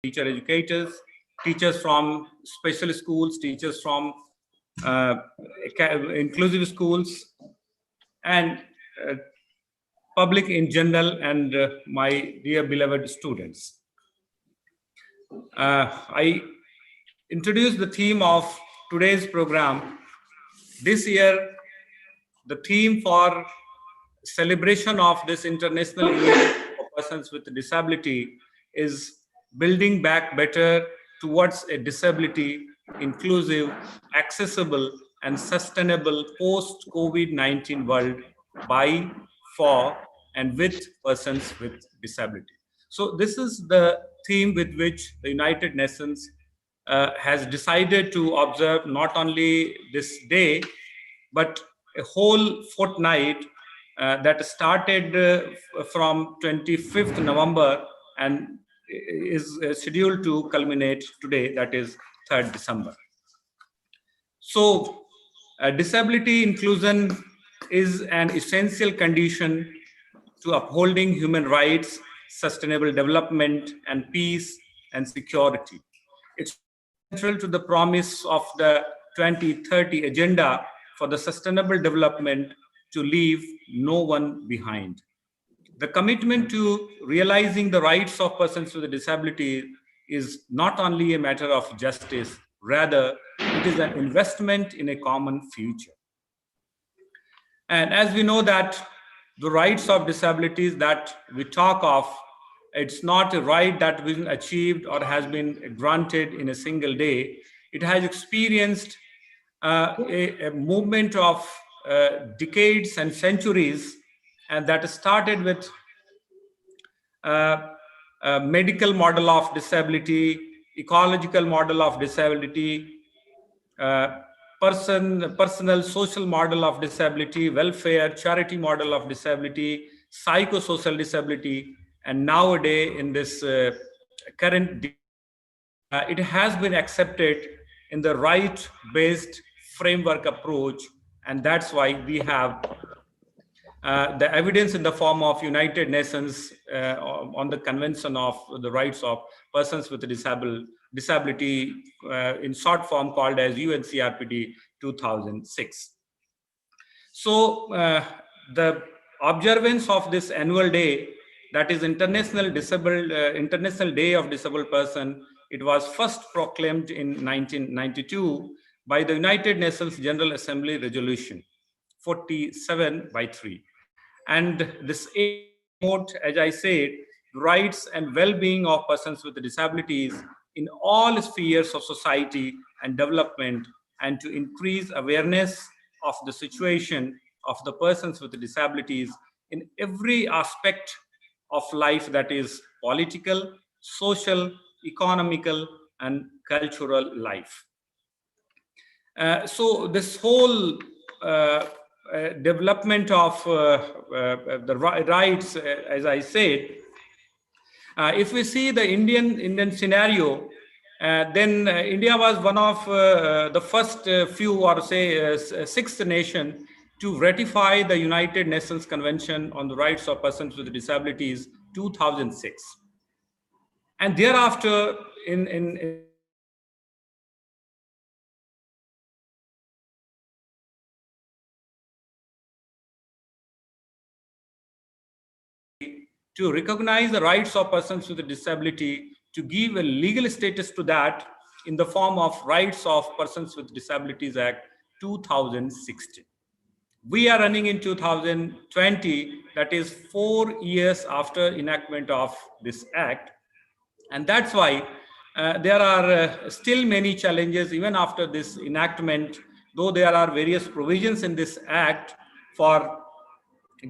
teacher educators, teachers from special schools, teachers from uh, inclusive schools, and uh, public in general, and my dear beloved students. I introduce the theme of today's program. This year, the theme for celebration of this International Year for Persons with Disability is building back better towards a disability inclusive, accessible, and sustainable post-COVID-19 world by, for, and with persons with disability. So this is the theme with which the United Nations has decided to observe not only this day, but a whole fortnight that started from 25th November and is scheduled to culminate today, that is 3rd December. So, disability inclusion is an essential condition to upholding human rights, sustainable development, and peace and security. It's central to the promise of the 2030 Agenda for the Sustainable Development to leave no one behind. The commitment to realizing the rights of persons with a disability is not only a matter of justice, rather, it is an investment in a common future. And as we know that the rights of disabilities that we talk of, it's not a right that has been achieved or has been granted in a single day. It has experienced a movement of decades and centuries, and that started with a medical model of disability, ecological model of disability, uh, personal social model of disability, welfare, charity model of disability, psychosocial disability, and nowadays in this current, it has been accepted in the right-based framework approach, and that's why we have the evidence in the form of United Nations on the Convention of the Rights of Persons with Disability, in short form called as UNCRPD 2006. So the observance of this annual day, that is International Day of Disabled Person, it was first proclaimed in 1992 by the United Nations General Assembly Resolution 47/3. And this promote, as I said, rights and well-being of persons with disabilities in all spheres of society and development, and to increase awareness of the situation of the persons with disabilities in every aspect of life, that is political, social, economical, and cultural life. So this whole development of the rights, as I said, if we see the Indian scenario, then India was one of the first few, or say sixth nation to ratify the United Nations Convention on the Rights of Persons with Disabilities 2006. And thereafter, in to recognize the rights of persons with a disability, to give a legal status to that in the form of Rights of Persons with Disabilities Act 2016. We are running in 2020, that is 4 years after enactment of this act. And that's why there are still many challenges even after this enactment, though there are various provisions in this act for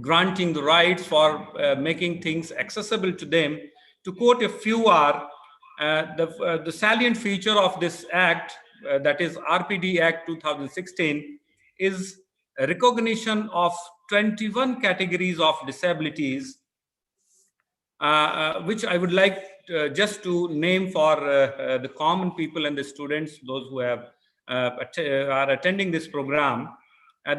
granting the rights, for making things accessible to them. To quote a few are, the salient feature of this act, that is RPD Act 2016, is a recognition of 21 categories of disabilities, which I would like just to name for the common people and the students, those who have are attending this program.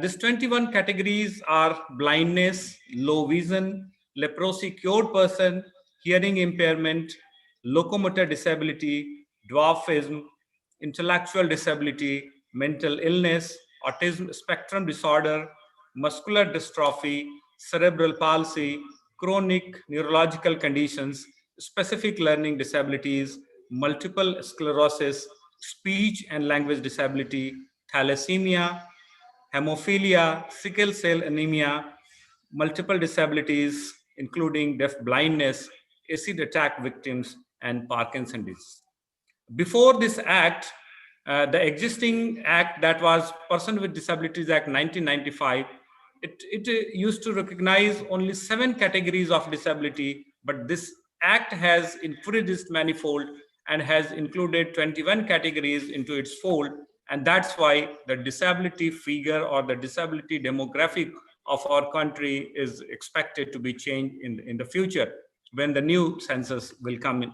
These 21 categories are blindness, low vision, leprosy cured person, hearing impairment, locomotor disability, dwarfism, intellectual disability, mental illness, autism spectrum disorder, muscular dystrophy, cerebral palsy, chronic neurological conditions, specific learning disabilities, multiple sclerosis, speech and language disability, thalassemia, hemophilia, sickle cell anemia, multiple disabilities, including deaf blindness, acid attack victims, and Parkinson's disease. Before this act, the existing act, that was Person with Disabilities Act 1995, it used to recognize only 7 categories of disability, but this act has increased manifold and has included 21 categories into its fold. And that's why the disability figure or the disability demographic of our country is expected to be changed in the future when the new census will come in.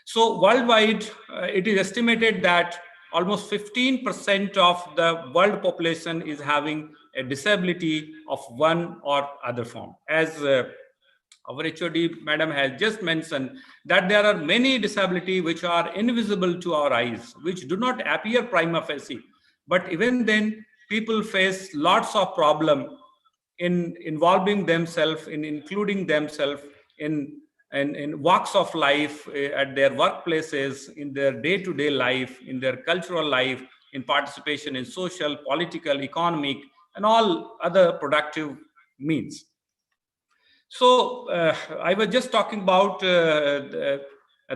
So worldwide, it is estimated that almost 15% of the world population is having a disability of one or other form. As our HOD madam has just mentioned, that there are many disabilities which are invisible to our eyes, which do not appear prima facie. But even then, people face lots of problem in involving themselves, in including themselves in walks of life, at their workplaces, in their day-to-day life, in their cultural life, in participation in social, political, economic, and all other productive means. So I was just talking about the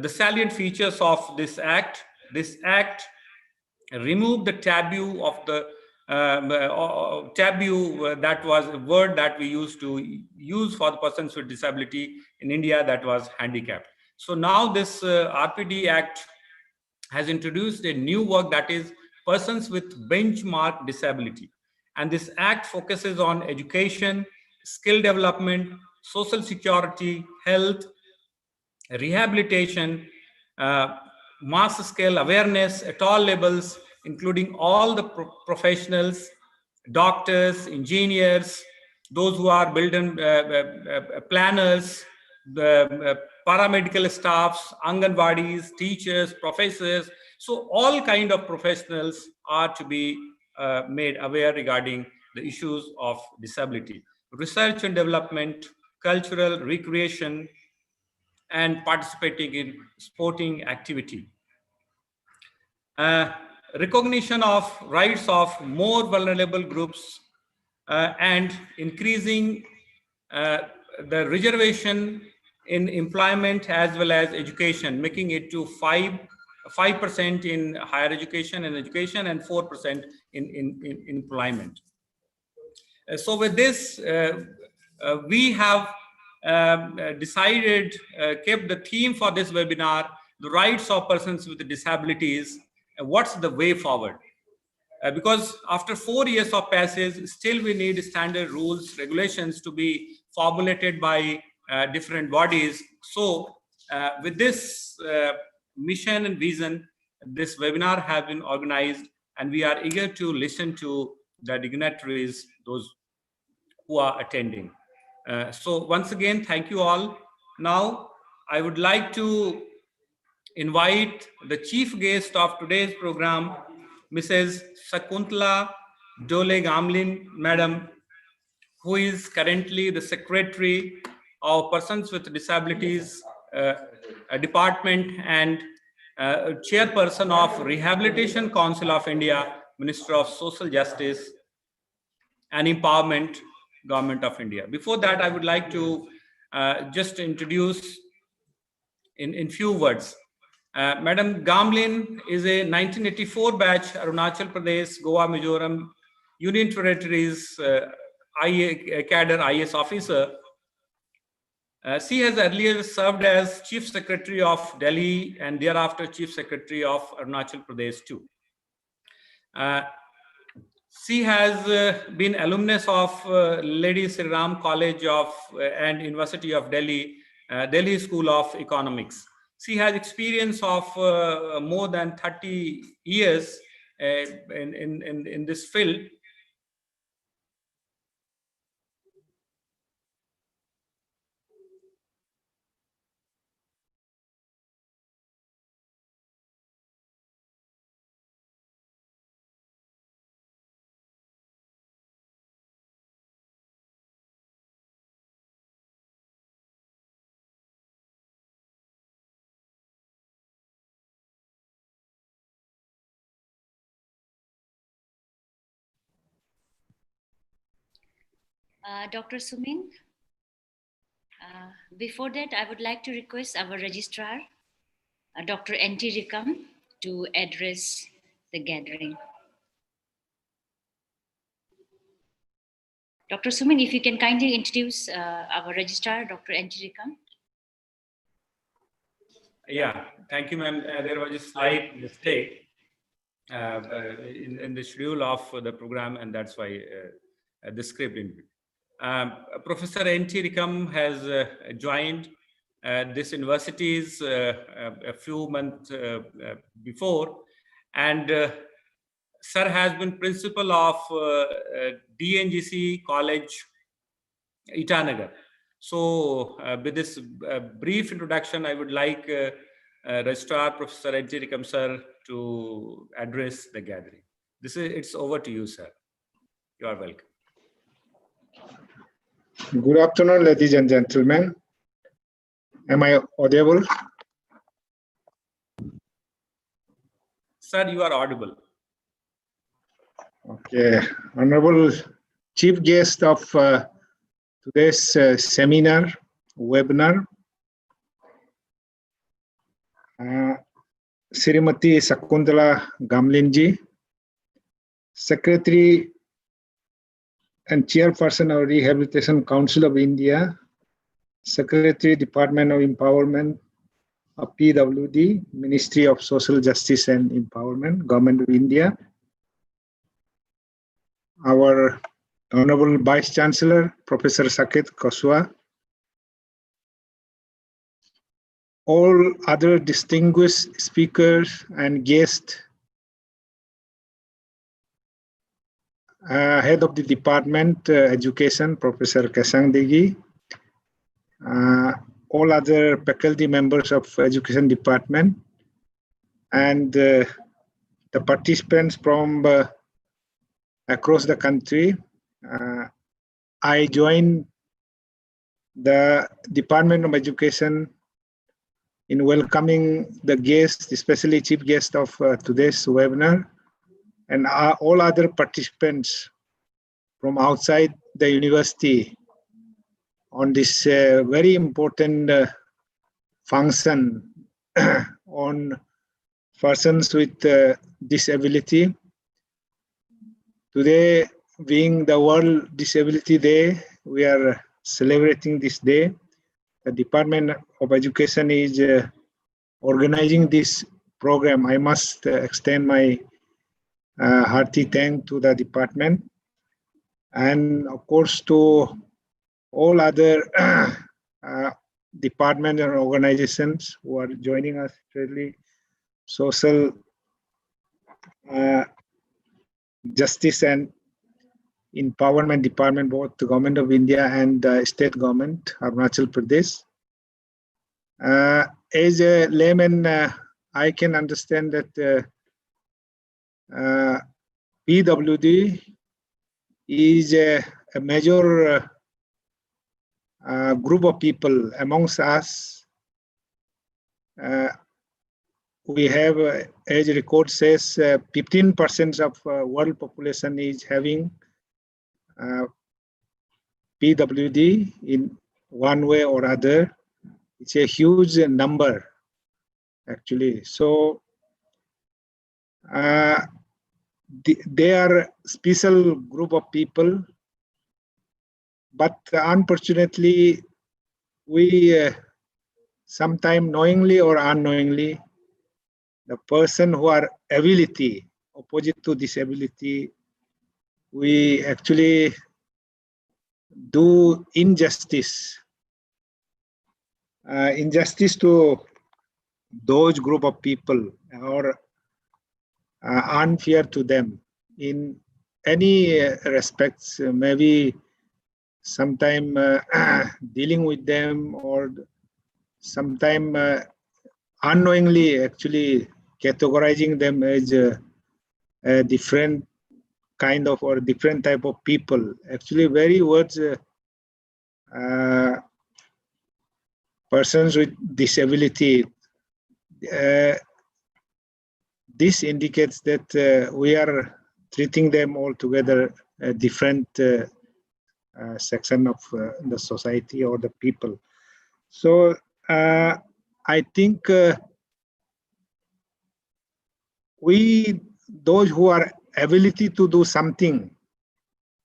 salient features of this act. This act removed the taboo of the taboo, that was a word that we used to use for the persons with disability in India, that was handicapped. So now this RPD Act has introduced a new work, that is persons with benchmark disability. And this act focuses on education, skill development, social security, health, rehabilitation, uh, mass scale awareness at all levels, including all the professionals, doctors, engineers, those who are building planners, the paramedical staffs, anganwadis, teachers, professors. So all kind of professionals are to be made aware regarding the issues of disability. Research and development, cultural recreation, and participating in sporting activity. Uh, Recognition of rights of more vulnerable groups, and increasing uh, the reservation in employment as well as education, making it to 5% in higher education and 4% in employment. So with this, we have decided, kept the theme for this webinar, the rights of persons with disabilities. What's the way forward? Because after 4 years of passage, still we need standard rules, regulations to be formulated by different bodies. So with this mission and vision, this webinar has been organized, and we are eager to listen to the dignitaries, those who are attending. So once again, thank you all. Now, I would like to invite the chief guest of today's program, Mrs. Sakuntala Dole Gamlin, Madam, who is currently the Secretary of Persons with Disabilities Department and Chairperson of Rehabilitation Council of India, Minister of Social Justice and Empowerment, Government of India. Before that, I would like to just introduce in few words. Madam Gamlin is a 1984 batch Arunachal Pradesh, Goa, Mizoram, Union Territories cadre IS officer. She has earlier served as Chief Secretary of Delhi and thereafter Chief Secretary of Arunachal Pradesh too. She has been alumnus of Lady Sri Ram College of and University of Delhi, Delhi School of Economics. She has experience of more than 30 years in this field. Dr. Sumin. Before that, I would like to request our registrar, Dr. N.T. Rikam, to address the gathering. Dr. Sumin, if you can kindly introduce our registrar, Dr. N.T. Rikam. Yeah, thank you, ma'am. There was a slight mistake in the schedule of the program, and that's why the script didn't. Professor N.T. Rikam has joined this universities a few months before, and sir has been principal of DNGC College, Itanagar. So with this brief introduction, I would like Registrar Professor N.T. Rikam sir to address the gathering. It's over to you, sir. You are welcome. Good afternoon, ladies and gentlemen. Am I audible? Sir, you are audible. Okay. Honorable Chief Guest of today's seminar, webinar, Srimati Sakuntala Gamlinji, Secretary and Chairperson of Rehabilitation Council of India, Secretary, Department of Empowerment of PWD, Ministry of Social Justice and Empowerment, Government of India, our Honorable Vice Chancellor, Professor Saket Koswa, all other distinguished speakers and guests, Head of the Department, Education, Professor Kesang Degi, all other faculty members of Education Department, and the participants from across the country. I joined the Department of Education in welcoming the guests, especially chief guest of today's webinar, and all other participants from outside the university on this very important function on persons with disability. Today, being the World Disability Day, we are celebrating this day. The Department of Education is organizing this program. I must extend my hearty thanks to the department, and of course to all other departments and organizations who are joining us, especially social justice and empowerment department, both the government of India and state government, Arunachal Pradesh. As a layman, I can understand that PWD is a major group of people amongst us. We have, as record says, 15% of world population is having PWD in one way or other. It's a huge number, actually. So they are a special group of people, but unfortunately, we sometimes knowingly or unknowingly, the person who are ability, opposite to disability, we actually do injustice to those group of people, or unfair to them in any respects, maybe sometime dealing with them, or sometime unknowingly actually categorizing them as a different kind of or different type of people. Actually, very words persons with disability. This indicates that we are treating them all together different section of the society or the people. So I think those who are ability to do something,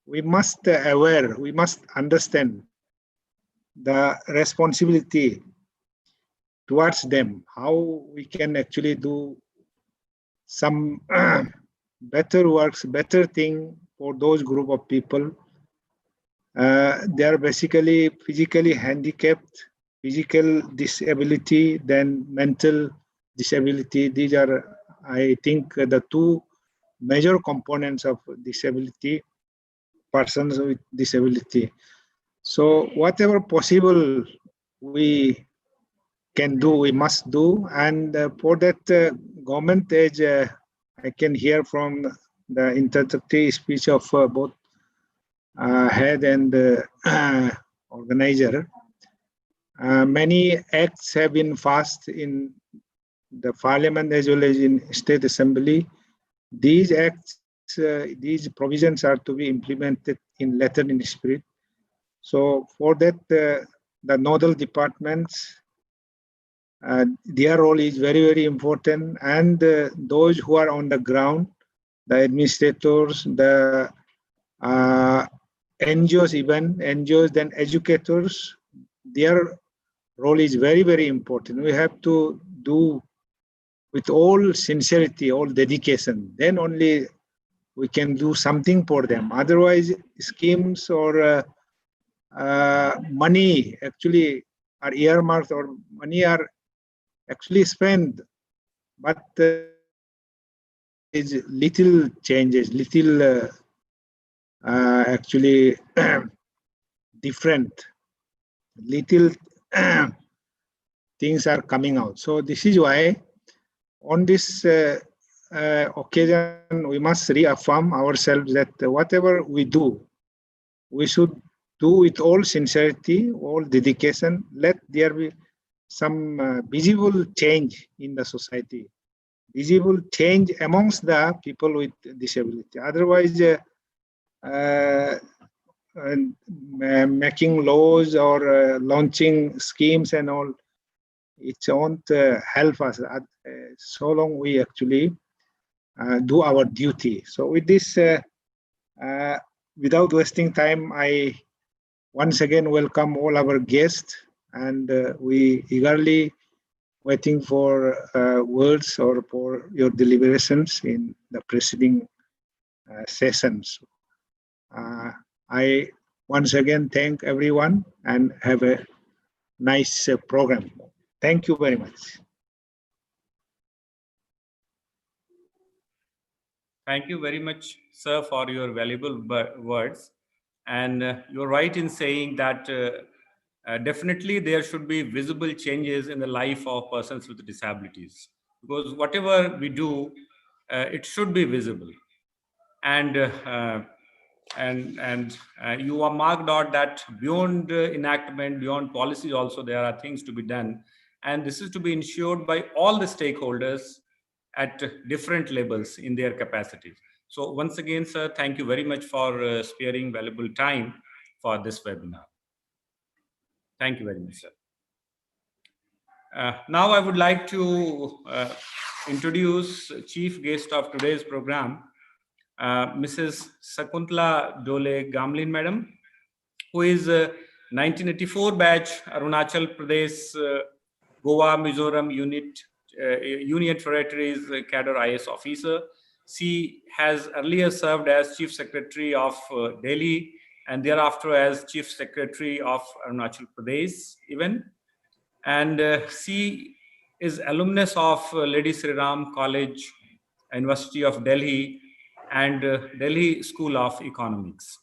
we must aware, we must understand the responsibility towards them, how we can actually do some better works, better thing for those group of people. They are basically physically handicapped, physical disability, then mental disability. These are, I think, the two major components of disability, persons with disability. So whatever possible we can do, we must do. And for that, government age, I can hear from the introductory speech of both head and organizer. Many acts have been passed in the parliament as well as in state assembly. These acts, these provisions are to be implemented in letter and spirit. So for that, the nodal departments, their role is very, very important. And those who are on the ground, the administrators, the NGOs, even NGOs, then educators, their role is very, very important. We have to do with all sincerity, all dedication. Then only we can do something for them. Otherwise, schemes or money actually are earmarked, or money are actually spent, but is little changes, little actually different, little things are coming out. So this is why on this occasion we must reaffirm ourselves that whatever we do, we should do with all sincerity, all dedication. Let there be some visible change in the society, visible change amongst the people with disability. Otherwise, making laws or launching schemes and all, it won't help us so long we actually do our duty. So with this, without wasting time, I once again welcome all our guests, and we eagerly waiting for words or for your deliberations in the preceding sessions. I once again thank everyone and have a nice program. Thank you very much. Thank you very much, sir, for your valuable words. And you're right in saying that definitely there should be visible changes in the life of persons with disabilities, because whatever we do, it should be visible. And you are marked out that beyond enactment, beyond policies, also there are things to be done, and this is to be ensured by all the stakeholders at different levels in their capacities. So once again, sir, thank you very much for sparing valuable time for this webinar. Thank you very much, sir. Now I would like to introduce chief guest of today's program, Mrs. Sakuntala Dole Gamlin, madam, who is 1984 batch Arunachal Pradesh, Goa, Mizoram Union Territories cadre IS officer. She has earlier served as Chief Secretary of Delhi and thereafter as Chief Secretary of Arunachal Pradesh even. And she is alumnus of Lady Sri Ram College, University of Delhi, and Delhi School of Economics.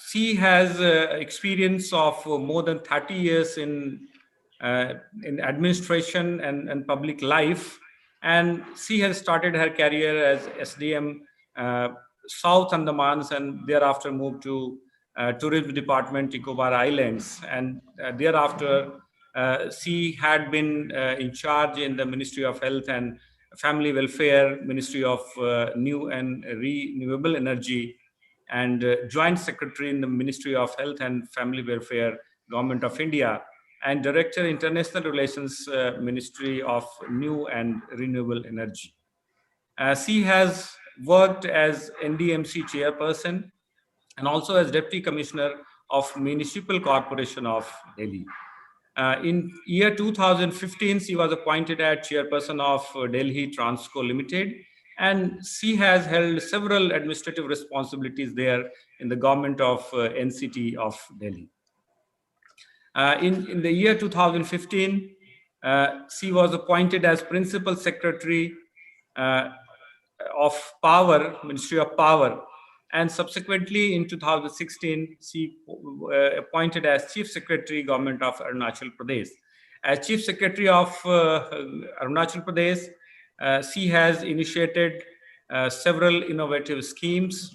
She has experience of more than 30 years in administration and public life, and she has started her career as SDM South Andamans, and thereafter moved to Tourism Department, Nicobar Islands, and thereafter she had been in charge in the Ministry of Health and Family Welfare, Ministry of New and Renewable Energy, and Joint Secretary in the Ministry of Health and Family Welfare, Government of India, and Director, International Relations, Ministry of New and Renewable Energy. She has worked as NDMC chairperson and also as Deputy Commissioner of Municipal Corporation of Delhi. In year 2015, she was appointed as chairperson of Delhi Transco Limited, and she has held several administrative responsibilities there in the government of NCT of Delhi. In the year 2015, she was appointed as Principal Secretary of Power, Ministry of Power, and subsequently in 2016, she appointed as Chief Secretary, Government of Arunachal Pradesh. As Chief Secretary of Arunachal Pradesh, she has initiated several innovative schemes,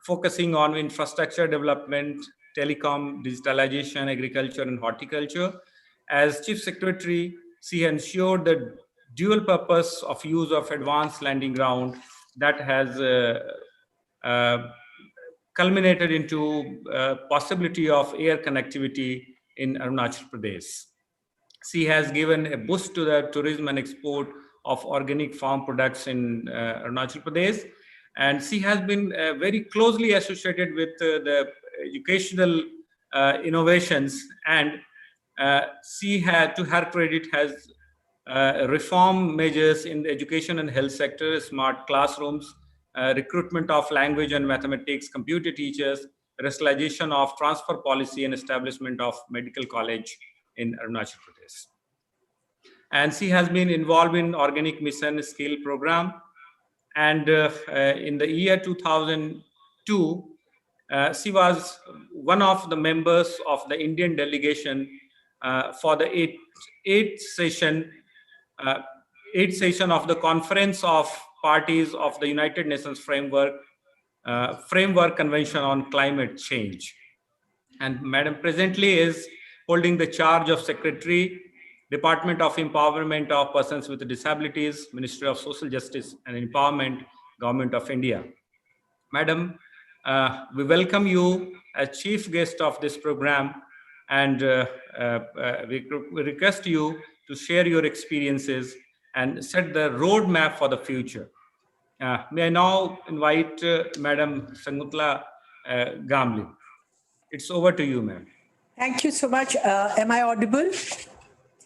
focusing on infrastructure development, telecom, digitalization, agriculture, and horticulture. As Chief Secretary, she ensured the dual purpose of use of advanced landing ground that has culminated into possibility of air connectivity in Arunachal Pradesh. She has given a boost to the tourism and export of organic farm products in Arunachal Pradesh. And she has been very closely associated with the educational innovations, and she had, to her credit, has reform measures in the education and health sector, smart classrooms, recruitment of language and mathematics, computer teachers, rationalization of transfer policy, and establishment of medical college in Arunachal Pradesh. And she has been involved in Organic Mission Skill Program. And in the year 2002, she was one of the members of the Indian delegation for the eighth session of the Conference of Parties of the United Nations Framework Convention on Climate Change. And Madam presently is holding the charge of Secretary, Department of Empowerment of Persons with Disabilities, Ministry of Social Justice and Empowerment, Government of India. Madam, we welcome you as chief guest of this program, and we request you to share your experiences and set the roadmap for the future. May I now invite Madam Sangutla Gamli. It's over to you, ma'am. Thank you so much. Am I audible?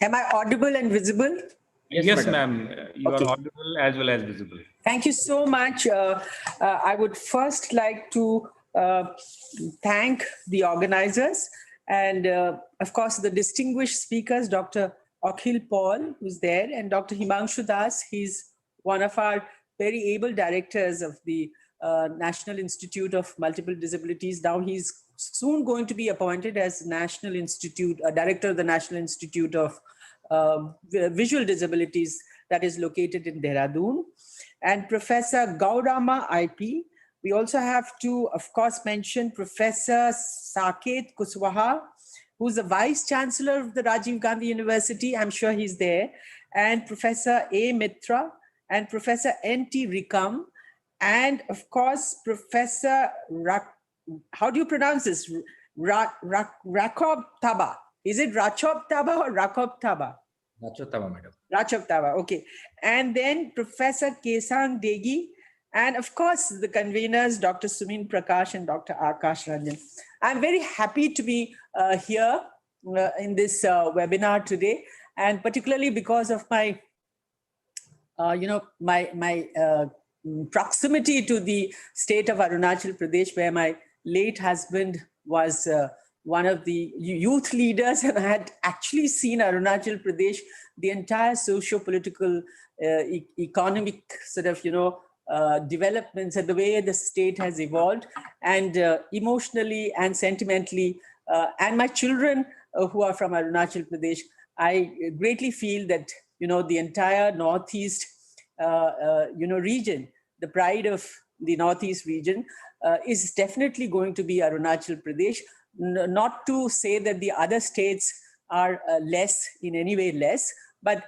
Am I audible and visible? Yes, ma'am. You are audible as well as visible. Thank you so much. I would first like to thank the organizers and, of course, the distinguished speakers, Dr. Akhil Paul, who's there, and Dr. Himanshu Das. He's one of our very able directors of the National Institute of Multiple Disabilities. Now he's soon going to be appointed as director of the National Institute of Visual Disabilities that is located in Dehradun, and Professor Gaurama IP. We also have to, of course, mention Professor Saket Kuswaha, who's the Vice Chancellor of the Rajiv Gandhi University. I'm sure he's there. And Professor A. Mitra and Professor N.T. Rikam. And of course, Professor, how do you pronounce this? Rakob Taba. Is it Rachob Taba or Rakob Taba? Rachob Taba, madam. Rachob Taba, okay. And then Professor Kesang Degi. And of course, the conveners, Dr. Sumin Prakash and Dr. Akash Ranjan. I'm very happy to be here in this webinar today, and particularly because of my, proximity to the state of Arunachal Pradesh, where my late husband was one of the youth leaders, and I had actually seen Arunachal Pradesh, the entire socio-political, economic sort of, developments and the way the state has evolved, and emotionally and sentimentally, and my children who are from Arunachal Pradesh, I greatly feel that, the entire Northeast, region, the pride of the Northeast region is definitely going to be Arunachal Pradesh. Not to say that the other states are less, in any way less, but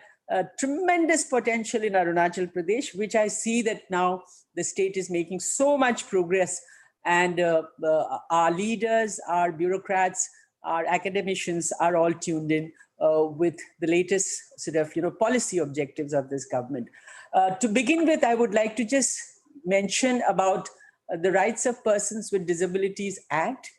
tremendous potential in Arunachal Pradesh, which I see that now the state is making so much progress and our leaders, our bureaucrats, our academicians are all tuned in with the latest sort of policy objectives of this government. To begin with, I would like to just mention about the Rights of Persons with Disabilities Act.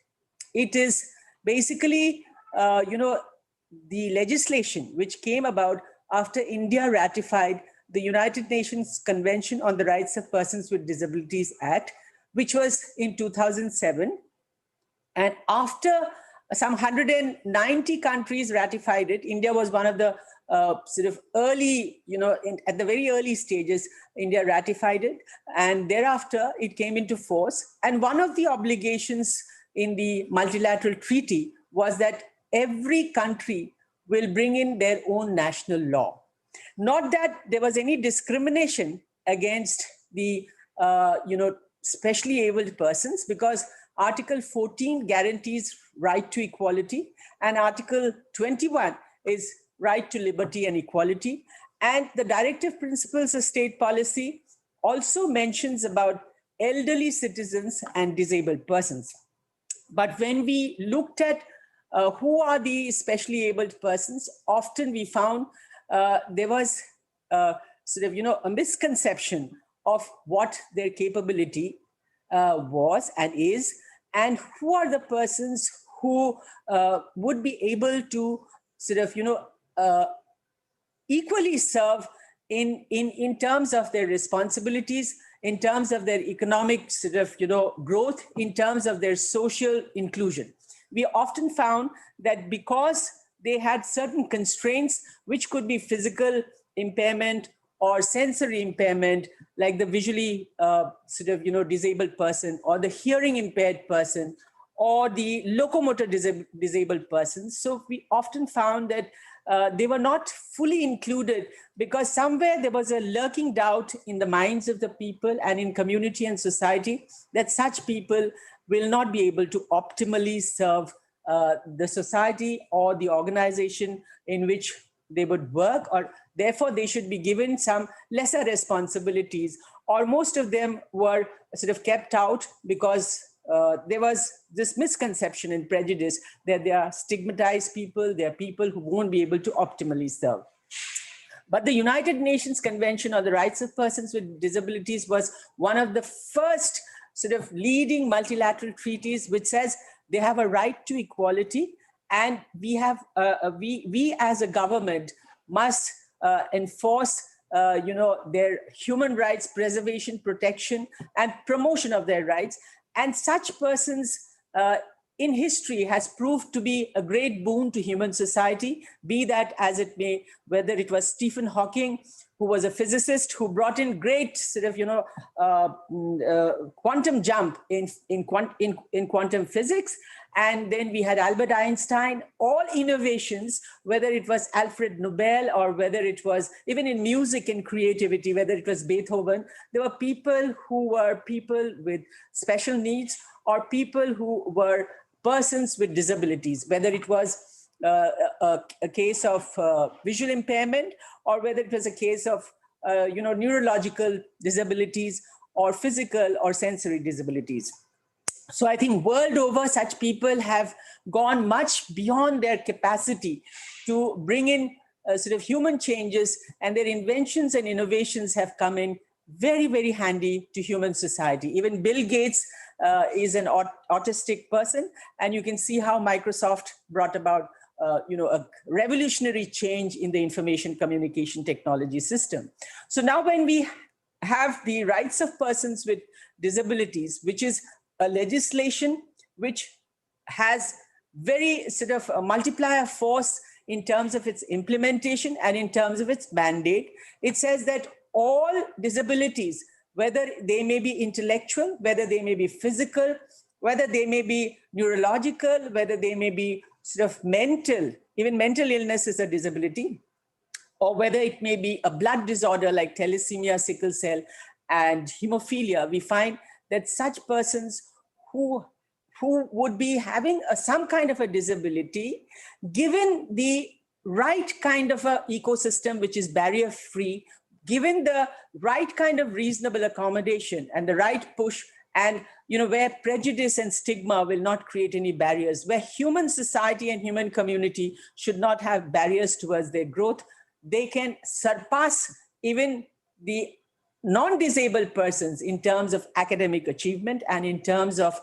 It is basically, the legislation which came about after India ratified the United Nations Convention on the Rights of Persons with Disabilities Act, which was in 2007. And after some 190 countries ratified it, India was one of the sort of early, at the very early stages, India ratified it. And thereafter, it came into force. And one of the obligations in the multilateral treaty was that every country will bring in their own national law. Not that there was any discrimination against the, specially abled persons, because Article 14 guarantees right to equality, and Article 21 is right to liberty and equality. And the directive principles of state policy also mentions about elderly citizens and disabled persons. But when we looked at who are the specially abled persons, often we found there was sort of, a misconception of what their capability was and is, and who are the persons who would be able to sort of, equally serve in terms of their responsibilities, in terms of their economic sort of, growth, in terms of their social inclusion. We often found that because they had certain constraints, which could be physical impairment or sensory impairment, like the visually sort of, disabled person, or the hearing impaired person, or the locomotor disabled person. So we often found that they were not fully included, because somewhere there was a lurking doubt in the minds of the people and in community and society that such people will not be able to optimally serve the society or the organization in which they would work, or therefore they should be given some lesser responsibilities, or most of them were sort of kept out because there was this misconception and prejudice that they are stigmatized people, they are people who won't be able to optimally serve. But the United Nations Convention on the Rights of Persons with Disabilities was one of the first sort of leading multilateral treaties which says they have a right to equality, and we have we as a government must enforce their human rights preservation, protection, and promotion of their rights. And such persons in history has proved to be a great boon to human society, be that as it may, whether it was Stephen Hawking, who was a physicist who brought in great sort of, quantum jump in quantum physics. And then we had Albert Einstein, all innovations, whether it was Alfred Nobel or whether it was even in music and creativity, whether it was Beethoven, there were people who were people with special needs or people who were persons with disabilities, whether it was a case of visual impairment or whether it was a case of neurological disabilities or physical or sensory disabilities. So I think world over, such people have gone much beyond their capacity to bring in sort of human changes, and their inventions and innovations have come in very, very handy to human society. Even Bill Gates is an autistic person, and you can see how Microsoft brought about a revolutionary change in the information communication technology system. So now when we have the rights of persons with disabilities, which is a legislation which has very sort of a multiplier force in terms of its implementation and in terms of its mandate, it says that all disabilities, whether they may be intellectual, whether they may be physical, whether they may be neurological, whether they may be sort of mental, even mental illness is a disability, or whether it may be a blood disorder like thalassemia, sickle cell, and hemophilia, we find that such persons who would be having some kind of a disability, given the right kind of a ecosystem which is barrier free, given the right kind of reasonable accommodation and the right push and where prejudice and stigma will not create any barriers, where human society and human community should not have barriers towards their growth. They can surpass even the non-disabled persons in terms of academic achievement and in terms of,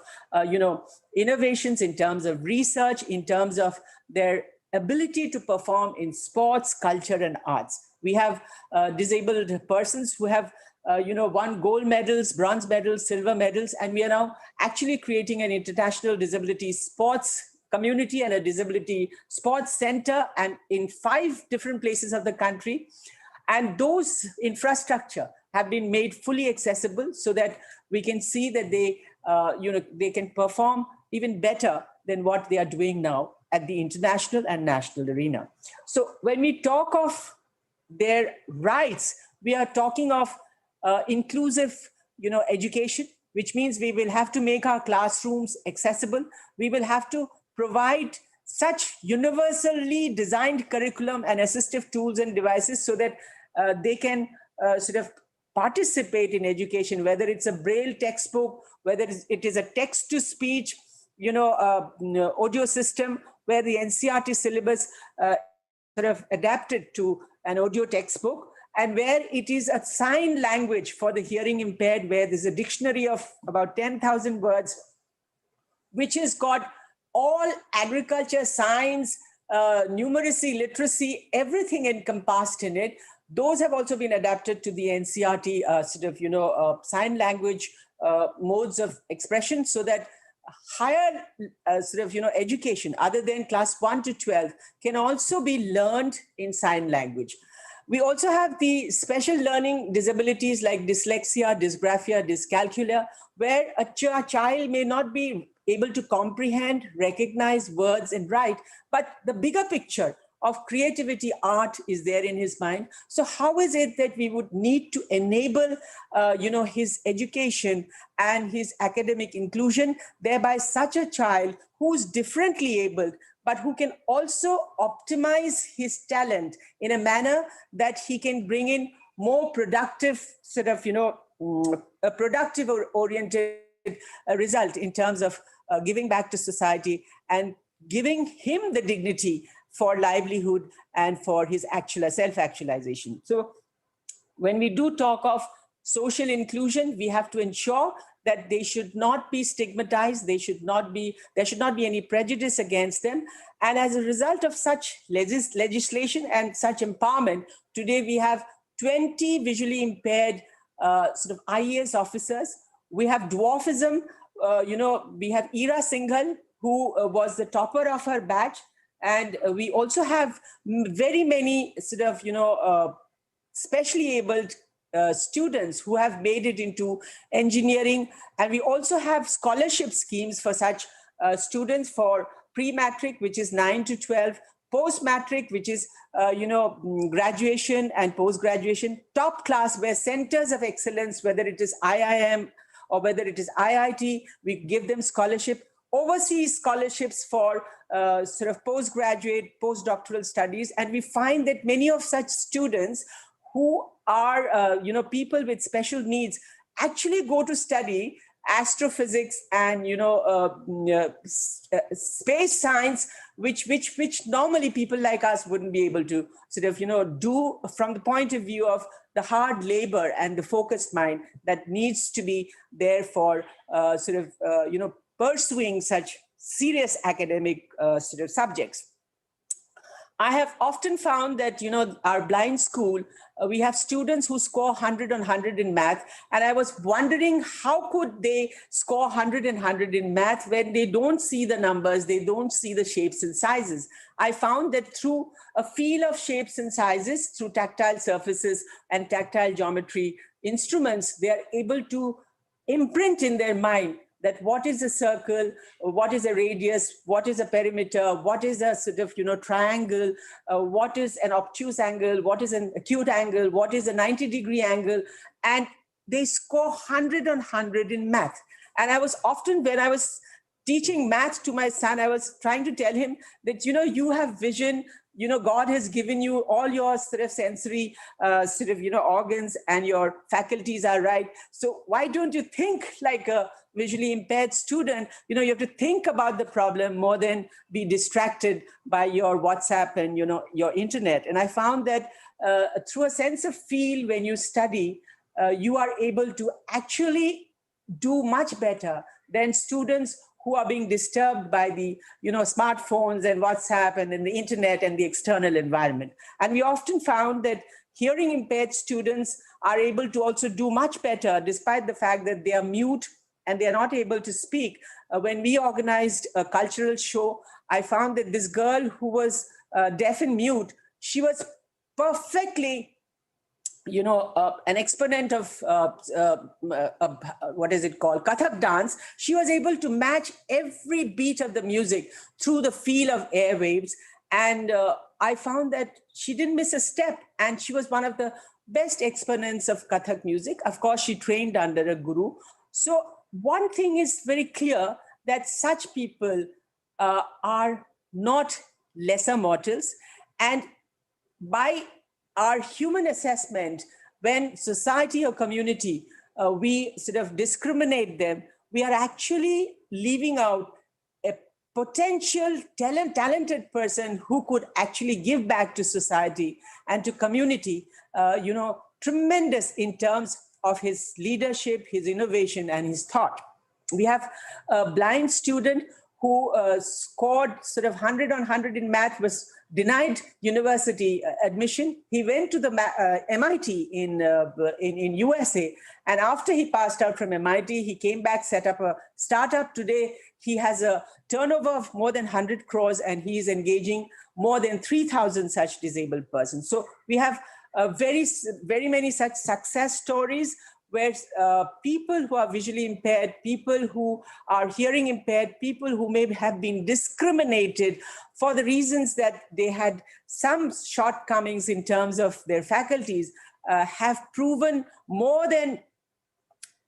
innovations, in terms of research, in terms of their ability to perform in sports, culture, and arts. We have disabled persons who have won gold medals, bronze medals, silver medals, and we are now actually creating an international disability sports community and a disability sports center, and in 5 different places of the country. And those infrastructure have been made fully accessible so that we can see that they can perform even better than what they are doing now at the international and national arena. So when we talk of their rights, we are talking of inclusive, education, which means we will have to make our classrooms accessible. We will have to provide such universally designed curriculum and assistive tools and devices so that they can sort of participate in education, whether it's a Braille textbook, whether it is a text-to-speech, audio system, where the NCERT syllabus sort of adapted to an audio textbook, and where it is a sign language for the hearing impaired, where there's a dictionary of about 10,000 words, which has got all agriculture, science, numeracy, literacy, everything encompassed in it. Those have also been adapted to the NCERT sign language modes of expression, so that higher education other than class 1 to 12 can also be learned in sign language. We also have the special learning disabilities like dyslexia, dysgraphia, dyscalculia, where a child may not be able to comprehend, recognize words and write, but the bigger picture of creativity, art is there in his mind. So how is it that we would need to enable, his education and his academic inclusion, thereby such a child who's differently abled, but who can also optimize his talent in a manner that he can bring in more productive a productive or oriented result in terms of giving back to society and giving him the dignity for livelihood and for his self-actualization. So when we do talk of social inclusion, we have to ensure that they should not be stigmatized, there should not be any prejudice against them. And as a result of such legislation and such empowerment, today we have 20 visually impaired IAS officers. We have dwarfism, we have Ira Singhal, who was the topper of her batch. And we also have very many specially abled students who have made it into engineering. And we also have scholarship schemes for such students for pre-matric, which is 9 to 12, post-matric, which is, graduation and post-graduation, top class, where centers of excellence, whether it is IIM or whether it is IIT, we give them scholarship, overseas scholarships for postgraduate, postdoctoral studies. And we find that many of such students who are, people with special needs actually go to study astrophysics and, space science, which normally people like us wouldn't be able to do from the point of view of the hard labor and the focused mind that needs to be there for pursuing such serious academic subjects. I have often found that, our blind school, we have students who score 100 on 100 in math. And I was wondering, how could they score 100 and 100 in math when they don't see the numbers, they don't see the shapes and sizes? I found that through a feel of shapes and sizes, through tactile surfaces and tactile geometry instruments, they are able to imprint in their mind that what is a circle, what is a radius, what is a perimeter, what is a triangle, what is an obtuse angle, what is an acute angle, what is a 90-degree angle, and they score 100 on 100 in math. And I was often, when I was teaching math to my son, I was trying to tell him that, you have vision, God has given you all your sort of sensory, organs, and your faculties are right. So why don't you think like a visually impaired student? You have to think about the problem more than be distracted by your WhatsApp and, your internet. And I found that through a sense of feel, when you study, you are able to actually do much better than students who are being disturbed by the smartphones and WhatsApp and then the internet and the external environment. And we often found that hearing impaired students are able to also do much better despite the fact that they are mute and they are not able to speak. When we organized a cultural show, I found that this girl who was deaf and mute, she was perfectly an exponent of what is it called, Kathak dance. She was able to match every beat of the music through the feel of airwaves. And I found that she didn't miss a step. And she was one of the best exponents of Kathak music. Of course, she trained under a guru. So one thing is very clear, that such people are not lesser mortals. And by our human assessment, when society or community, we sort of discriminate them, we are actually leaving out a potential talented person who could actually give back to society and to community, tremendous in terms of his leadership, his innovation, and his thought. We have a blind student who scored sort of 100 on 100 in math, was denied university admission. He went to the MIT in USA. And after he passed out from MIT, he came back, set up a startup. Today, he has a turnover of more than 100 crores, and he is engaging more than 3,000 such disabled persons. So we have very many such success stories where people who are visually impaired, people who are hearing impaired, people who may have been discriminated for the reasons that they had some shortcomings in terms of their faculties, have proven more than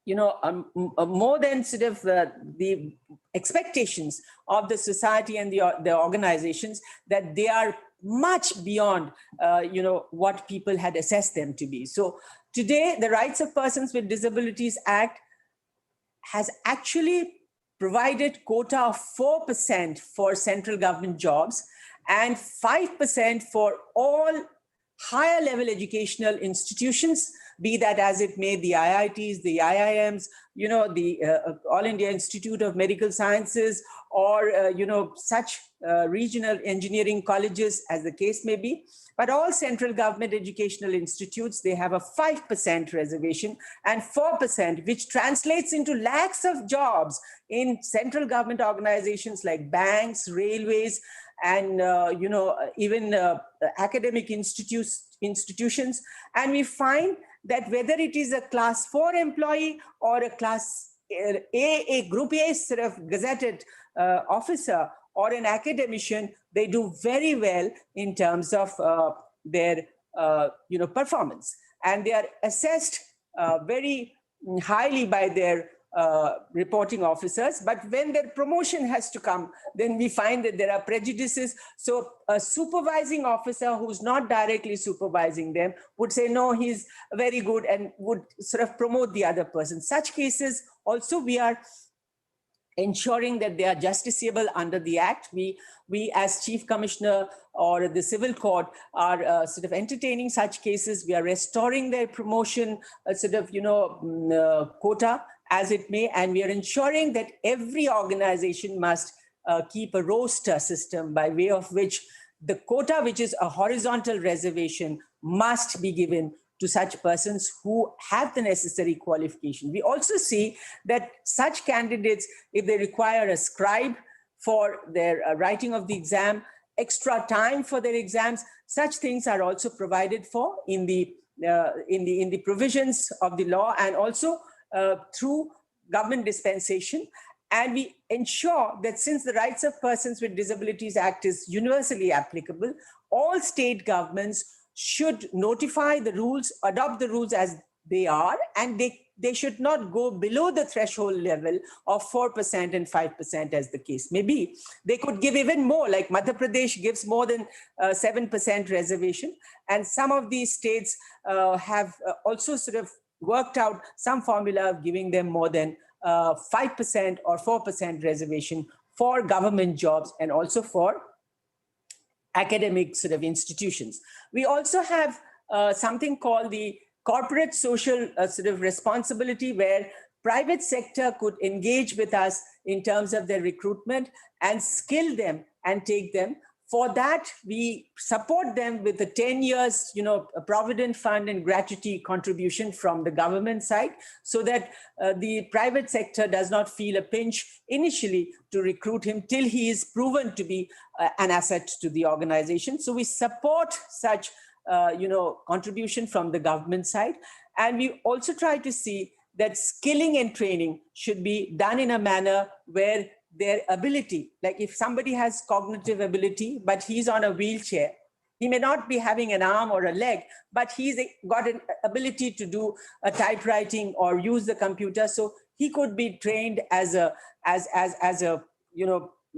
more than sort of the expectations of the society and the organizations, that they are much beyond what people had assessed them to be. So today, the Rights of Persons with Disabilities Act has actually provided quota of 4% for central government jobs and 5% for all higher level educational institutions, be that as it may, the IITs, the IIMs, the All India Institute of Medical Sciences, or, such regional engineering colleges, as the case may be. But all central government educational institutes, they have a 5% reservation and 4%, which translates into lakhs of jobs in central government organizations like banks, railways, and even academic institutions. And we find that whether it is a class 4 employee or a class A group A sort of gazetted officer or an academician, they do very well in terms of their performance, and they are assessed very highly by their reporting officers. But when their promotion has to come, then we find that there are prejudices. So a supervising officer who's not directly supervising them would say, no, he's very good, and would sort of promote the other person. Such cases also, we are ensuring that they are justiciable under the Act. We as Chief Commissioner or the Civil Court are sort of entertaining such cases. We are restoring their promotion quota, as it may, and we are ensuring that every organization must keep a roster system by way of which the quota, which is a horizontal reservation, must be given to such persons who have the necessary qualification. We also see that such candidates, if they require a scribe for their writing of the exam, extra time for their exams, such things are also provided for in the provisions of the law, and also through government dispensation. And we ensure that since the Rights of Persons with Disabilities Act is universally applicable, all state governments should notify the rules, adopt the rules as they are, and they should not go below the threshold level of 4% and 5%, as the case may be. They could give even more, like Madhya Pradesh gives more than 7% reservation. And some of these states have also sort of worked out some formula of giving them more than 5% or 4% reservation for government jobs and also for academic sort of institutions. We also have something called the corporate social sort of responsibility, where private sector could engage with us in terms of their recruitment and skill them and take them. For that, we support them with a 10 years, a provident fund and gratuity contribution from the government side, so that the private sector does not feel a pinch initially to recruit him till he is proven to be an asset to the organization. So we support such, contribution from the government side. And we also try to see that skilling and training should be done in a manner where their ability, like if somebody has cognitive ability, but he's on a wheelchair, he may not be having an arm or a leg, but he's got an ability to do a typewriting or use the computer. So he could be trained as a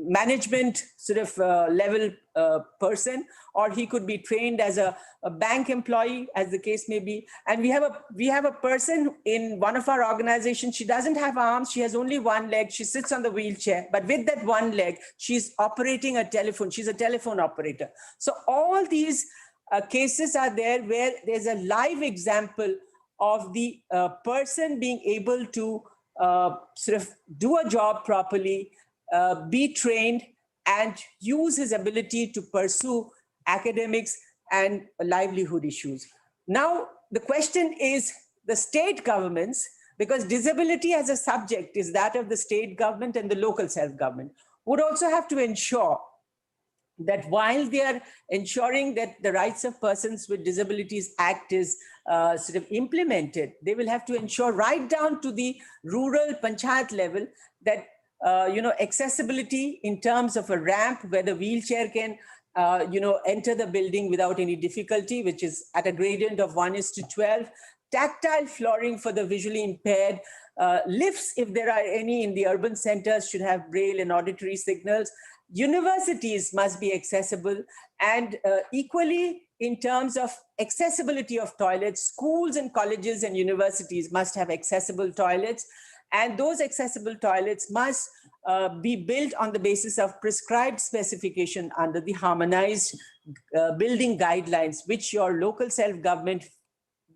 management sort of level person, or he could be trained as a bank employee, as the case may be. And we have a person in one of our organizations. She doesn't have arms, she has only one leg, she sits on the wheelchair, but with that one leg she's operating a telephone, she's a telephone operator. So all these cases are there where there's a live example of the person being able to sort of do a job properly, be trained, and use his ability to pursue academics and livelihood issues. Now, the question is the state governments, because disability as a subject is that of the state government and the local self-government, would also have to ensure that while they are ensuring that the Rights of Persons with Disabilities Act is sort of implemented, they will have to ensure right down to the rural panchayat level that accessibility in terms of a ramp where the wheelchair can enter the building without any difficulty, which is at a gradient of 1:12, tactile flooring for the visually impaired, lifts, if there are any in the urban centers, should have braille and auditory signals. Universities must be accessible, and equally in terms of accessibility of toilets, schools and colleges and universities must have accessible toilets. And those accessible toilets must be built on the basis of prescribed specification under the harmonized building guidelines, which your local self-government,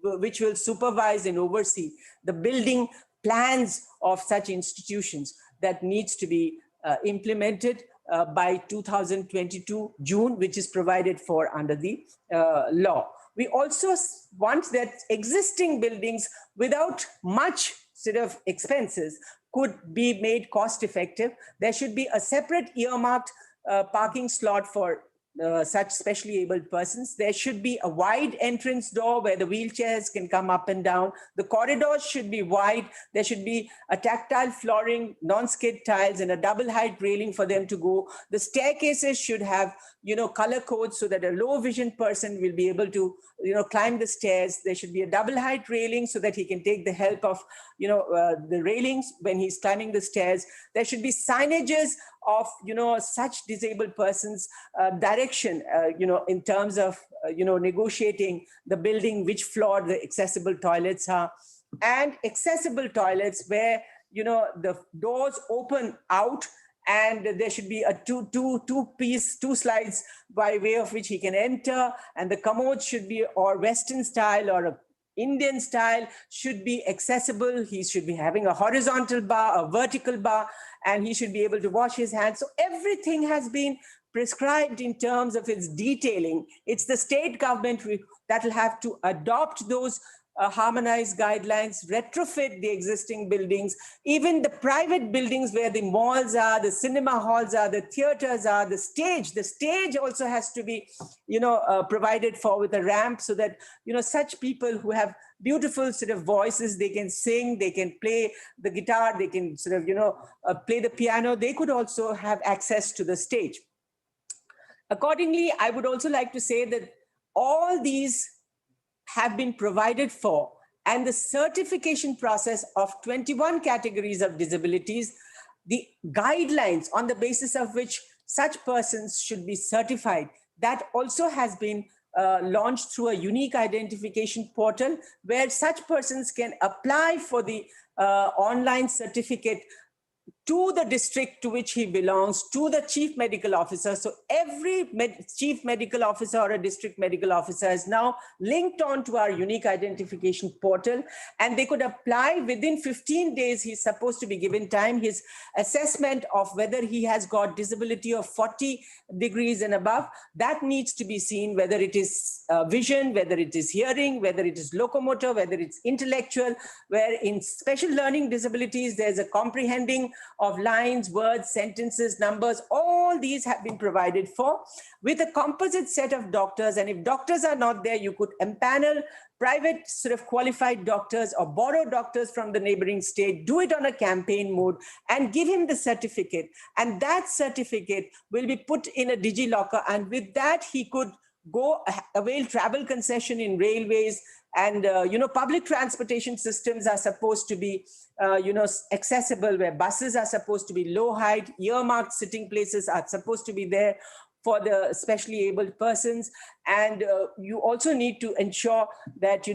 which will supervise and oversee the building plans of such institutions, that needs to be implemented by 2022 June, which is provided for under the law. We also want that existing buildings without much sort of expenses could be made cost effective. There should be a separate earmarked parking slot for such specially abled persons. There should be a wide entrance door where the wheelchairs can come up and down. The corridors should be wide. There should be a tactile flooring, non-skid tiles, and a double height railing for them to go. The staircases should have, color codes so that a low vision person will be able to, climb the stairs. There should be a double height railing so that he can take the help of, the railings when he's climbing the stairs. There should be signages of, such disabled persons direction, in terms of, negotiating the building, which floor the accessible toilets are, and accessible toilets where, the doors open out, and there should be a two slides by way of which he can enter, and the commode should be or Western style or a Indian style, should be accessible. He should be having a horizontal bar, a vertical bar, and he should be able to wash his hands. So everything has been prescribed in terms of its detailing. It's the state government that will have to adopt those harmonized guidelines, retrofit the existing buildings, even the private buildings where the malls are, the cinema halls are, the theaters are, the stage also has to be, provided for with a ramp so that, such people who have beautiful sort of voices, they can sing, they can play the guitar, they can sort of, play the piano, they could also have access to the stage. Accordingly, I would also like to say that all these have been provided for and the certification process of 21 categories of disabilities, the guidelines on the basis of which such persons should be certified, that also has been launched through a unique identification portal where such persons can apply for the online certificate to the district to which he belongs, to the chief medical officer. So every chief medical officer or a district medical officer is now linked on to our unique identification portal, and they could apply within 15 days. He's supposed to be given time. His assessment of whether he has got disability of 40 degrees and above, that needs to be seen, whether it is vision, whether it is hearing, whether it is locomotor, whether it's intellectual, where in special learning disabilities, there's a comprehending of lines, words, sentences, numbers. All these have been provided for with a composite set of doctors. And if doctors are not there, you could empanel private sort of qualified doctors or borrow doctors from the neighboring state, do it on a campaign mode and give him the certificate. And that certificate will be put in a DigiLocker. And with that, he could go avail travel concession in railways, and public transportation systems are supposed to be accessible, where buses are supposed to be low height, earmarked sitting places are supposed to be there for the specially abled persons. And you also need to ensure that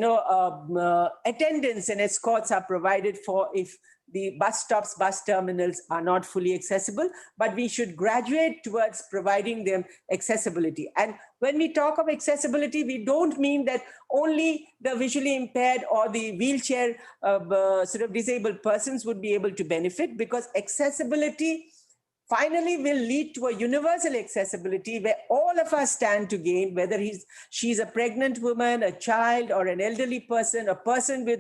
attendance and escorts are provided for if the bus stops, bus terminals are not fully accessible, but we should graduate towards providing them accessibility. And when we talk of accessibility, we don't mean that only the visually impaired or the wheelchair sort of disabled persons would be able to benefit, because accessibility finally will lead to a universal accessibility where all of us stand to gain, whether she's a pregnant woman, a child, or an elderly person, a person with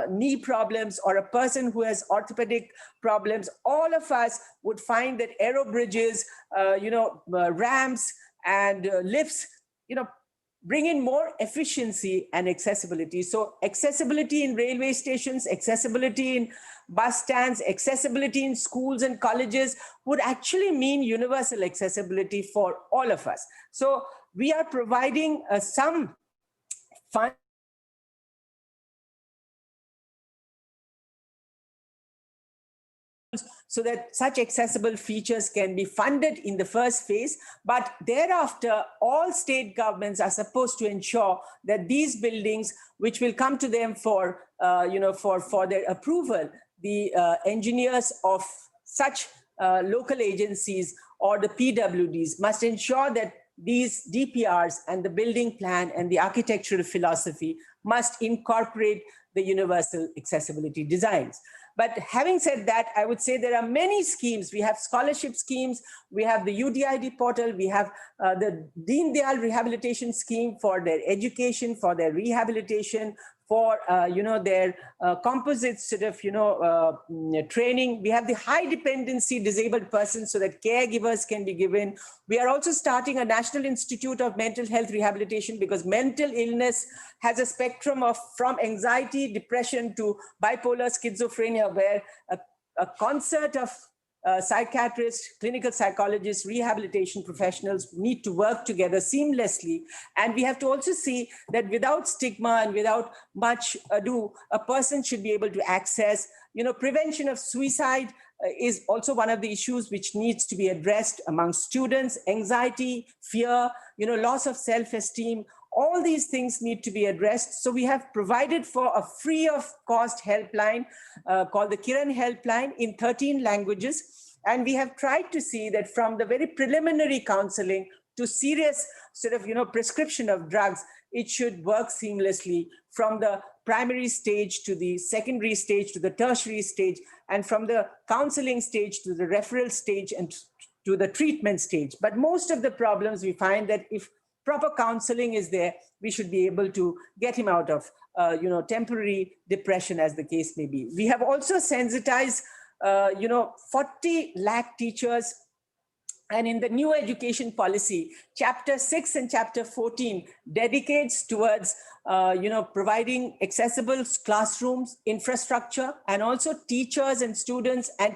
knee problems, or a person who has orthopedic problems. All of us would find that aero bridges, ramps and lifts, bring in more efficiency and accessibility. So accessibility in railway stations, accessibility in bus stands, accessibility in schools and colleges would actually mean universal accessibility for all of us. So we are providing some fund so that such accessible features can be funded in the first phase. But thereafter, all state governments are supposed to ensure that these buildings, which will come to them for their approval, the engineers of such local agencies or the PWDs must ensure that these DPRs and the building plan and the architectural philosophy must incorporate the universal accessibility designs. But having said that, I would say there are many schemes. We have scholarship schemes, we have the UDID portal, we have the Deen Dayal rehabilitation scheme for their education, for their rehabilitation, for their composite sort of training. We have the high dependency disabled persons so that caregivers can be given. We are also starting a National Institute of Mental Health Rehabilitation, because mental illness has a spectrum of from anxiety, depression to bipolar schizophrenia, where a concert of psychiatrists, clinical psychologists, rehabilitation professionals need to work together seamlessly. And we have to also see that without stigma and without much ado, a person should be able to access, prevention of suicide is also one of the issues which needs to be addressed among students. Anxiety, fear, loss of self-esteem, all these things need to be addressed. So we have provided for a free of cost helpline called the Kiran Helpline in 13 languages. And we have tried to see that from the very preliminary counseling to serious sort of, prescription of drugs, it should work seamlessly from the primary stage to the secondary stage to the tertiary stage, and from the counseling stage to the referral stage and to the treatment stage. But most of the problems we find that if proper counseling is there, we should be able to get him out of, temporary depression, as the case may be. We have also sensitized, 40 lakh teachers. And in the new education policy, chapter 6 and chapter 14 dedicates towards, providing accessible classrooms, infrastructure, and also teachers and students and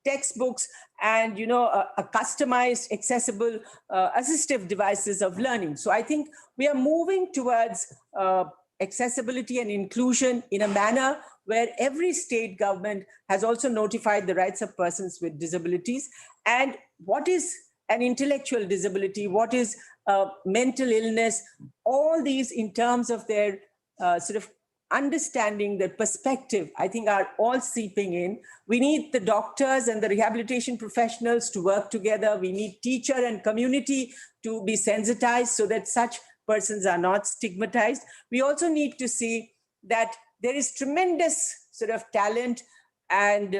textbooks and, a customized, accessible, assistive devices of learning. So I think we are moving towards accessibility and inclusion in a manner where every state government has also notified the rights of persons with disabilities, and what is an intellectual disability, what is mental illness, all these in terms of their sort of understanding, their perspective, I think are all seeping in. We need the doctors and the rehabilitation professionals to work together. We need teacher and community to be sensitized so that such persons are not stigmatized. We also need to see that there is tremendous sort of talent and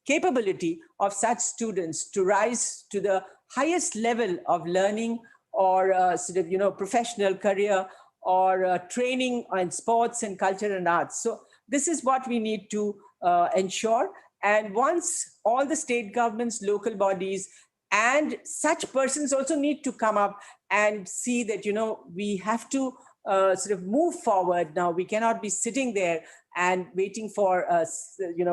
capability of such students to rise to the highest level of learning or professional career or training in sports and culture and arts. So this is what we need to ensure. And once all the state governments, local bodies, and such persons also need to come up and see that, we have to move forward now. We cannot be sitting there and waiting for,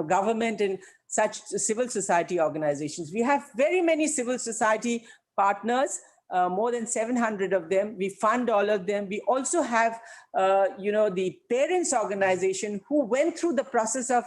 government and such civil society organizations. We have very many civil society partners, more than 700 of them. We fund all of them. We also have, the parents organization who went through the process of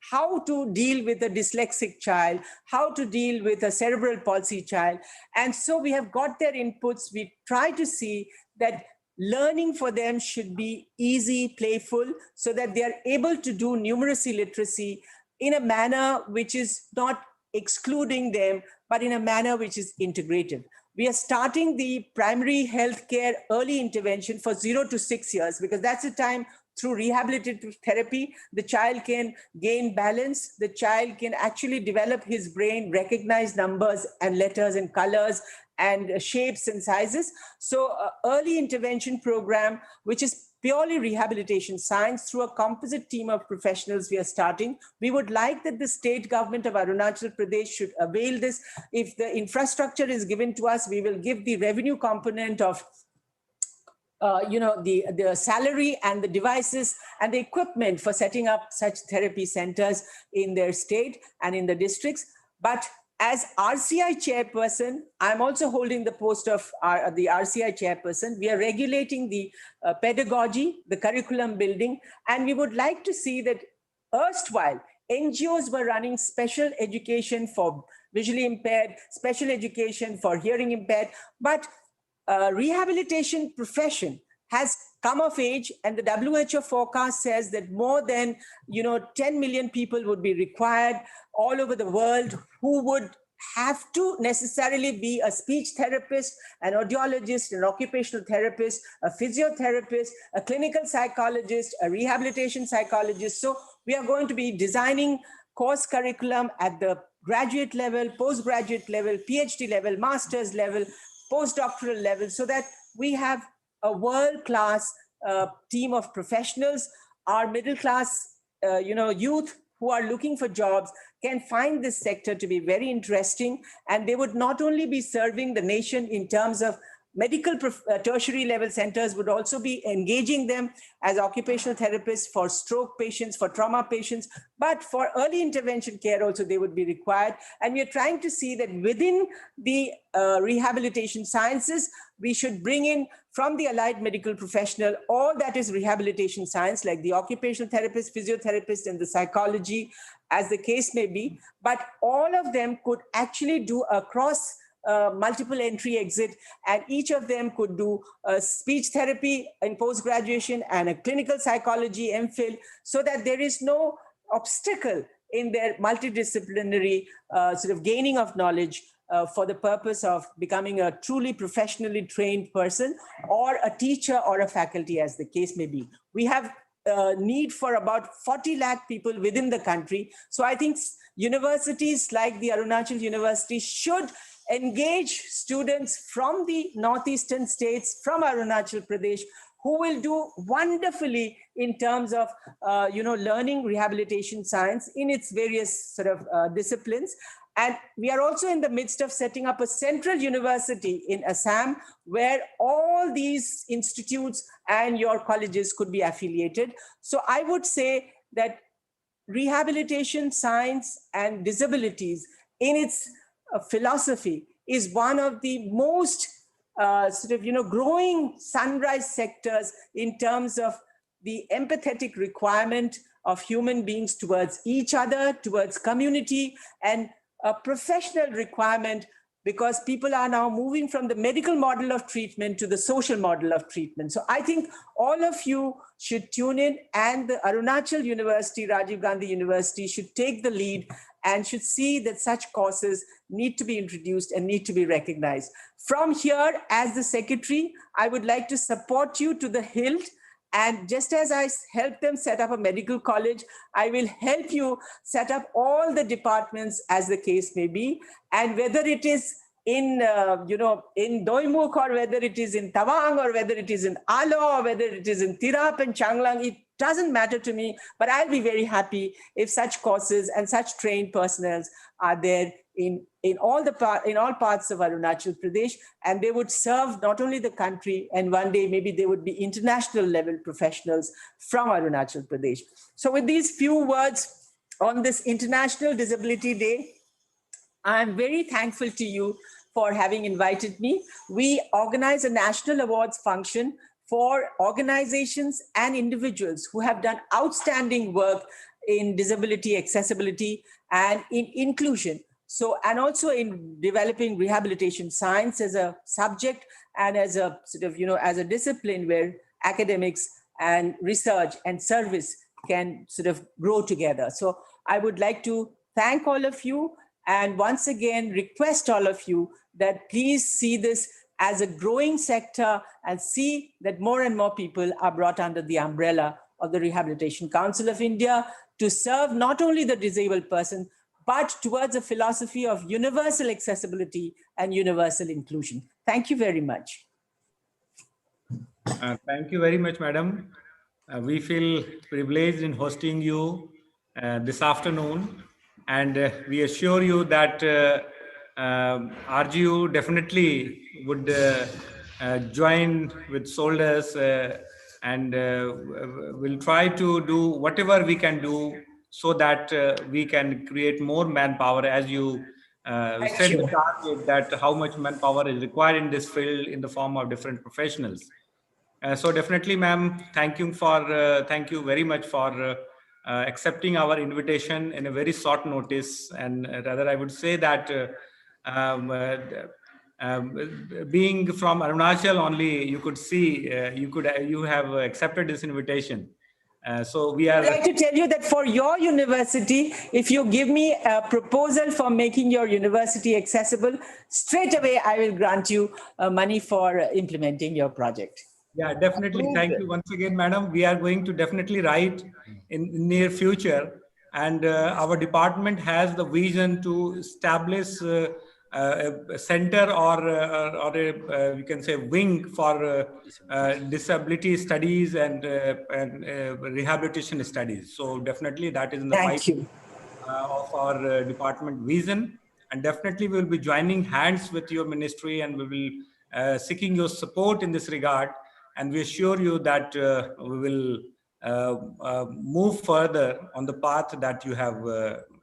how to deal with a dyslexic child, how to deal with a cerebral palsy child. And so we have got their inputs. We try to see that learning for them should be easy, playful, so that they are able to do numeracy literacy in a manner which is not excluding them, but in a manner which is integrative. We are starting the primary healthcare early intervention for 0 to 6 years, because that's the time through rehabilitative therapy, the child can gain balance, the child can actually develop his brain, recognize numbers and letters and colors and shapes and sizes. So early intervention program, which is purely rehabilitation science through a composite team of professionals we are starting. We would like that the state government of Arunachal Pradesh should avail this. If the infrastructure is given to us, we will give the revenue component of the salary and the devices and the equipment for setting up such therapy centers in their state and in the districts. But as RCI chairperson, I'm also holding the post of the RCI chairperson. We are regulating the pedagogy, the curriculum building, and we would like to see that erstwhile NGOs were running special education for visually impaired, special education for hearing impaired, but rehabilitation profession has come of age, and the WHO forecast says that more than 10 million people would be required all over the world who would have to necessarily be a speech therapist, an audiologist, an occupational therapist, a physiotherapist, a clinical psychologist, a rehabilitation psychologist. So we are going to be designing course curriculum at the graduate level, postgraduate level, PhD level, master's level, postdoctoral level, so that we have a world-class team of professionals. Our middle-class, youth who are looking for jobs can find this sector to be very interesting, and they would not only be serving the nation in terms of medical tertiary level centers, would also be engaging them as occupational therapists for stroke patients, for trauma patients, but for early intervention care also they would be required. And we are trying to see that within the rehabilitation sciences, we should bring in from the allied medical professional all that is rehabilitation science, like the occupational therapist, physiotherapist, and the psychology, as the case may be. But all of them could actually do a cross multiple entry exit, and each of them could do a speech therapy in post-graduation and a clinical psychology MPhil, so that there is no obstacle in their multidisciplinary gaining of knowledge for the purpose of becoming a truly professionally trained person, or a teacher or a faculty, as the case may be. We have need for about 40 lakh people within the country. So I think universities like the Arunachal University should engage students from the northeastern states, from Arunachal Pradesh, who will do wonderfully in terms of learning rehabilitation science in its various disciplines. And we are also in the midst of setting up a central university in Assam, where all these institutes and your colleges could be affiliated. So I would say that rehabilitation science and disabilities in its philosophy is one of the most growing sunrise sectors in terms of the empathetic requirement of human beings towards each other, towards community, and a professional requirement, because people are now moving from the medical model of treatment to the social model of treatment. So I think all of you should tune in, and the Arunachal University, Rajiv Gandhi University, should take the lead and should see that such courses need to be introduced and need to be recognized. From here, as the secretary, I would like to support you to the hilt. And just as I helped them set up a medical college, I will help you set up all the departments as the case may be. And whether it is in Doimuk, or whether it is in Tawang, or whether it is in Alo, or whether it is in Tirap and Changlang, it doesn't matter to me, but I'll be very happy if such courses and such trained personnel are there in all parts of Arunachal Pradesh, and they would serve not only the country, and one day maybe they would be international level professionals from Arunachal Pradesh. So with these few words on this International Disability Day, I'm very thankful to you for having invited me. We organize a national awards function for organizations and individuals who have done outstanding work in disability accessibility and in inclusion. So, and also in developing rehabilitation science as a subject and as a as a discipline where academics and research and service can grow together. So I would like to thank all of you, and once again request all of you that please see this as a growing sector and see that more and more people are brought under the umbrella of the Rehabilitation Council of India to serve not only the disabled person, but towards a philosophy of universal accessibility and universal inclusion. Thank you very much. Thank you very much, madam. We feel privileged in hosting you this afternoon, and we assure you that RGU definitely would join with shoulders and will try to do whatever we can do so that we can create more manpower, as you said the target that how much manpower is required in this field in the form of different professionals. So definitely, ma'am, thank you very much for accepting our invitation in a very short notice. And rather, I would say that being from Arunachal only, you could see you have accepted this invitation. So we are. I'd like to tell you that for your university, if you give me a proposal for making your university accessible, straight away I will grant you money for implementing your project. Yeah, definitely. Thank you once again, madam. We are going to definitely write in near future, and our department has the vision to establish a center or a we can say wing for disability studies and rehabilitation studies. So definitely that is in the pipeline of our department vision, and definitely we will be joining hands with your ministry, and we will seeking your support in this regard. And we assure you that we will move further on the path that you have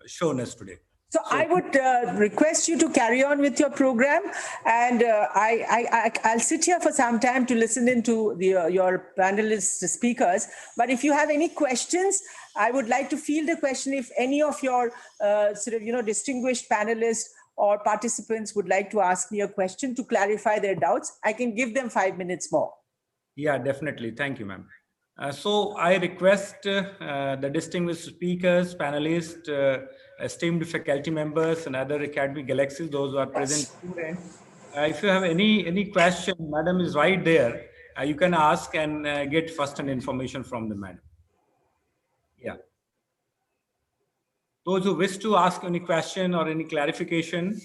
shown us today. So I would request you to carry on with your program, and I'll sit here for some time to listen into your panelist speakers. But if you have any questions, I would like to field a question. If any of your distinguished panelists or participants would like to ask me a question to clarify their doubts, I can give them 5 minutes more. Yeah, definitely. Thank you, ma'am. So I request the distinguished speakers, panelists, esteemed faculty members, and other academic galaxies, those who are present. If you have any question, madam is right there. You can ask and get first-hand information from the madam. Yeah. Those who wish to ask any question or any clarification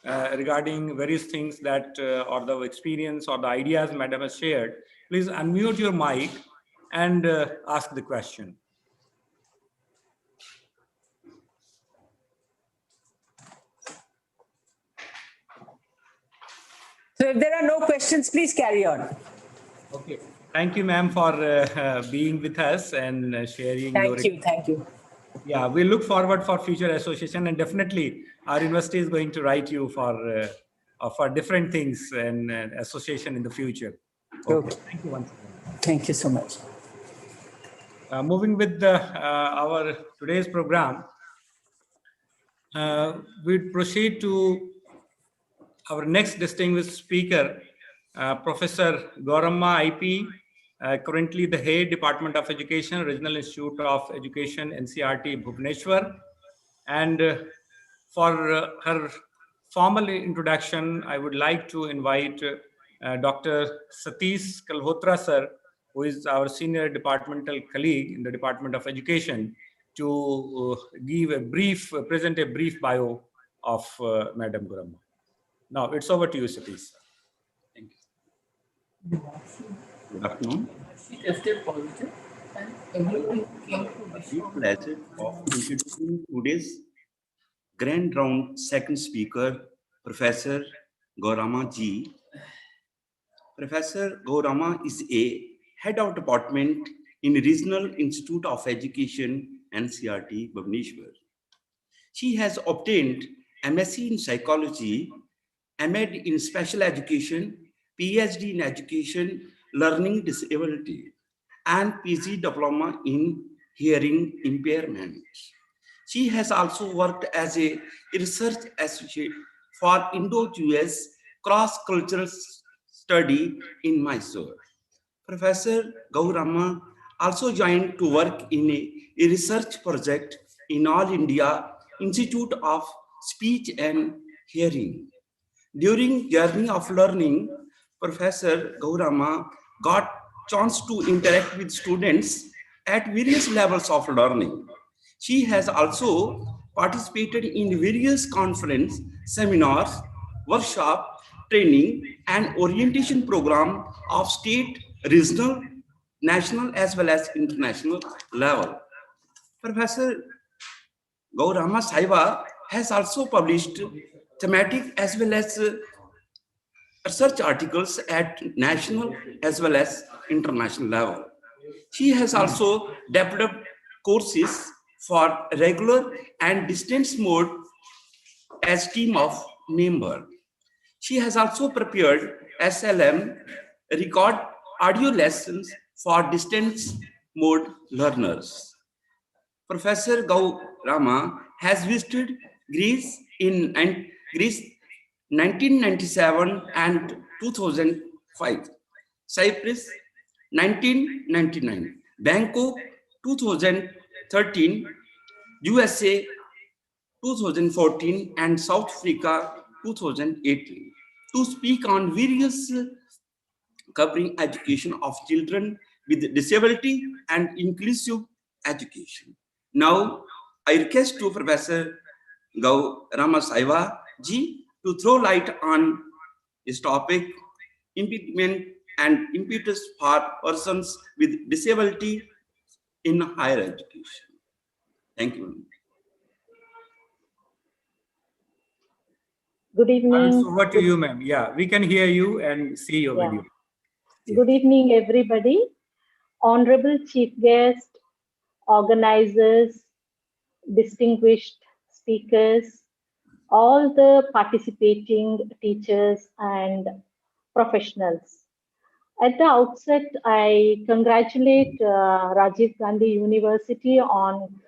regarding various things that or the experience or the ideas madam has shared, please unmute your mic and ask the question. So if there are no questions, please carry on. Okay. Thank you, ma'am, for being with us and sharing. Thank you. Yeah, we look forward for future association, and definitely our university is going to write you for for different things and association in the future. Okay. Thank you once again. Thank you so much. Moving with our today's program, we proceed to our next distinguished speaker, Professor Gauramma IP, currently the head Department of Education, Regional Institute of Education, NCRT, Bhubaneswar. And for her formal introduction, I would like to invite Dr. Satish Kalhotra sir, who is our senior departmental colleague in the Department of Education, to present a brief bio of Madam Gauramma. Now it's over to you, Satish. Thank you. Good afternoon. She tested positive and everything came to the pleasure of introducing today's grand round second speaker, Professor Gauramma Ji. Professor Gauramma is a head of department in Regional Institute of Education, NCRT, Bhubaneswar. She has obtained MSc in Psychology, MAd in Special Education, PhD in Education, Learning Disability, and PG Diploma in Hearing Impairment. She has also worked as a research associate for Indo-US cross-cultural study in Mysore. Professor Gauramma also joined to work in a research project in All India Institute of Speech and Hearing. During journey of learning, Professor Gauramma got chance to interact with students at various levels of learning. She has also participated in various conference, seminars, workshop, training, and orientation program of state, regional, national, as well as international level. Professor Gauramma Saiva has also published thematic as well as research articles at national as well as international level. She has also developed courses for regular and distance mode as team of member. She has also prepared SLM record audio lessons for distance mode learners. Professor Gauramma has visited Greece in 1997 and 2005, Cyprus 1999, Bangkok 2013, USA 2014, and South Africa 2018 to speak on various covering education of children with disability and inclusive education. Now, I request to Professor Gauramma Saiva Ji to throw light on this topic, impediment and impetus for persons with disability in higher education. Thank you. Good evening. So over to you, ma'am. Yeah, we can hear you and see your video. Good evening, everybody. Honorable Chief Guest, organizers, distinguished speakers, all the participating teachers and professionals. At the outset, I congratulate Rajiv Gandhi University on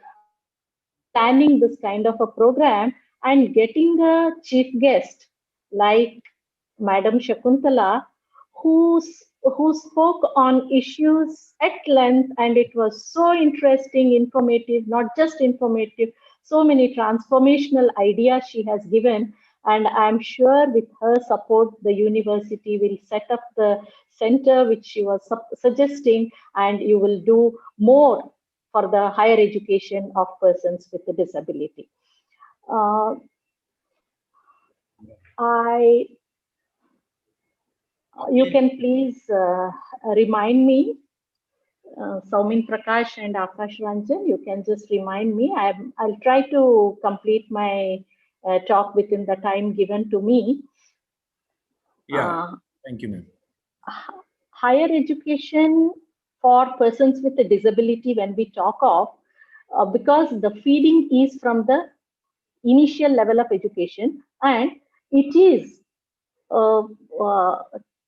planning this kind of a program and getting a chief guest like Madam Shakuntala, who spoke on issues at length, and it was so interesting, informative, not just informative, so many transformational ideas she has given. And I'm sure with her support, the university will set up the center which she was suggesting, and you will do more for the higher education of persons with a disability. You can please remind me, Saumin Prakash and Akash Ranjan, you can just remind me. I'll try to complete my talk within the time given to me. Yeah, thank you, ma'am. Higher education for persons with a disability, when we talk of, because the feeding is from the initial level of education, and it is uh, uh,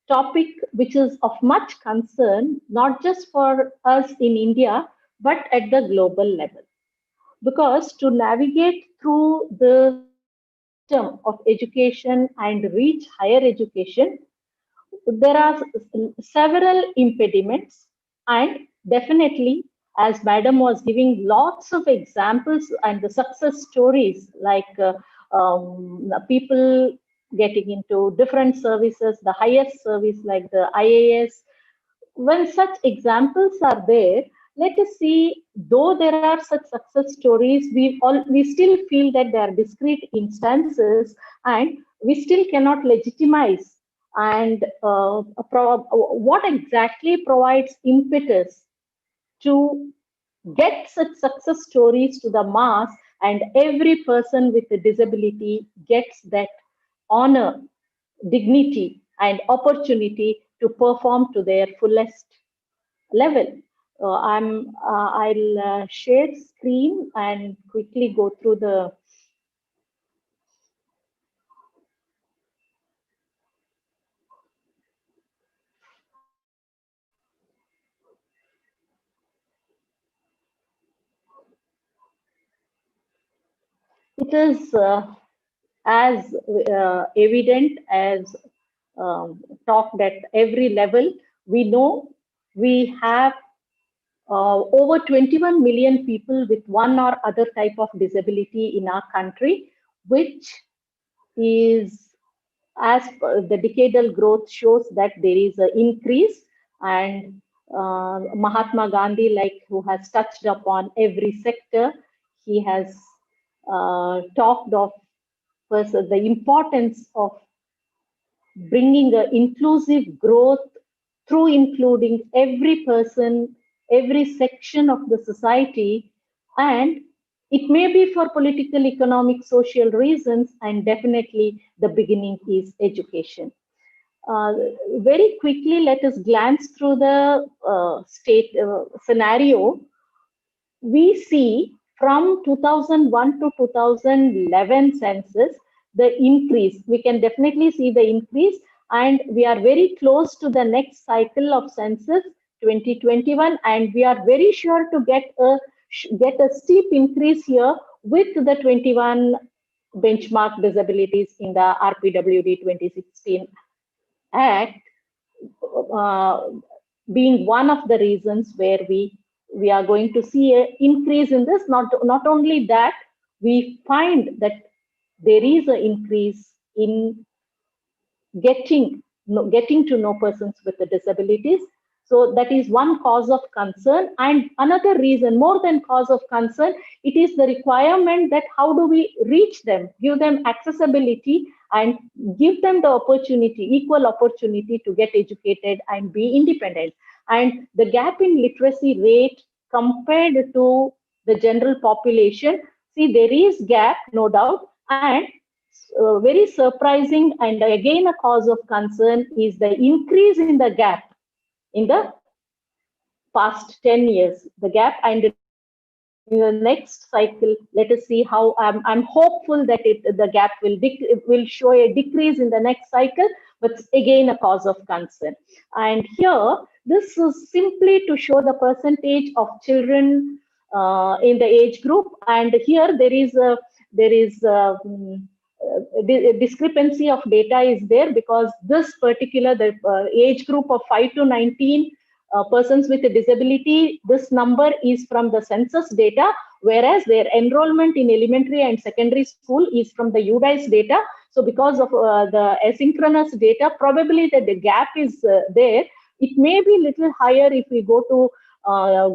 topic which is of much concern, not just for us in India, but at the global level. Because to navigate through the system of education and reach higher education, there are several impediments, and definitely, as madam was giving lots of examples and the success stories, like people getting into different services, the highest service like the IAS. When such examples are there, let us see, though there are such success stories, we still feel that they are discrete instances, and we still cannot legitimize and what exactly provides impetus to get such success stories to the mass, and every person with a disability gets that honor, dignity, and opportunity to perform to their fullest level. I'll share screen and quickly go through the. It is as evident as talked at every level. We know we have over 21 million people with one or other type of disability in our country, which is, as the decadal growth shows, that there is an increase. And Mahatma Gandhi, like, who has touched upon every sector, he has talked of first the importance of bringing an inclusive growth through including every person, every section of the society, and it may be for political, economic, social reasons, and definitely the beginning is education. Uh, Very quickly, let us glance through the state scenario. We see from 2001 to 2011 census, the increase. We can definitely see the increase, and we are very close to the next cycle of census 2021, and we are very sure to get a steep increase here with the 21 benchmark disabilities in the RPWD 2016 Act, uh, being one of the reasons where we are going to see an increase in this. Not only that, we find that there is an increase in getting to know persons with the disabilities. So that is one cause of concern. And another reason, more than cause of concern, it is the requirement that how do we reach them, give them accessibility, and give them the opportunity, equal opportunity to get educated and be independent. And the gap in literacy rate compared to the general population, see, there is gap, no doubt. And very surprising, and again a cause of concern, is the increase in the gap in the past 10 years. The gap, and in the next cycle, let us see how. I'm hopeful that the gap will show a decrease in the next cycle, but again a cause of concern. And here, this is simply to show the percentage of children in the age group. And here there is discrepancy of data is there, because this particular age group of 5 to 19 persons with a disability, this number is from the census data, whereas their enrollment in elementary and secondary school is from the UDICE data. So because of the asynchronous data, probably that the gap is there. It may be little higher if we go to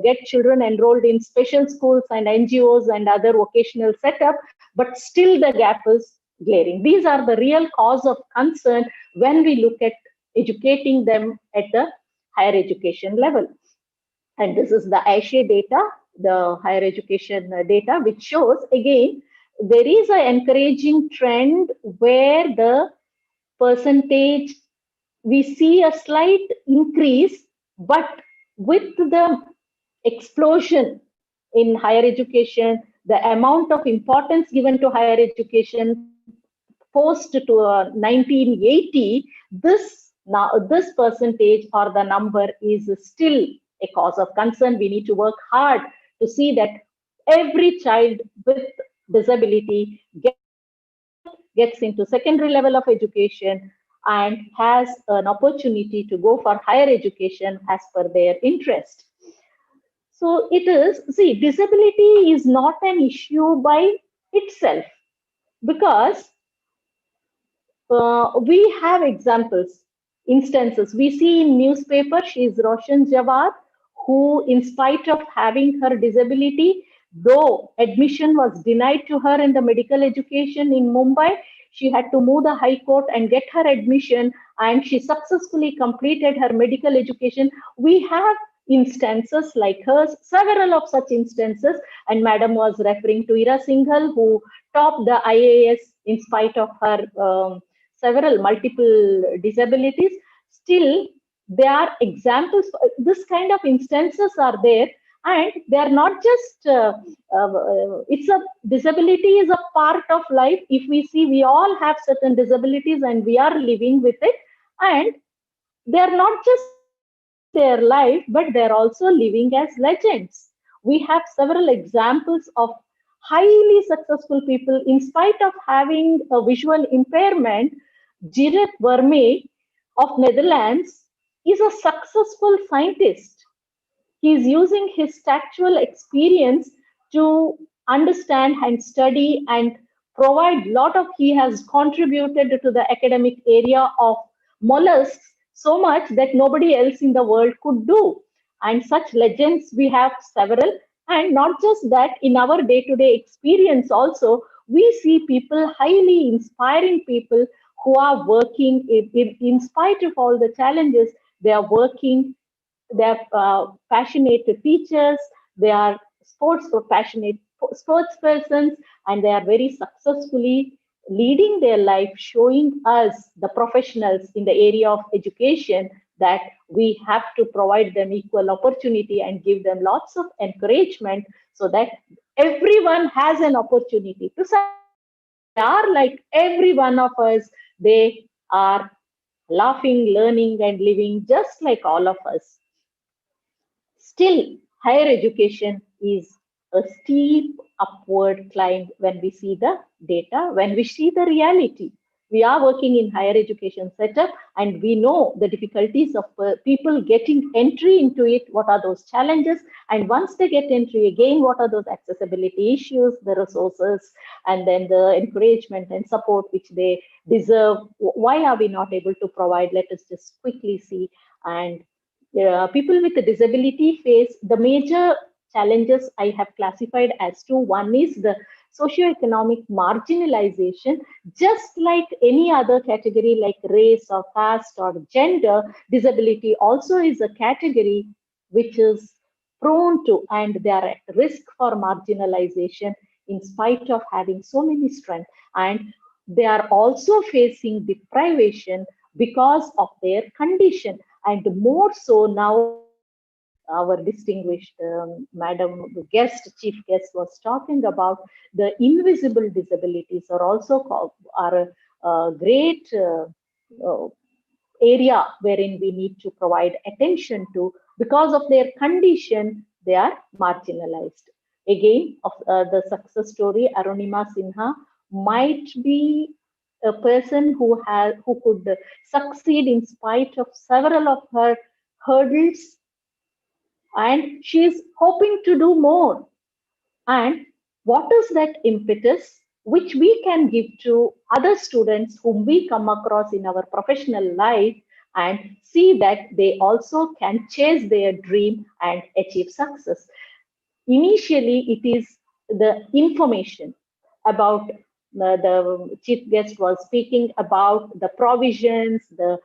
get children enrolled in special schools and NGOs and other vocational setup, but still the gap is glaring. These are the real cause of concern when we look at educating them at the higher education level. And this is the AISHE data, the higher education data, which shows, again, there is an encouraging trend where the percentage, we see a slight increase, but with the explosion in higher education, the amount of importance given to higher education, post to 1980, this percentage or the number is still a cause of concern. We need to work hard to see that every child with disability gets into secondary level of education and has an opportunity to go for higher education as per their interest. So it is, see, disability is not an issue by itself, because we have examples, instances. We see in newspaper, she is Roshan Jawad, who, in spite of having her disability, though admission was denied to her in the medical education in Mumbai, she had to move the High Court and get her admission, and she successfully completed her medical education. We have instances like hers, several of such instances, and Madam was referring to Ira Singhal, who topped the IAS in spite of her multiple disabilities. Still, there are examples. This kind of instances are there, and they are not just. It's a disability is a part of life. If we see, we all have certain disabilities, and we are living with it, and they are not just their life, but they're also living as legends. We have several examples of highly successful people in spite of having a visual impairment. Gerrit Vermee of Netherlands is a successful scientist. He is using his tactual experience to understand and study and provide lot of, he has contributed to the academic area of mollusks so much that nobody else in the world could do. And such legends we have several. And not just that, in our day-to-day experience also, we see people, highly inspiring people who are working in spite of all the challenges. They are working, they are passionate teachers, they are passionate sports persons, and they are very successfully leading their life, showing us, the professionals in the area of education, that we have to provide them equal opportunity and give them lots of encouragement so that everyone has an opportunity to succeed. They are like every one of us. They are laughing, learning, and living just like all of us. Still, higher education is a steep upward climb when we see the data, when we see the reality. We are working in higher education setup, and we know the difficulties of people getting entry into it. What are those challenges? And once they get entry again, what are those accessibility issues, the resources, and then the encouragement and support which they deserve? Why are we not able to provide? Let us just quickly see. And people with a disability face the major challenges I have classified as to. One is the socioeconomic marginalization. Just like any other category like race or caste or gender, disability also is a category which is prone to, and they are at risk for marginalization in spite of having so many strengths. And they are also facing deprivation because of their condition. And more so now, our distinguished madam chief guest was talking about, the invisible disabilities are also are a great area wherein we need to provide attention to. Because of their condition, they are marginalized. Again, of the success story, Arunima Sinha might be a person who could succeed in spite of several of her hurdles, and she is hoping to do more. And what is that impetus which we can give to other students whom we come across in our professional life, and see that they also can chase their dream and achieve success? Initially, it is the information about, the chief guest was speaking about the provisions, the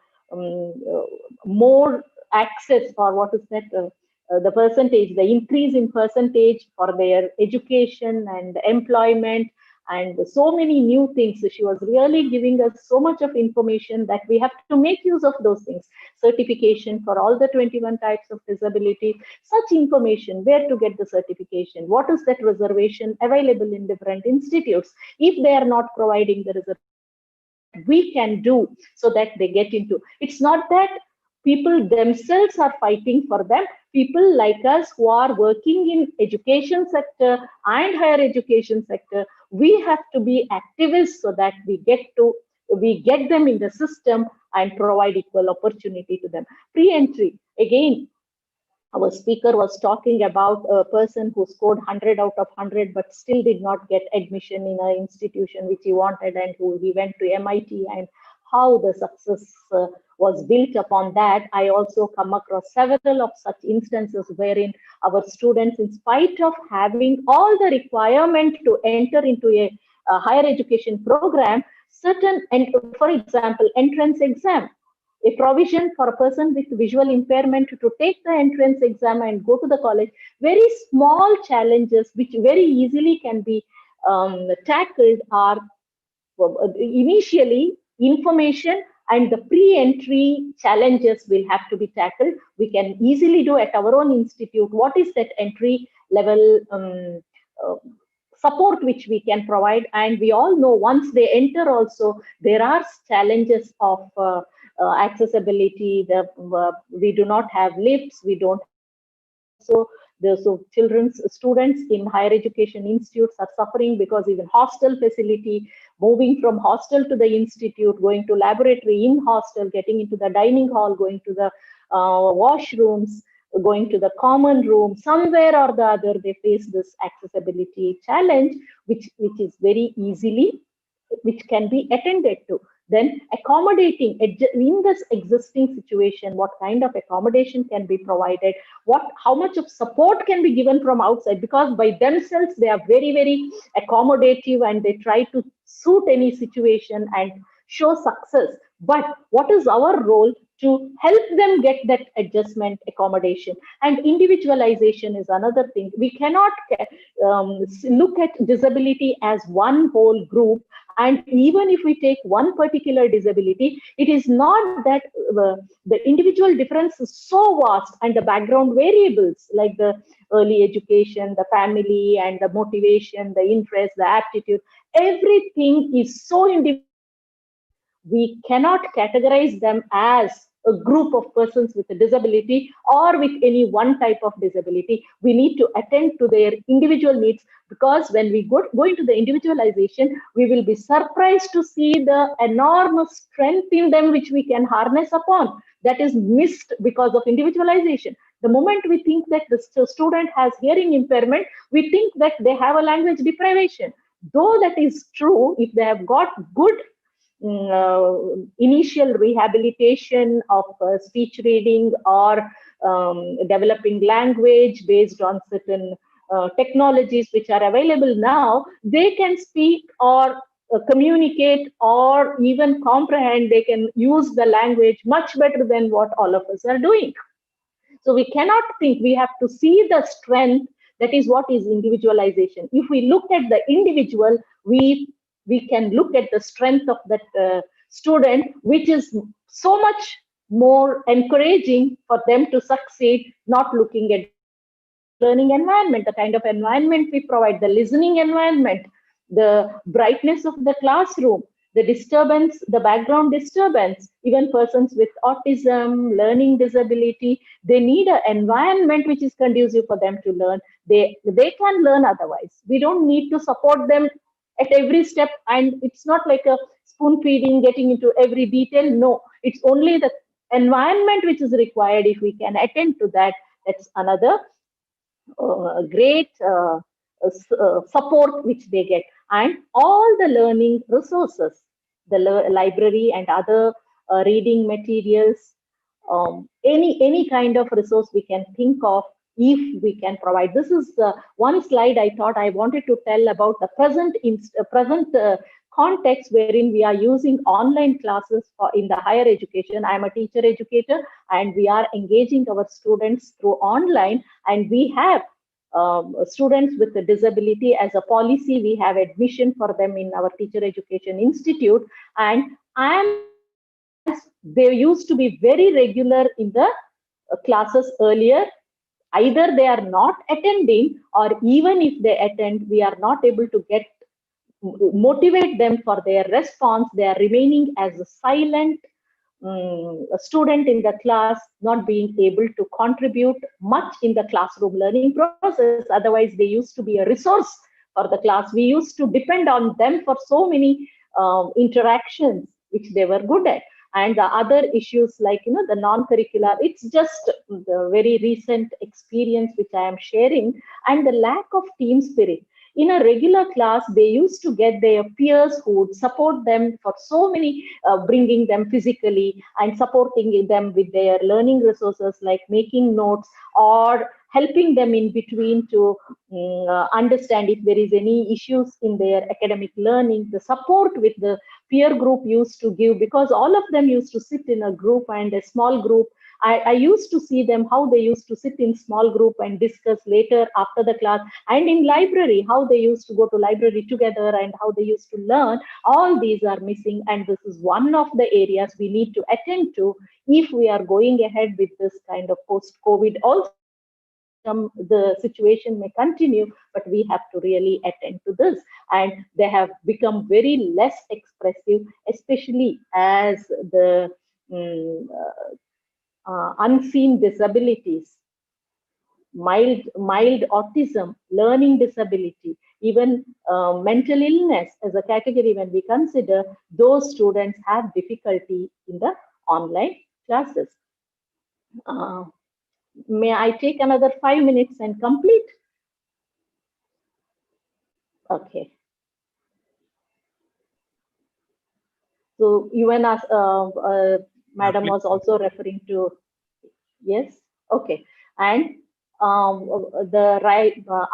more access, or what is that, the percentage, the increase in percentage for their education and employment, and so many new things. She was really giving us so much of information that we have to make use of those things. Certification for all the 21 types of disability, such information, where to get the certification, what is that reservation available in different institutes. If they are not providing the reservation, we can do so that they get into. It's not that people themselves are fighting for them. People like us who are working in education sector and higher education sector, we have to be activists so that we get them in the system and provide equal opportunity to them. Pre-entry, again, our speaker was talking about a person who scored 100 out of 100 but still did not get admission in an institution which he wanted, and who he went to MIT, and how the success was built upon that. I also come across several of such instances wherein our students, in spite of having all the requirement to enter into a higher education program, and for example, entrance exam, a provision for a person with visual impairment to take the entrance exam and go to the college, very small challenges which very easily can be tackled are initially information, and the pre-entry challenges will have to be tackled. We can easily do at our own institute what is that entry level support which we can provide. And we all know once they enter also, there are challenges of accessibility. We do not have lifts, we don't. So students in higher education institutes are suffering because even hostel facility, moving from hostel to the institute, going to laboratory in hostel, getting into the dining hall, going to the washrooms, going to the common room, somewhere or the other, they face this accessibility challenge, which is very easily, which can be attended to. Then accommodating in this existing situation, what kind of accommodation can be provided, how much of support can be given from outside, because by themselves they are very, very accommodative and they try to suit any situation and show success. But what is our role to help them get that adjustment, accommodation? And individualization is another thing. We cannot look at disability as one whole group. And even if we take one particular disability, it is not that the individual difference is so vast, and the background variables like the early education, the family, and the motivation, the interest, the aptitude, everything is so individual. We cannot categorize them as a group of persons with a disability or with any one type of disability. We need to attend to their individual needs, because when we go into the individualization, we will be surprised to see the enormous strength in them which we can harness upon, that is missed because of individualization. The moment we think that the student has hearing impairment, we think that they have a language deprivation. Though that is true, if they have got good initial rehabilitation of speech reading or developing language based on certain technologies which are available now, they can speak or communicate or even comprehend. They can use the language much better than what all of us are doing. So we cannot think, we have to see the strength. That is what is individualization. If we look at the individual, we can look at the strength of that student, which is so much more encouraging for them to succeed, not looking at learning environment, the kind of environment we provide, the listening environment, the brightness of the classroom, the disturbance, the background disturbance. Even persons with autism, learning disability, they need an environment which is conducive for them to learn. They can learn otherwise. We don't need to support them at every step, and it's not like a spoon feeding, getting into every detail. No, it's only the environment which is required. If we can attend to that, that's another great support which they get. And all the learning resources, the library and other reading materials, any kind of resource we can think of, if we can provide. This is one slide I thought I wanted to tell about the present context wherein we are using online classes in the higher education. I am a teacher educator, and we are engaging our students through online, and we have students with a disability as a policy. We have admission for them in our teacher education institute, and they used to be very regular in the classes earlier. Either they are not attending, or even if they attend, we are not able to get motivate them for their response, they are remaining as a silent a student in the class, not being able to contribute much in the classroom learning process. Otherwise, they used to be a resource for the class. We used to depend on them for so many interactions, which they were good at. And the other issues like, the non-curricular, it's just the very recent experience which I am sharing, and the lack of team spirit. In a regular class, they used to get their peers who would support them for so many, bringing them physically and supporting them with their learning resources like making notes or helping them in between to understand if there is any issues in their academic learning. The support with the peer group used to give, because all of them used to sit in a group and a small group. I used to see them how they used to sit in small group and discuss later after the class, and in library how they used to go to library together and how they used to learn. All these are missing, and this is one of the areas we need to attend to if we are going ahead with this kind of post-COVID. Also, the situation may continue, but we have to really attend to this. And they have become very less expressive, especially as the unseen disabilities, mild autism, learning disability, even mental illness as a category, when we consider, those students have difficulty in the online classes. May I take another 5 minutes and complete? Okay. So UNAS, madam was also referring to, yes, okay. And the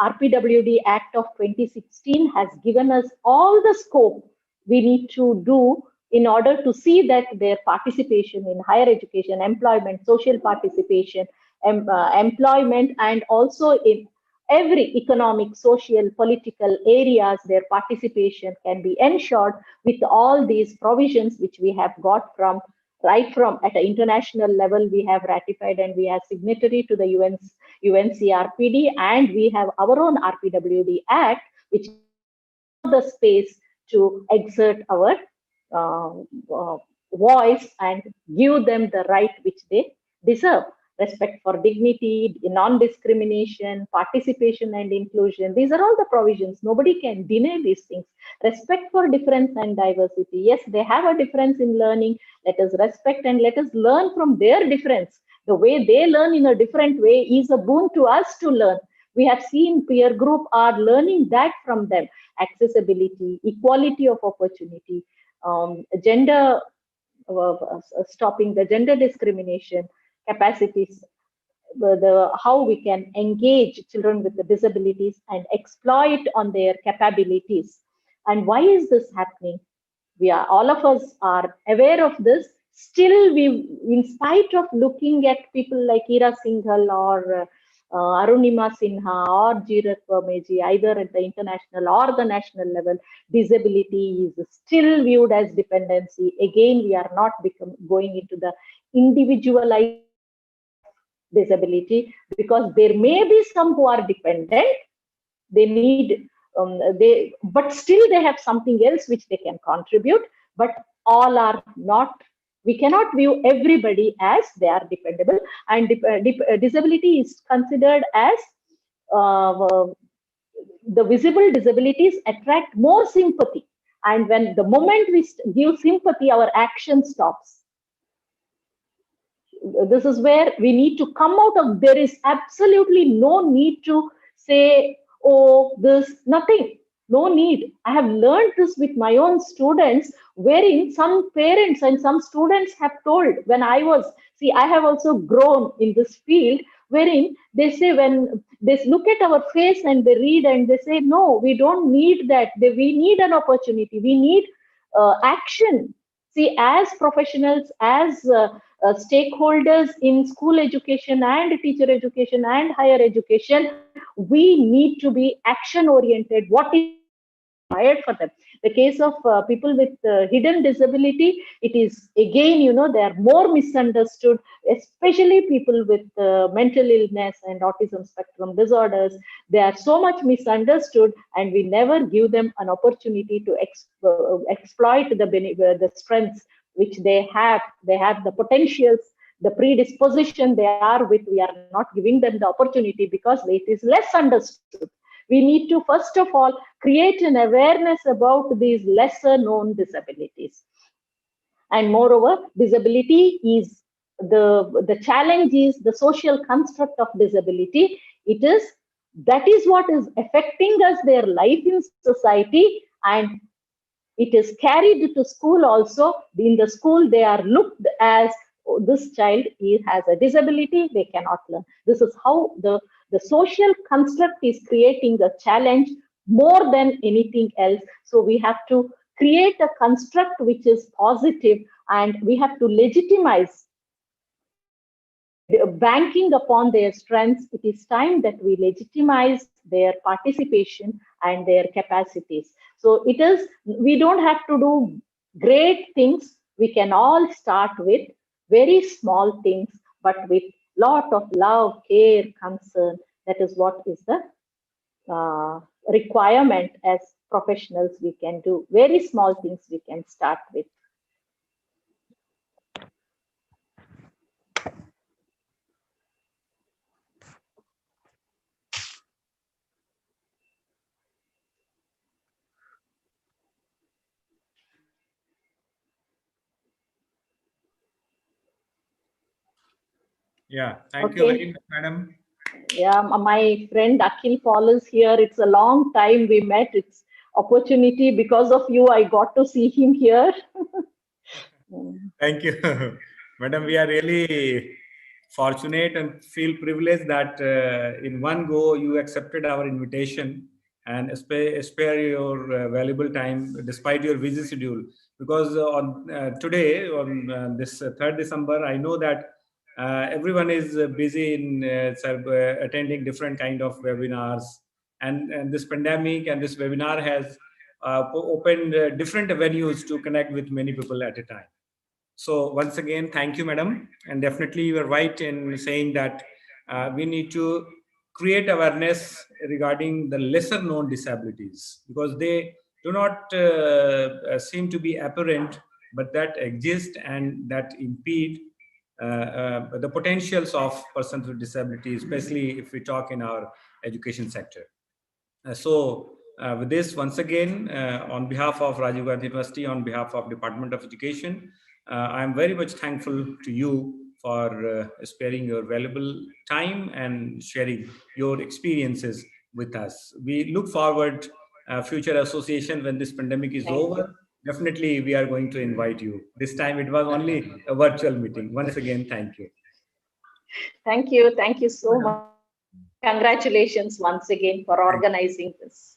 RPWD Act of 2016 has given us all the scope we need to do in order to see that their participation in higher education, employment, social participation, employment, and also in every economic, social, political areas, their participation can be ensured with all these provisions which we have got from right from at an international level. We have ratified and we are signatory to the UNCRPD, and we have our own RPWD Act, which the space to exert our voice and give them the right which they deserve. Respect for dignity, non-discrimination, participation and inclusion. These are all the provisions. Nobody can deny these things. Respect for difference and diversity. Yes, they have a difference in learning. Let us respect and let us learn from their difference. The way they learn in a different way is a boon to us to learn. We have seen peer group are learning that from them. Accessibility, equality of opportunity, gender, stopping the gender discrimination, capacities, how we can engage children with the disabilities and exploit on their capabilities. And why is this happening? We are, all of us are aware of this. Still, we, in spite of looking at people like Ira Singhal or Arunima Sinha or Jirat Vermeji, either at the international or the national level, disability is still viewed as dependency. Again, we are not going into the individualized disability, because there may be some who are dependent. They need, but still they have something else which they can contribute. But all are not. We cannot view everybody as they are dependable, and disability is considered as the visible disabilities attract more sympathy, and when the moment we give sympathy, our action stops. This is where we need to come out of. There is absolutely no need to say, oh, this, nothing. No need. I have learned this with my own students, wherein some parents and some students have told, when I was, see, I have also grown in this field, wherein they say, when they look at our face and they read and they say, no, we don't need that. We need an opportunity. We need action. See, as professionals, as stakeholders in school education and teacher education and higher education, we need to be action oriented. What is required for them. The case of people with hidden disability, it is again, they are more misunderstood, especially people with mental illness and autism spectrum disorders. They are so much misunderstood, and we never give them an opportunity to exploit the strengths which they have. They have the potentials, the predisposition they are with. We are not giving them the opportunity because it is less understood. We need to, first of all, create an awareness about these lesser known disabilities. And moreover, disability is the challenge is the social construct of disability. That is what is affecting us, their life in society, and it is carried to school also. In the school, they are looked as, oh, this child has a disability, they cannot learn. This is how the social construct is creating a challenge more than anything else. So we have to create a construct which is positive, and we have to legitimize, banking upon their strengths. It is time that we legitimize their participation and their capacities. So we don't have to do great things. We can all start with very small things, but with lot of love, care, concern. That is what is the requirement as professionals. We can do very small things we can start with. Yeah, thank you very much, madam. Yeah, my friend Akhil Paul is here. It's a long time we met. It's opportunity because of you. I got to see him here. Thank you, madam. We are really fortunate and feel privileged that in one go you accepted our invitation and spare your valuable time despite your busy schedule. Because on today, on this 3rd December, I know that everyone is busy in attending different kind of webinars, and this pandemic and this webinar has opened different avenues to connect with many people at a time. So once again, thank you, madam. And definitely you are right in saying that we need to create awareness regarding the lesser known disabilities, because they do not seem to be apparent, but that exist and that impede the potentials of persons with disabilities, especially if we talk in our education sector. With this, once again, on behalf of Rajiv Gandhi University, on behalf of Department of Education, I am very much thankful to you for sparing your valuable time and sharing your experiences with us. We look forward future association when this pandemic is over. Definitely, we are going to invite you. This time it was only a virtual meeting. Once again, thank you. Thank you. Thank you so much. Congratulations once again for organizing this.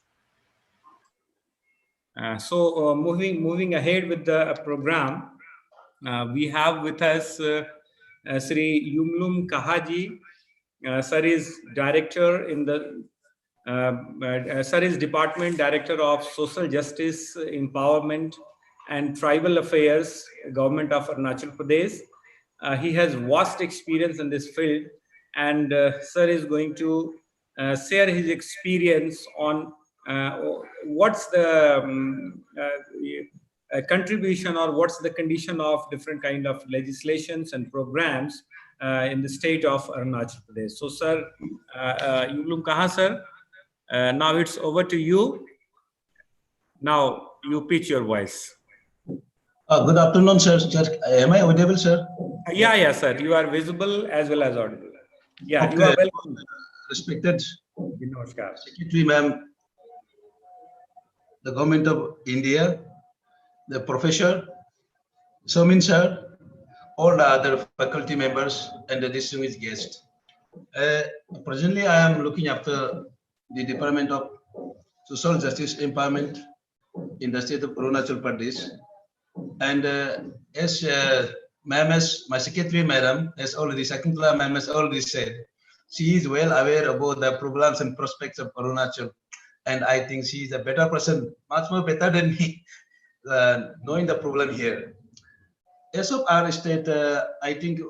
Moving ahead with the program, we have with us Sri Yumlum Kahaji. Sir is director in the Sir is Department Director of Social Justice, Empowerment and Tribal Affairs, Government of Arunachal Pradesh. He has vast experience in this field, and Sir is going to share his experience on what's the contribution or what's the condition of different kind of legislations and programs in the state of Arunachal Pradesh. So, sir, Yumlum Kaha, sir? Now it's over to you. Now you pitch your voice. Good afternoon, sir. Am I audible, sir? Yeah, sir. You are visible as well as audible. Yeah, okay. You are welcome. Respected Namaskar. Secretary, ma'am, the Government of India, the Professor, Somin sir, all the other faculty members, and the distinguished guests. Presently, I am looking after the Department of Social Justice Empowerment in the state of Arunachal Pradesh. And as my secretary, madam, Sakuntala ma'am has already said, she is well aware about the problems and prospects of Arunachal. And I think she is a better person, much more better than me, knowing the problem here. As of our state, I think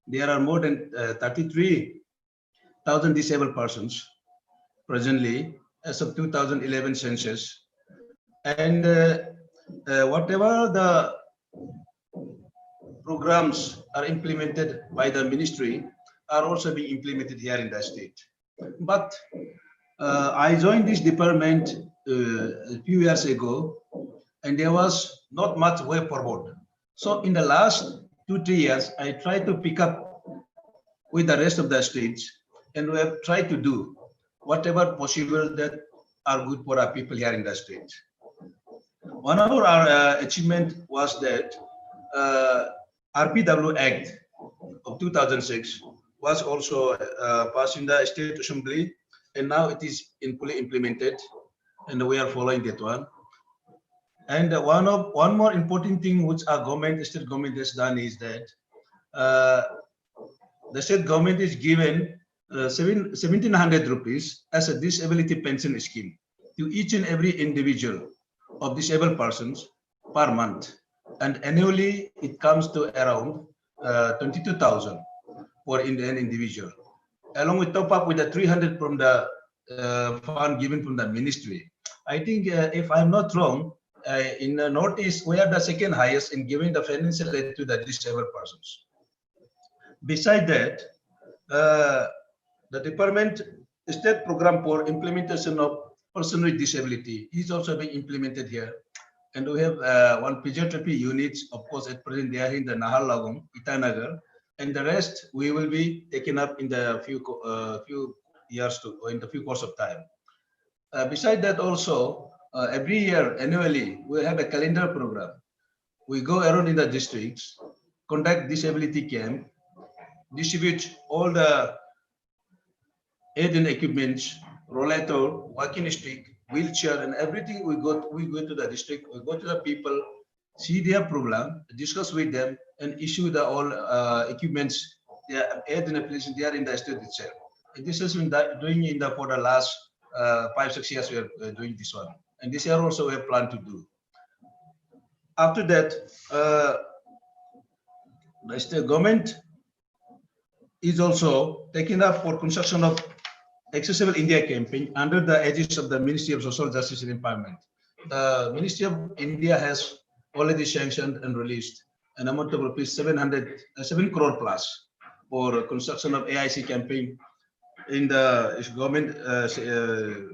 there are more than 33,000 disabled persons presently as of 2011 census. And whatever the programs are implemented by the ministry are also being implemented here in the state. But I joined this department a few years ago, and there was not much way forward. So in the last 2-3 years, I tried to pick up with the rest of the states, and we have tried to do whatever possible that are good for our people here in the state. One of our achievement was that RPW Act of 2006 was also passed in the State Assembly, and now it is fully implemented, and we are following that one. And one more important thing which our government, state government has done is that the state government is given 1,700 rupees as a disability pension scheme to each and every individual of disabled persons per month, and annually it comes to around 22,000 for an individual, along with top up with the 300 from the fund given from the ministry. I think if I'm not wrong, in the Northeast, we are the second highest in giving the financial aid to the disabled persons. Beside that, the department state program for implementation of person with disability is also being implemented here. And we have one physiotherapy units, of course, at present they are in the Nahal Lagom, Itanagar, and the rest we will be taken up in the few years to, or in the few course of time. Beside that also, every year, annually, we have a calendar program. We go around in the districts, conduct disability camp, distribute all the aid and equipments, rollator, walking stick, wheelchair, and everything. We go to the district, we go to the people, see their problem, discuss with them, and issue the all equipments, their aid and application there in the state itself. And this has been doing in the for the last 5-6 years. We are doing this one, and this year also we have planned to do. After that, the state government is also taking up for construction of Accessible India campaign under the aegis of the Ministry of Social Justice and Empowerment. The Ministry of India has already sanctioned and released an amount of rupees 7 crore plus for construction of AIC campaign in the government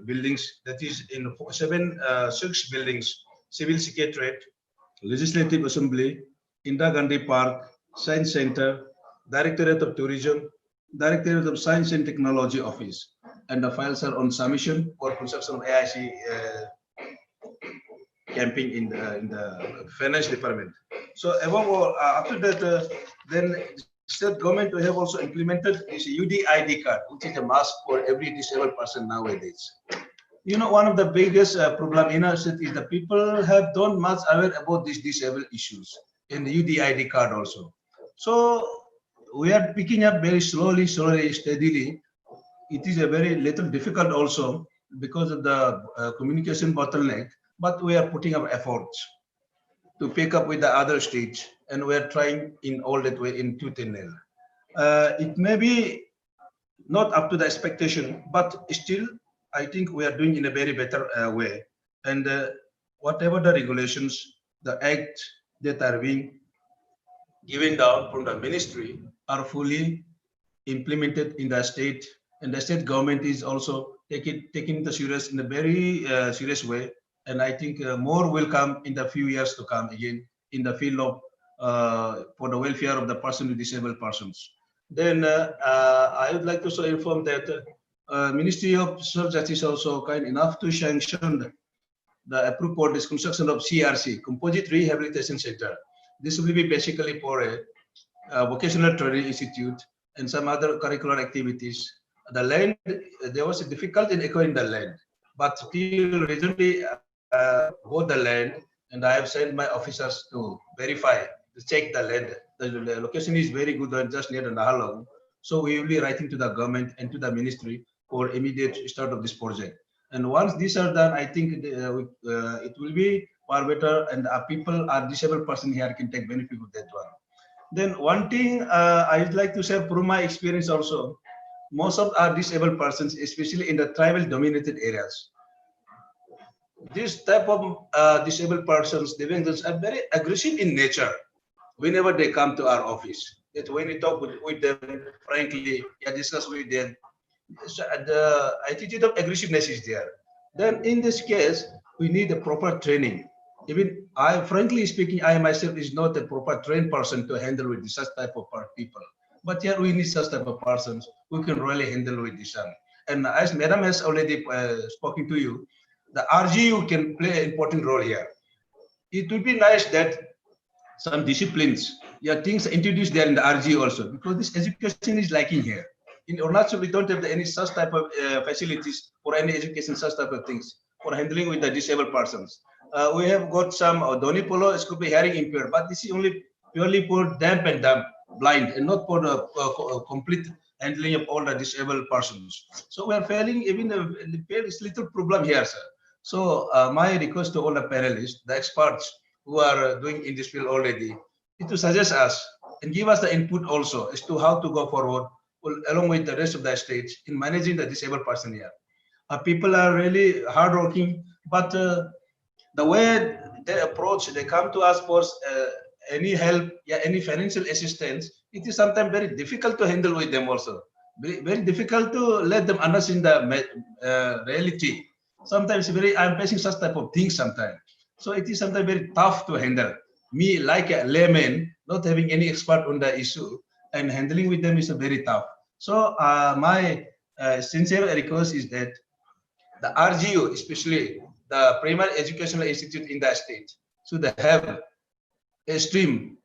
buildings, that is in 6 buildings: Civil Secretariat, Legislative Assembly, Indira Gandhi Park, Science Center, Directorate of Tourism, Directorate of Science and Technology Office, and the files are on submission for construction of AIC camping in the finance department. So above all, after that, then state government we have also implemented this UDID card, which is a must for every disabled person nowadays. You know, one of the biggest problem in our state is that people have don't much aware about these disabled issues in the UDID card also. So we are picking up very slowly, steadily. It is a very little difficult also because of the communication bottleneck, but we are putting up efforts to pick up with the other states, and we are trying in all that way in tooth and nail. It may be not up to the expectation, but still, I think we are doing in a very better way. And whatever the regulations, the act that are being given down from the ministry are fully implemented in the state, and the state government is also taking the serious in a very serious way. And I think more will come in the few years to come again in the field of for the welfare of the person with disabled persons. Then I would like to also inform that Ministry of Social Justice also kind enough to sanction the approved for this construction of CRC, Composite Rehabilitation Center. This will be basically for a vocational training institute and some other curricular activities. The land, there was a difficulty in acquiring the land, but till recently bought the land, and I have sent my officers to verify, to check the land. The location is very good, just near the Nahalong. So we will be writing to the government and to the ministry for immediate start of this project. And once these are done, I think it will be far better, and people are disabled person here can take benefit of that one. Then one thing I'd like to share from my experience also, most of our disabled persons, especially in the tribal dominated areas, this type of disabled persons, they are very aggressive in nature whenever they come to our office. That when we talk with them, frankly, discuss with them, the attitude of aggressiveness is there. Then in this case, we need a proper training. Even I, frankly speaking, I myself is not a proper trained person to handle with such type of people. But here we need such type of persons who can really handle with this one. And as Madam has already spoken to you, the RGU can play an important role here. It would be nice that some disciplines, things introduced there in the RG also, because this education is lacking here. In Arunachal, we don't have any such type of facilities for any education, such type of things for handling with the disabled persons. We have got some Donipolo, it could be hearing impaired, but this is only purely for deaf and dumb, blind, and not for the complete handling of all the disabled persons. So we are failing even there is little problem here, sir. So my request to all the panelists, the experts who are doing in this field already, is to suggest us and give us the input also as to how to go forward along with the rest of the states in managing the disabled person here. People are really hardworking, but the way they approach, they come to us for any help, any financial assistance, it is sometimes very difficult to handle with them also. Very difficult to let them understand the reality. Sometimes I'm facing such type of things sometimes. So it is sometimes very tough to handle. Me, like a layman, not having any expert on the issue, and handling with them is very tough. So my sincere request is that the RGU, especially the primary educational institute in the state, should have a stream,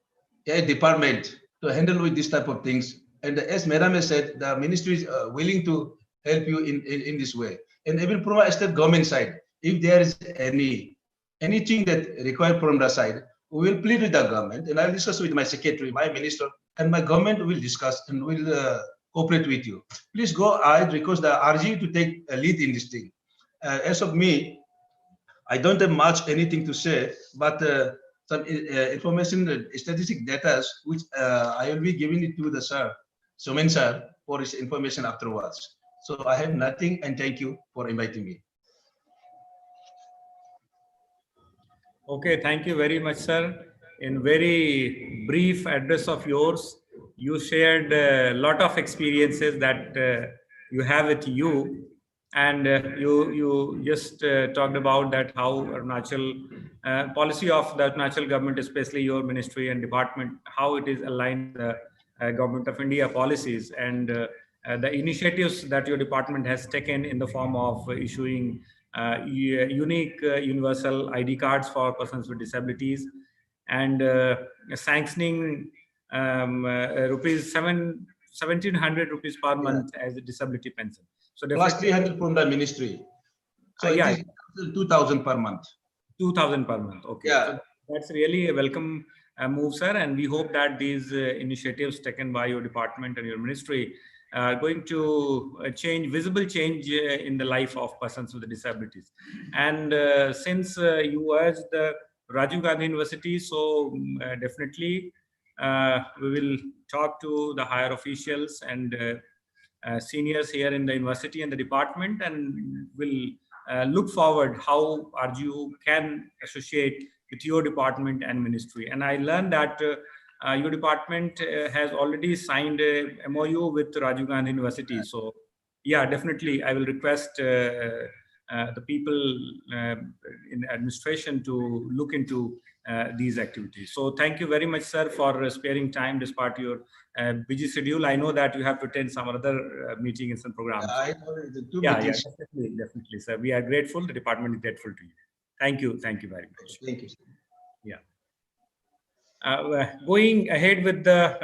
a department to handle with this type of things. And as Madam has said, the ministry is willing to help you in this way. And even from a state government side, if there is anything that required from the side, we will plead with the government, and I'll discuss with my secretary, my minister, and my government will discuss and will cooperate with you. Please go ahead, request the RG to take a lead in this thing. As of me, I don't have much anything to say, but some information, statistic data, which I will be giving it to the sir, Somen sir, for his information afterwards. So I have nothing, and thank you for inviting me. Okay, thank you very much, sir. In very brief address of yours, you shared a lot of experiences that you have with you, and you just talked about that how Arunachal policy of the Arunachal government, especially your ministry and department, how it is aligned with the government of India policies, and the initiatives that your department has taken in the form of issuing unique universal ID cards for persons with disabilities, and sanctioning rupees 1,700 rupees per month as a disability pension. So plus 300 from the ministry. So it is 2,000 per month. 2,000 per month. Okay. Yeah. So that's really a welcome move, sir. And we hope that these initiatives taken by your department and your ministry are going to visible change in the life of persons with disabilities. And since you urged the Rajiv Gandhi University, so definitely we will talk to the higher officials and seniors here in the university and the department, and will look forward how RGU can associate with your department and ministry. And I learned that your department has already signed a MOU with Rajiv Gandhi University. So yeah, definitely I will request the people in administration to look into these activities. So thank you very much, sir, for sparing time despite your busy schedule. I know that you have to attend some other meetings and programs. Definitely, sir. We are grateful. The department is grateful to you. Thank you very much. Thank you. Yeah. Going ahead with the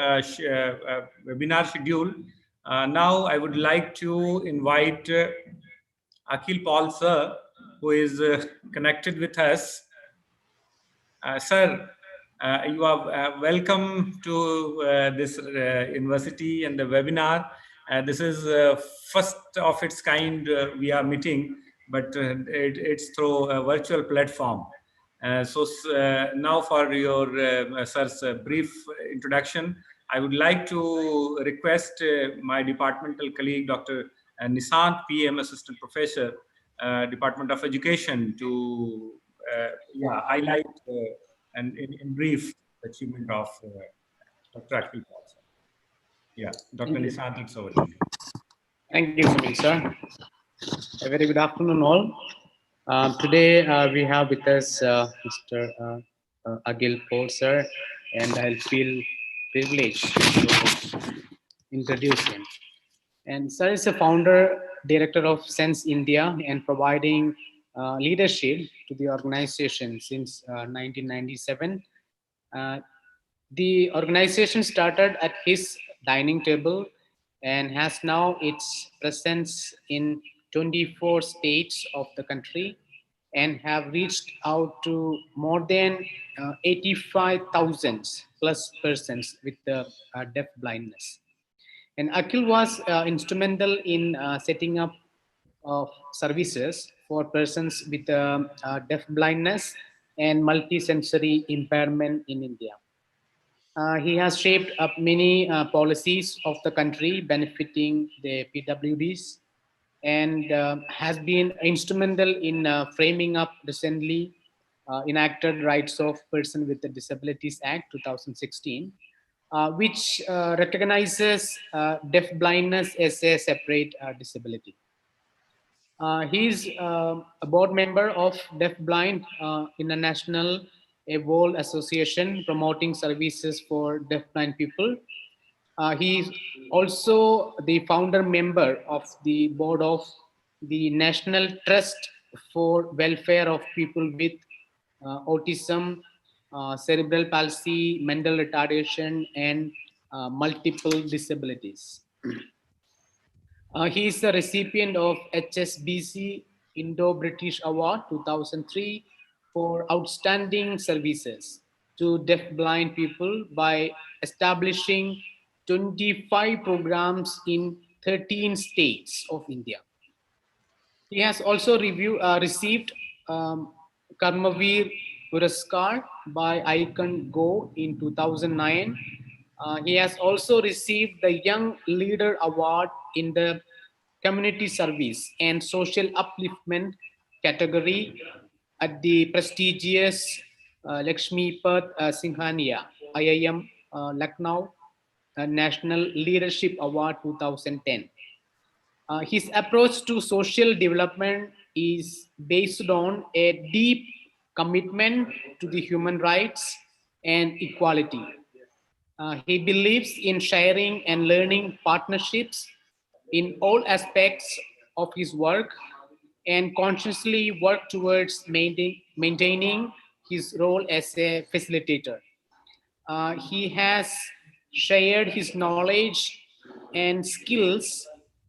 webinar schedule, now I would like to invite Akhil Paul sir, who is connected with us. Sir, you are welcome to this university and the webinar. This is first of its kind we are meeting, but it's through a virtual platform. Now for your sir's brief introduction, I would like to request my departmental colleague, Dr. Nisant PM, Assistant Professor, Department of Education, to highlight and in brief the achievement of Dr. Akhil Paul. Yeah, Dr. Nisant, it's over to you. Thank you, Sumit sir. A very good afternoon, all. Today we have with us Mr. Akhil Paul sir, and I feel privileged to introduce him. And sir is a founder, director of Sense India, and providing leadership to the organization since 1997. Uh, the organization started at his dining table and has now its presence in 24 states of the country and have reached out to more than 85,000 plus persons with deaf blindness. And Akhil was instrumental in setting up services for persons with deaf blindness and multisensory impairment in India. He has shaped up many policies of the country benefiting the PWDs and has been instrumental in framing up recently enacted Rights of Person with Disabilities Act 2016, which recognizes deaf blindness as a separate disability. He's a board member of Deaf Blind International, a world association promoting services for deaf blind people. He's also the founder member of the board of the National Trust for Welfare of People with Autism, cerebral palsy, mental retardation, and multiple disabilities. He is the recipient of HSBC Indo-British Award 2003 for outstanding services to deaf-blind people by establishing 25 programs in 13 states of India. He has also received Karmavir Puraskar by Icon Go in 2009. He has also received the Young Leader Award in the Community Service and Social Upliftment category at the prestigious Lakshmipat Singhania IIM Lucknow National Leadership Award 2010. His approach to social development is based on a deep commitment to the human rights and equality. He believes in sharing and learning partnerships in all aspects of his work and consciously work towards maintaining his role as a facilitator. He has shared his knowledge and skills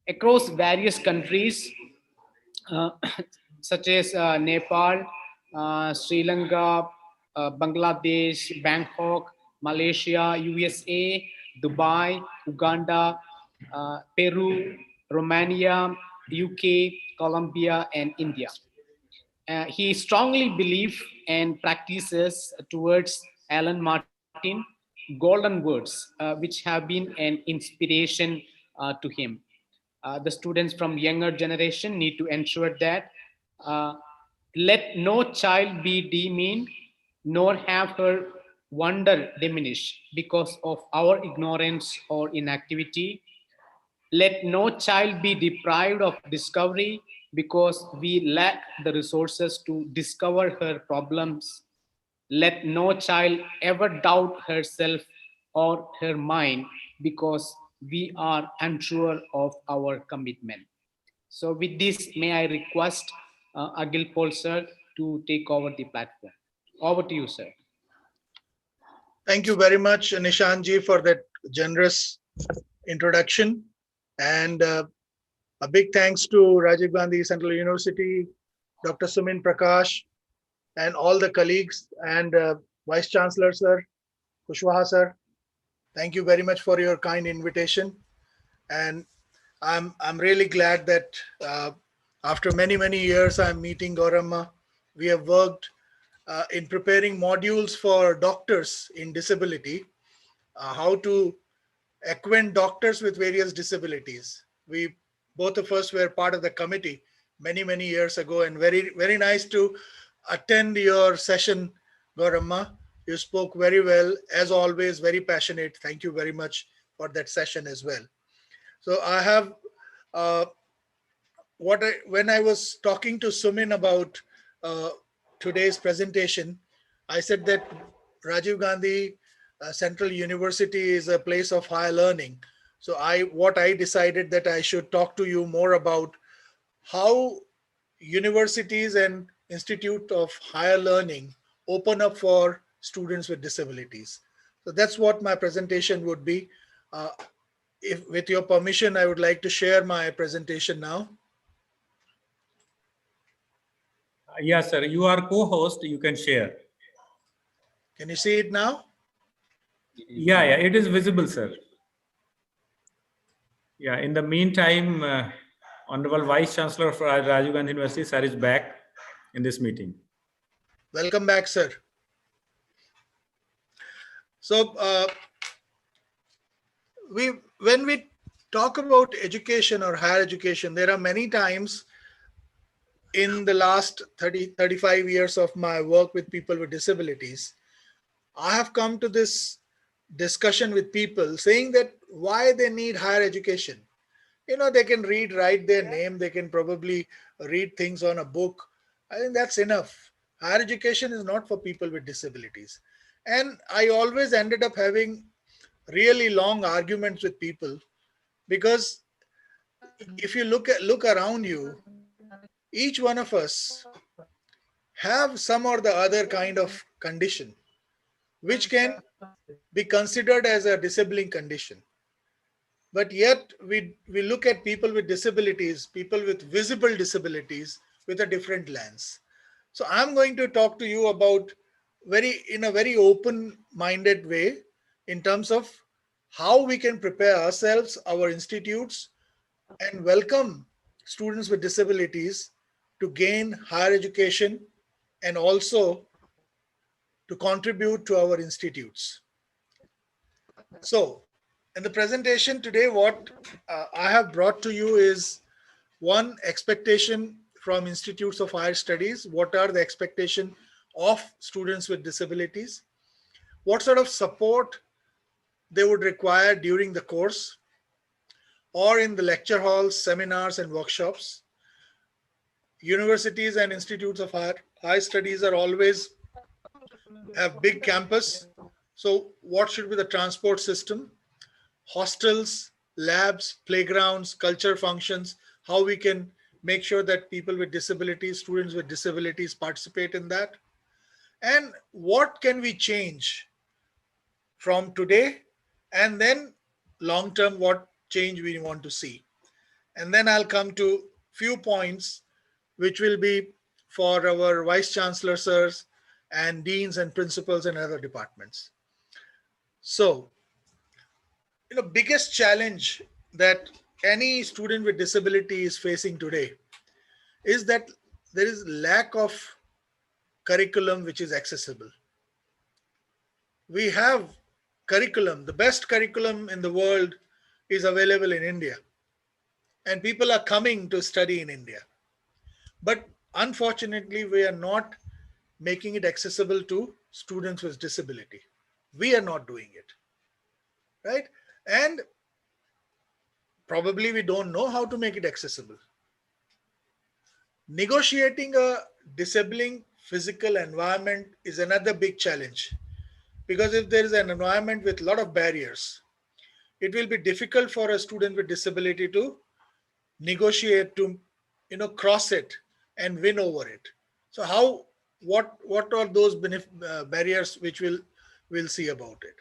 across various countries uh, such as Nepal, Sri Lanka, Bangladesh, Bangkok, Malaysia, USA, Dubai, Uganda, Peru, Romania, UK, Colombia, and India. He strongly believes and practices towards Alan Martin golden words, which have been an inspiration to him. The students from younger generation need to ensure that uh, let no child be demeaned nor have her wonder diminish because of our ignorance or inactivity. Let no child be deprived of discovery because we lack the resources to discover her problems. Let no child ever doubt herself or her mind because we are unsure of our commitment. So, with this, may I request Agil Paul sir to take over the platform. Over to you, sir. Thank you very much, Nishanji, for that generous introduction. And a big thanks to Rajiv Gandhi Central University, Dr. Sumin Prakash, and all the colleagues, and Vice Chancellor, sir, Kushwaha, sir. Thank you very much for your kind invitation. And I'm really glad that After many, many years, I'm meeting Gauramma. We have worked in preparing modules for doctors in disability, how to acquaint doctors with various disabilities. We, both of us, were part of the committee many, many years ago, and very, very nice to attend your session, Gauramma. You spoke very well, as always, very passionate. Thank you very much for that session as well. So I have uh, when I was talking to Sumin about uh, today's presentation, I said that Rajiv Gandhi Central University is a place of higher learning. So what I decided that I should talk to you more about how universities and institute of higher learning open up for students with disabilities. So that's what my presentation would be. Uh, if with your permission, I would like to share my presentation now. Yes, sir. You are co-host. You can share. Can you see it now? Yeah, yeah. It is visible, sir. Yeah. In the meantime, Honorable Vice Chancellor of Rajiv Gandhi University, sir, is back in this meeting. Welcome back, sir. So when we talk about education or higher education, there are many times in the last 35 years of my work with people with disabilities, I have come to this discussion with people saying that why they need higher education. You know, they can write their name, they can probably read things on a book. I think that's enough. Higher education is not for people with disabilities. And I always ended up having really long arguments with people because if you look around you, each one of us have some or the other kind of condition which can be considered as a disabling condition. But yet we look at people with disabilities, people with visible disabilities with a different lens. So I'm going to talk to you about in a very open-minded way in terms of how we can prepare ourselves, our institutes, and welcome students with disabilities to gain higher education and also to contribute to our institutes. So in the presentation today, what I have brought to you is one, expectation from institutes of higher studies. What are the expectation of students with disabilities? What sort of support they would require during the course or in the lecture halls, seminars, and workshops. Universities and institutes of higher studies are always have big campus. So what should be the transport system? Hostels, labs, playgrounds, culture functions, how we can make sure that people with disabilities, students with disabilities participate in that. And what can we change from today and then long term, what change we want to see. And then I'll come to few points which will be for our vice chancellor sirs and deans and principals and other departments. So, biggest challenge that any student with disability is facing today is that there is lack of curriculum which is accessible. We have curriculum, the best curriculum in the world is available in India, and people are coming to study in India. But unfortunately, we are not making it accessible to students with disability. We are not doing it, right? And probably we don't know how to make it accessible. Negotiating a disabling physical environment is another big challenge, because if there is an environment with a lot of barriers, it will be difficult for a student with disability to negotiate, to cross it and win over it. So what are those barriers which we'll see about it.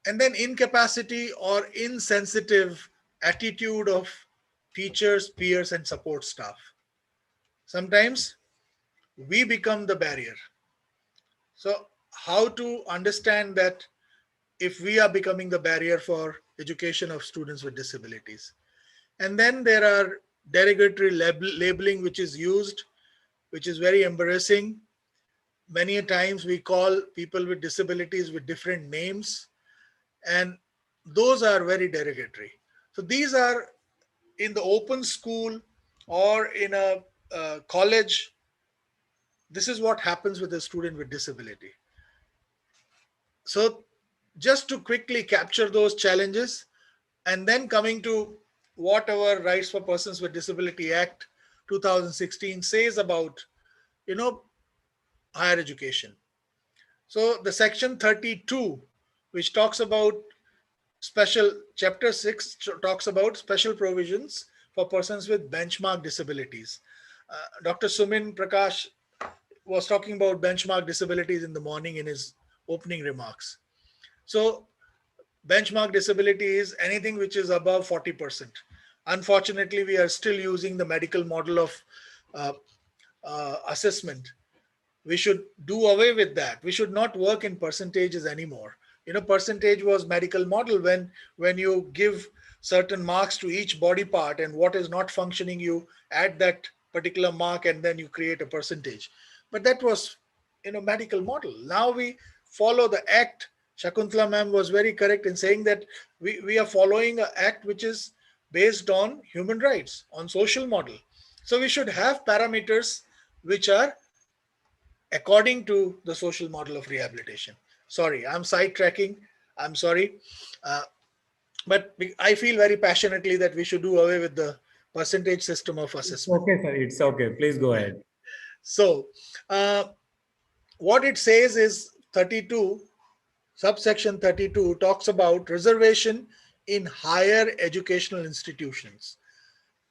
And then incapacity or insensitive attitude of teachers, peers, and support staff. Sometimes we become the barrier. So how to understand that if we are becoming the barrier for education of students with disabilities. And then there are derogatory labeling which is used, which is very embarrassing. Many a times we call people with disabilities with different names, and those are very derogatory. So these are in the open school or in a college. This is what happens with a student with disability. So just to quickly capture those challenges, and then coming to what our Rights for Persons with Disability Act 2016 says about, you know, higher education. So the section 32, which talks about special, chapter 6 talks about special provisions for persons with benchmark disabilities. Dr. Sumin Prakash was talking about benchmark disabilities in the morning in his opening remarks. So benchmark disability is anything which is above 40%. Unfortunately, we are still using the medical model of uh, assessment. We should do away with that. We should not work in percentages anymore. You know, percentage was medical model when you give certain marks to each body part, and what is not functioning, you add that particular mark and then you create a percentage. But that was, you know, medical model. Now we follow the act. Shakuntala ma'am was very correct in saying that we are following an act which is based on human rights, on social model. So we should have parameters which are according to the social model of rehabilitation. Sorry, I'm sidetracking. I'm sorry. Uh, but I feel very passionately that we should do away with the percentage system of assessment. Okay, sir. It's okay. Please go ahead. So, what it says is 32, subsection 32 talks about reservation in higher educational institutions.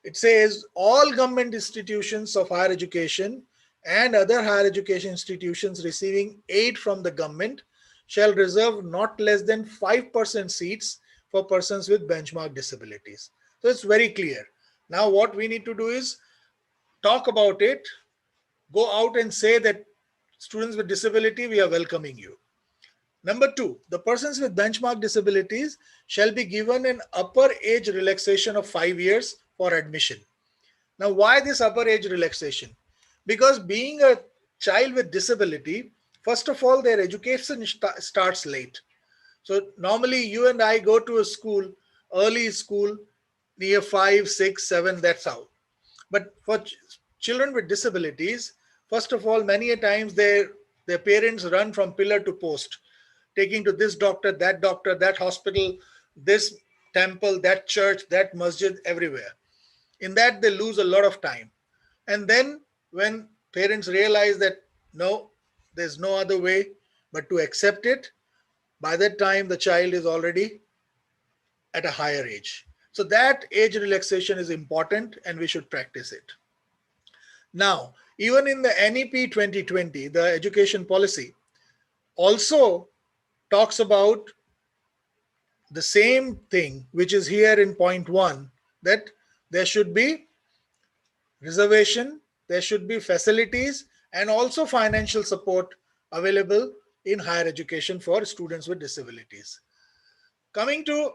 It says all government institutions of higher education and other higher education institutions receiving aid from the government shall reserve not less than 5% seats for persons with benchmark disabilities. So it's very clear. Now what we need to do is talk about it, go out and say that students with disability, we are welcoming you. Number two, the persons with benchmark disabilities shall be given an upper age relaxation of 5 years for admission. Now, why this upper age relaxation? Because being a child with disability, first of all, their education starts late. So normally you and I go to a school, early school, near 5, 6, 7, that's how. But for children with disabilities, first of all, many a times their parents run from pillar to post, taking to this doctor, that hospital, this temple, that church, that masjid, everywhere. In that, they lose a lot of time. And then when parents realize that no, there's no other way but to accept it, by that time the child is already at a higher age. So that age relaxation is important and we should practice it. Now, even in the NEP 2020, the education policy also talks about the same thing, which is here in point 1, that there should be reservation, there should be facilities and also financial support available in higher education for students with disabilities. Coming to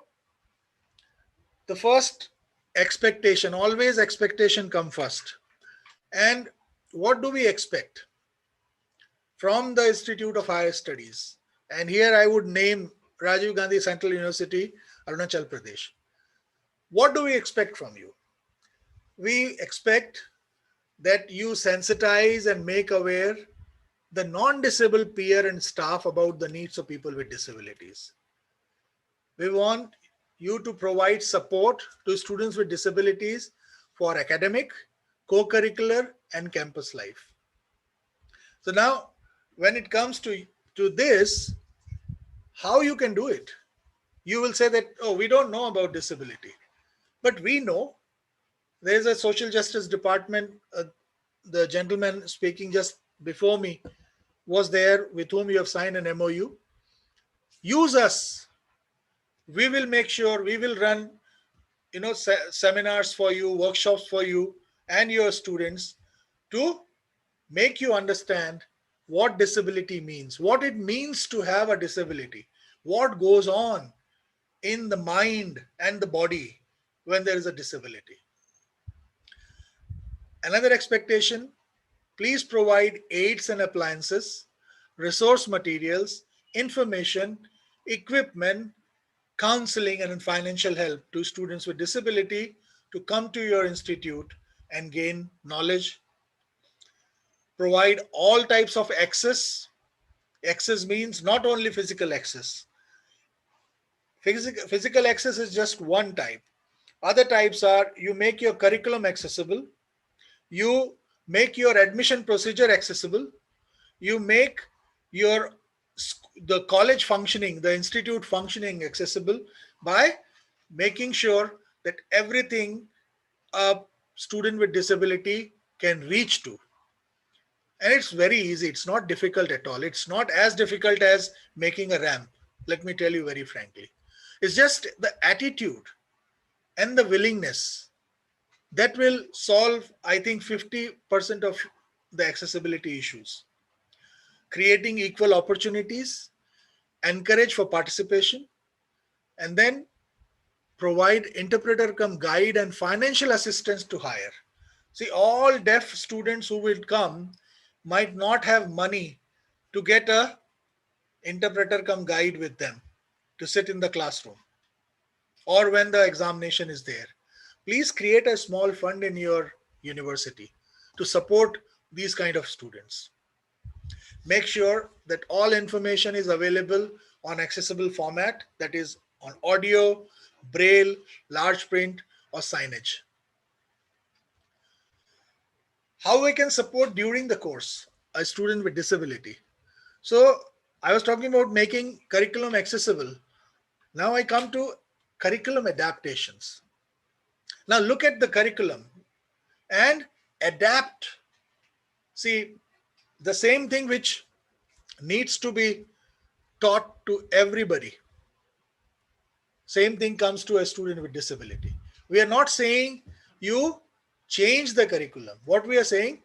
the first, expectation, always expectation come first. And what do we expect from the Institute of Higher Studies? And here I would name Rajiv Gandhi Central University, Arunachal Pradesh. What do we expect from you? We expect that you sensitize and make aware the non-disabled peer and staff about the needs of people with disabilities. We want you to provide support to students with disabilities for academic, co-curricular, and campus life. So now, when it comes to this, how you can do it? You will say that, oh, we don't know about disability. But we know. There's a social justice department. The gentleman speaking just before me was there, with whom you have signed an MOU. Use us. We will make sure, we will run, you know, seminars for you, workshops for you and your students to make you understand what disability means, what it means to have a disability, what goes on in the mind and the body when there is a disability. Another expectation, please provide aids and appliances, resource materials, information, equipment, counseling, and financial help to students with disability to come to your institute and gain knowledge. Provide all types of access. Access means not only physical access. Physical access is just one type. Other types are you make your curriculum accessible, you make your admission procedure accessible, you make your the college functioning, the institute functioning accessible by making sure that everything a student with disability can reach to. And it's very easy. It's not difficult at all. It's not as difficult as making a ramp. Let me tell you very frankly. It's just the attitude and the willingness that will solve, I think, 50% of the accessibility issues. Creating equal opportunities, encourage for participation, and then provide interpreter come guide and financial assistance to hire. See, all deaf students who will come might not have money to get a interpreter come guide with them to sit in the classroom or when the examination is there. Please create a small fund in your university to support these kind of students. Make sure that all information is available on accessible format, that is on audio, braille, large print, or signage. How we can support during the course a student with disability. So I was talking about making curriculum accessible. Now I come to curriculum adaptations. Now look at the curriculum and adapt. See, the same thing which needs to be taught to everybody. Same thing comes to a student with disability. We are not saying you change the curriculum. What we are saying,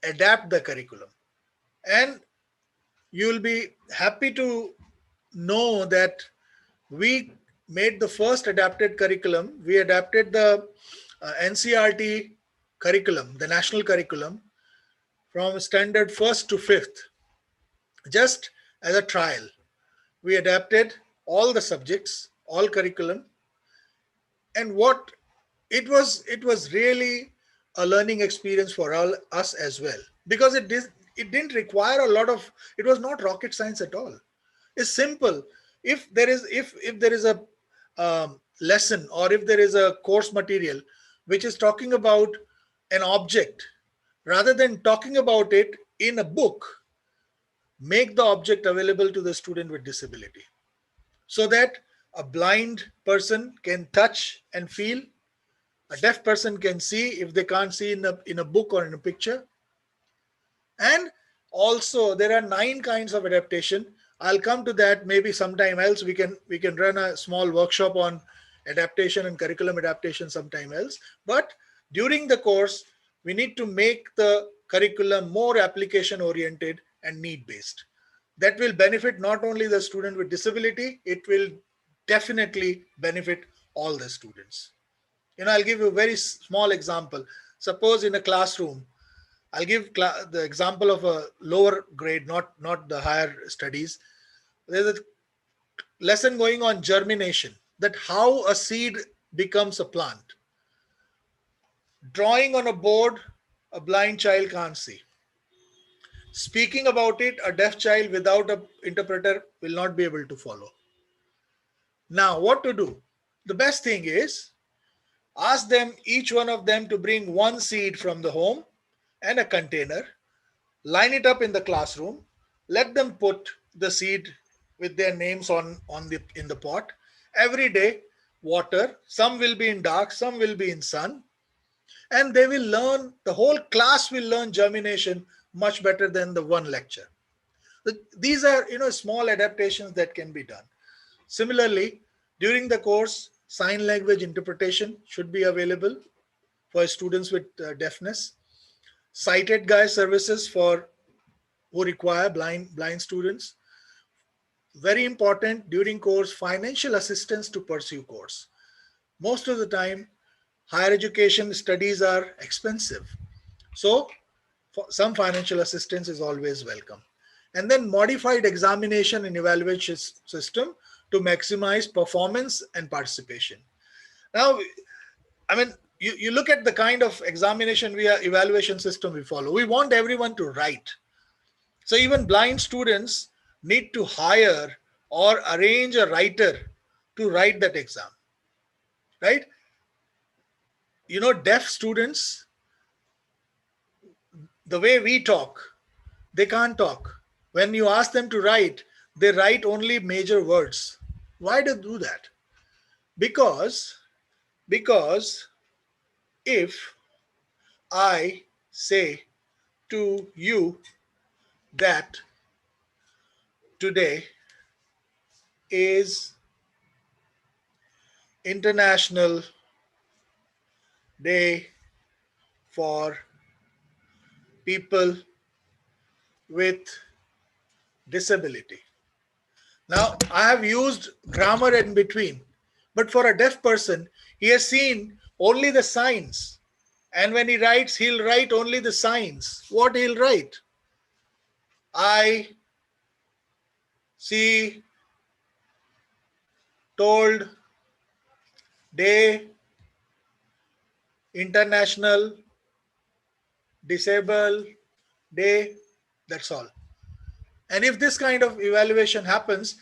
adapt the curriculum. And you will be happy to know that we made the first adapted curriculum. We adapted the NCRT curriculum, the national curriculum, from standard 1st to 5th, just as a trial. We adapted all the subjects, all curriculum, and what it was really a learning experience for all us as well, because it didn't require a lot of, it was not rocket science at all. It's simple. If there is a lesson, or if there is a course material which is talking about an object, rather than talking about it in a book, make the object available to the student with disability so that a blind person can touch and feel, a deaf person can see if they can't see in a book or in a picture. And also there are 9 kinds of adaptation. I'll come to that maybe sometime else. We can run a small workshop on adaptation and curriculum adaptation sometime else. But during the course, we need to make the curriculum more application oriented and need based. That will benefit not only the student with disability, it will definitely benefit all the students. I'll give you a very small example. Suppose in a classroom, I'll give the example of a lower grade, not the higher studies. There's a lesson going on germination, that how a seed becomes a plant. Drawing on a board, a blind child can't see. Speaking about it, a deaf child without an interpreter will not be able to follow. Now, what to do? The best thing is, ask them, each one of them, to bring one seed from the home and a container, line it up in the classroom, let them put the seed with their names in the pot. Every day, water, some will be in dark, some will be in sun, and they will learn, the whole class will learn germination much better than the one lecture. These are small adaptations that can be done. Similarly, during the course, sign language interpretation should be available for students with deafness. Sighted guide services for who require blind students. Very important during course, financial assistance to pursue course. Most of the time, higher education studies are expensive. So some financial assistance is always welcome. And then modified examination and evaluation system to maximize performance and participation. Now, I mean, you look at the kind of examination evaluation system we follow. We want everyone to write. So even blind students need to hire or arrange a writer to write that exam, right? You know, deaf students, the way we talk, they can't talk. When you ask them to write, they write only major words. Why do they do that? Because if I say to you that today is International Day for People with Disability. Now, I have used grammar in between, but for a deaf person, he has seen only the signs. And when he writes, he'll write only the signs. What he'll write? I see told day International Disabled Day. That's all. And if this kind of evaluation happens,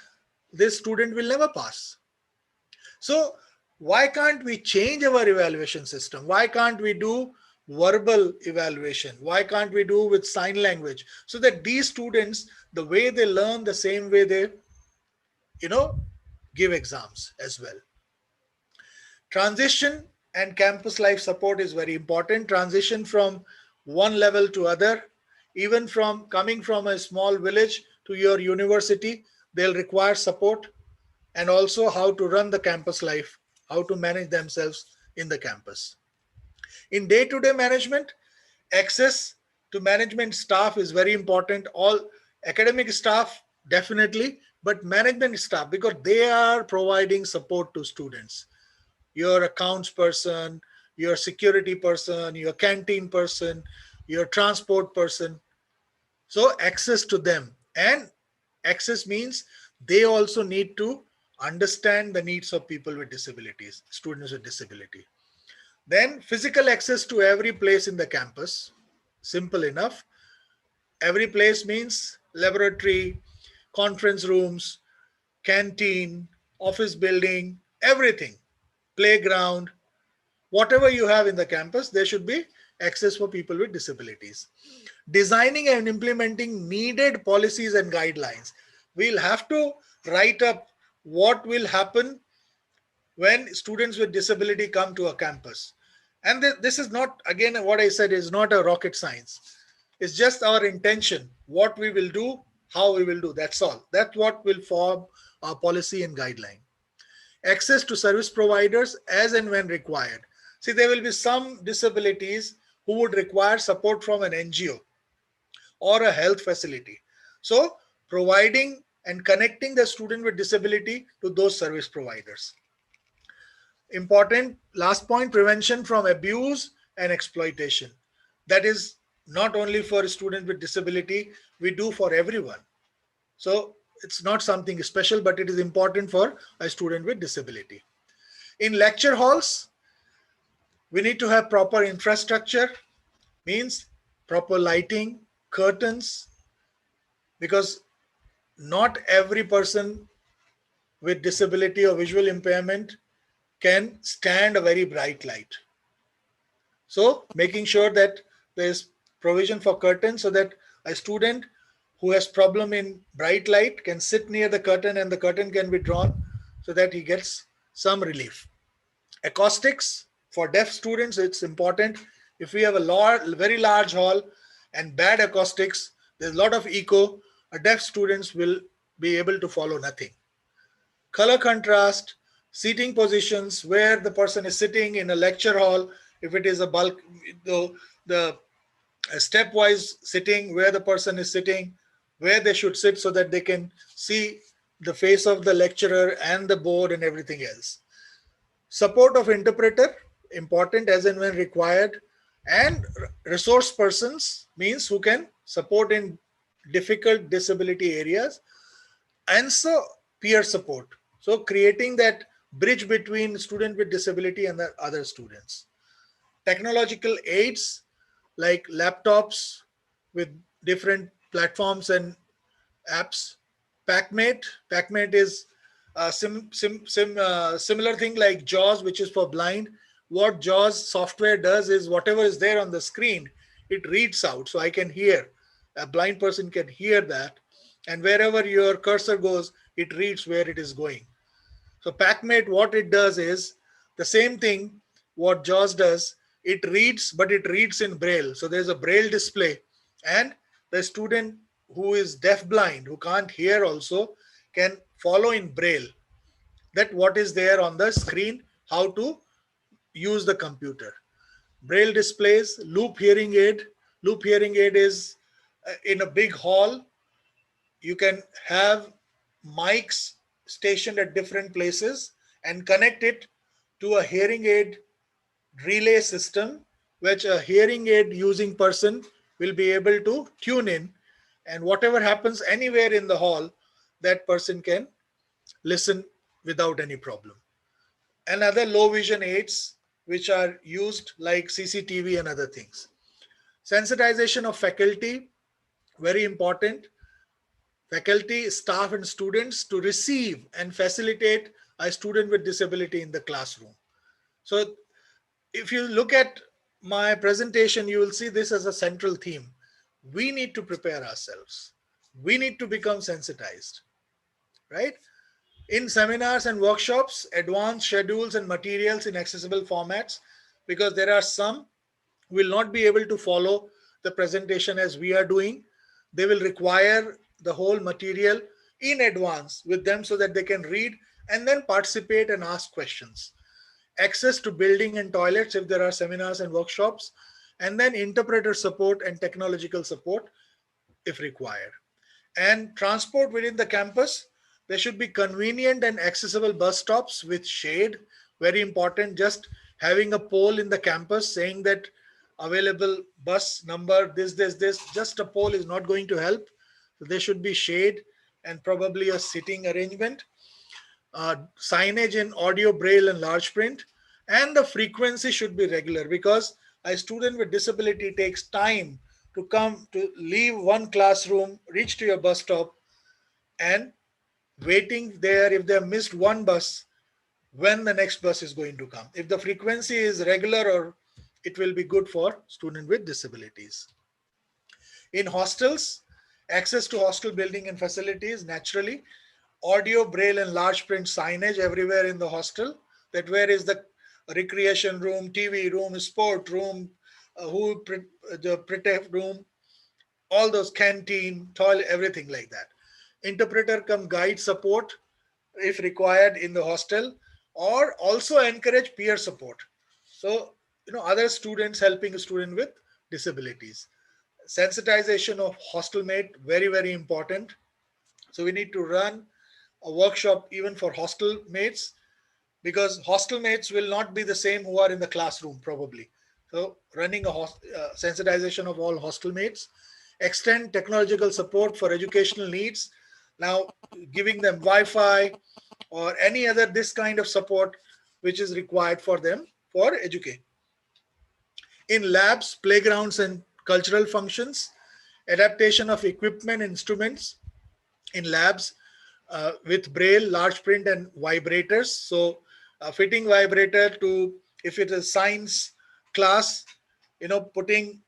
this student will never pass. So why can't we change our evaluation system? Why can't we do verbal evaluation? Why can't we do with sign language? So that these students, the way they learn, the same way they, give exams as well. Transition and campus life support is very important. Transition from one level to other, even from coming from a small village to your university, they'll require support, and also how to run the campus life, how to manage themselves in the campus. In day-to-day management, access to management staff is very important. All academic staff, definitely, but management staff, because they are providing support to students. Your accounts person, your security person, your canteen person, your transport person. So access to them, and access means they also need to understand the needs of people with disabilities, students with disability. Then physical access to every place in the campus. Simple enough. Every place means laboratory, conference rooms, canteen, office building, everything, playground, whatever you have in the campus, there should be access for people with disabilities. Designing and implementing needed policies and guidelines. We'll have to write up what will happen when students with disability come to a campus. And this is not, again, what I said is not a rocket science. It's just our intention, what we will do, how we will do, that's all. That's what will form our policy and guideline. Access to service providers as and when required. See, there will be some disabilities who would require support from an NGO or a health facility. So providing and connecting the student with disability to those service providers. Important last point, prevention from abuse and exploitation. That is not only for a student with disability, we do for everyone. So it's not something special, but it is important for a student with disability. In lecture halls, we need to have proper infrastructure, means proper lighting, curtains, because not every person with disability or visual impairment can stand a very bright light. So making sure that there is provision for curtains so that a student who has problem in bright light can sit near the curtain and the curtain can be drawn so that he gets some relief. Acoustics for deaf students, it's important. If we have a very large hall and bad acoustics, there's a lot of echo, deaf students will be able to follow nothing. Color contrast, seating positions, where the person is sitting in a lecture hall, if it is a bulk, the stepwise sitting, where the person is sitting, where they should sit so that they can see the face of the lecturer and the board and everything else. Support of interpreter, important as and when required. And resource persons means who can support in difficult disability areas, and so peer support. So creating that bridge between student with disability and the other students. Technological aids like laptops with different platforms and apps. Packmate is a similar thing like JAWS, which is for blind. What JAWS software does is whatever is there on the screen, it reads out. So I can hear, a blind person can hear that. And wherever your cursor goes, it reads where it is going. So Packmate, what it does is the same thing what JAWS does. It reads, but it reads in Braille. So there's a Braille display, and the student who is deaf blind, who can't hear also, can follow in Braille that what is there on the screen, how to use the computer. Braille displays, loop hearing aid. Loop hearing aid is in a big hall. You can have mics stationed at different places and connect it to a hearing aid relay system, which a hearing aid using person will be able to tune in, and whatever happens anywhere in the hall, that person can listen without any problem. And other low vision aids which are used like CCTV and other things. Sensitization of faculty, very important. Faculty, staff, and students to receive and facilitate a student with disability in the classroom. So if you look at my presentation, you will see this as a central theme. We need to prepare ourselves. We need to become sensitized, right? In seminars and workshops, advanced schedules and materials in accessible formats, because there are some who will not be able to follow the presentation as we are doing. They will require the whole material in advance with them so that they can read and then participate and ask questions. Access to building and toilets if there are seminars and workshops, and then interpreter support and technological support if required. And transport within the campus, there should be convenient and accessible bus stops with shade. Very important. Just having a pole in the campus saying that available bus number, this, just a pole is not going to help. So there should be shade and probably a sitting arrangement. Signage in audio, braille, and large print. And the frequency should be regular, because a student with disability takes time to come to leave one classroom, reach to your bus stop, and waiting there if they have missed one bus, when the next bus is going to come. If the frequency is regular, or it will be good for student with disabilities. In hostels, access to hostel building and facilities, naturally, audio, braille, and large print signage everywhere in the hostel, that where is the recreation room, TV room, sport room, the protect room, all those, canteen, toilet, everything like that. Interpreter come guide support if required in the hostel, or also encourage peer support. So, other students helping a student with disabilities. Sensitization of hostel mate, very, very important. So we need to run a workshop even for hostel mates, because hostel mates will not be the same who are in the classroom probably. So running a sensitization of all hostel mates. Extend technological support for educational needs. Now giving them Wi-Fi or any other this kind of support which is required for them for education. In labs, playgrounds, and cultural functions, adaptation of equipment, instruments in labs with braille, large print, and vibrators. So fitting vibrator to, if it is science class, putting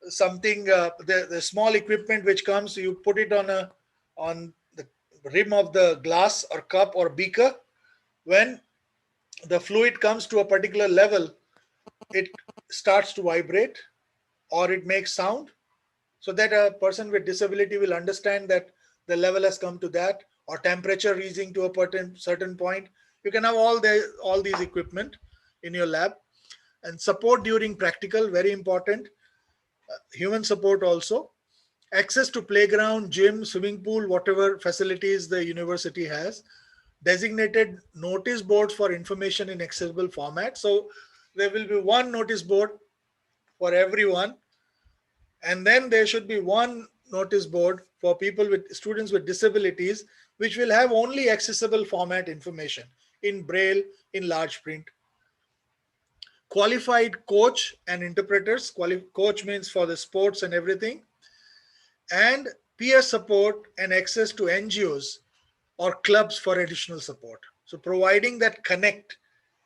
something, the small equipment which comes, you put it on the rim of the glass or cup or beaker. When the fluid comes to a particular level, it starts to vibrate or it makes sound, so that a person with disability will understand that the level has come to that, or temperature reaching to a certain point. You can have all these equipment in your lab. And support during practical, very important. Human support also. Access to playground, gym, swimming pool, whatever facilities the university has. Designated notice boards for information in accessible format. So there will be one notice board for everyone. And then there should be one notice board for people with students with disabilities, which will have only accessible format information in braille, in large print. Qualified coach and interpreters. Coach means for the sports and everything. And peer support and access to NGOs or clubs for additional support. So providing that connect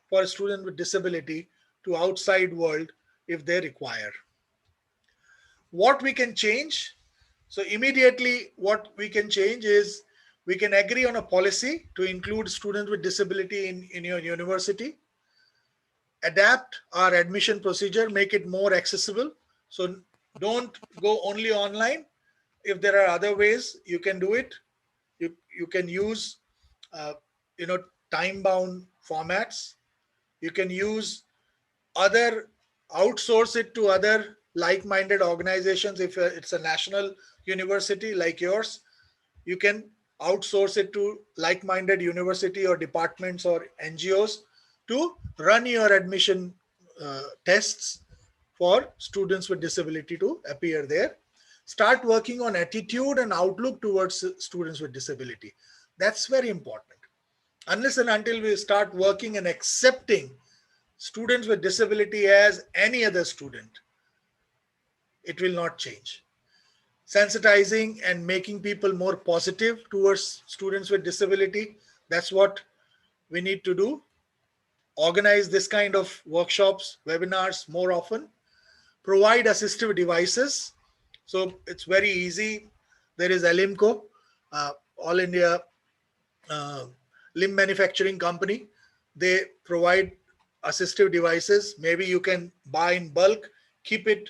for a student with disability to outside world if they require. What we can change? So immediately what we can change is we can agree on a policy to include students with disability in your university. Adapt our admission procedure, make it more accessible. So don't go only online. If there are other ways you can do it, you can use uh, time bound formats. You can use other, outsource it to other like-minded organizations. If it's a national university like yours, you can outsource it to like-minded university or departments or NGOs to run your admission tests for students with disability to appear there. Start working on attitude and outlook towards students with disability. That's very important. Unless and until we start working and accepting students with disability as any other student, it will not change. Sensitizing and making people more positive towards students with disability, that's what we need to do. Organize this kind of workshops, webinars more often. Provide assistive devices. So it's very easy. There is Alimco, All India Limb Manufacturing Company. They provide assistive devices. Maybe you can buy in bulk, keep it,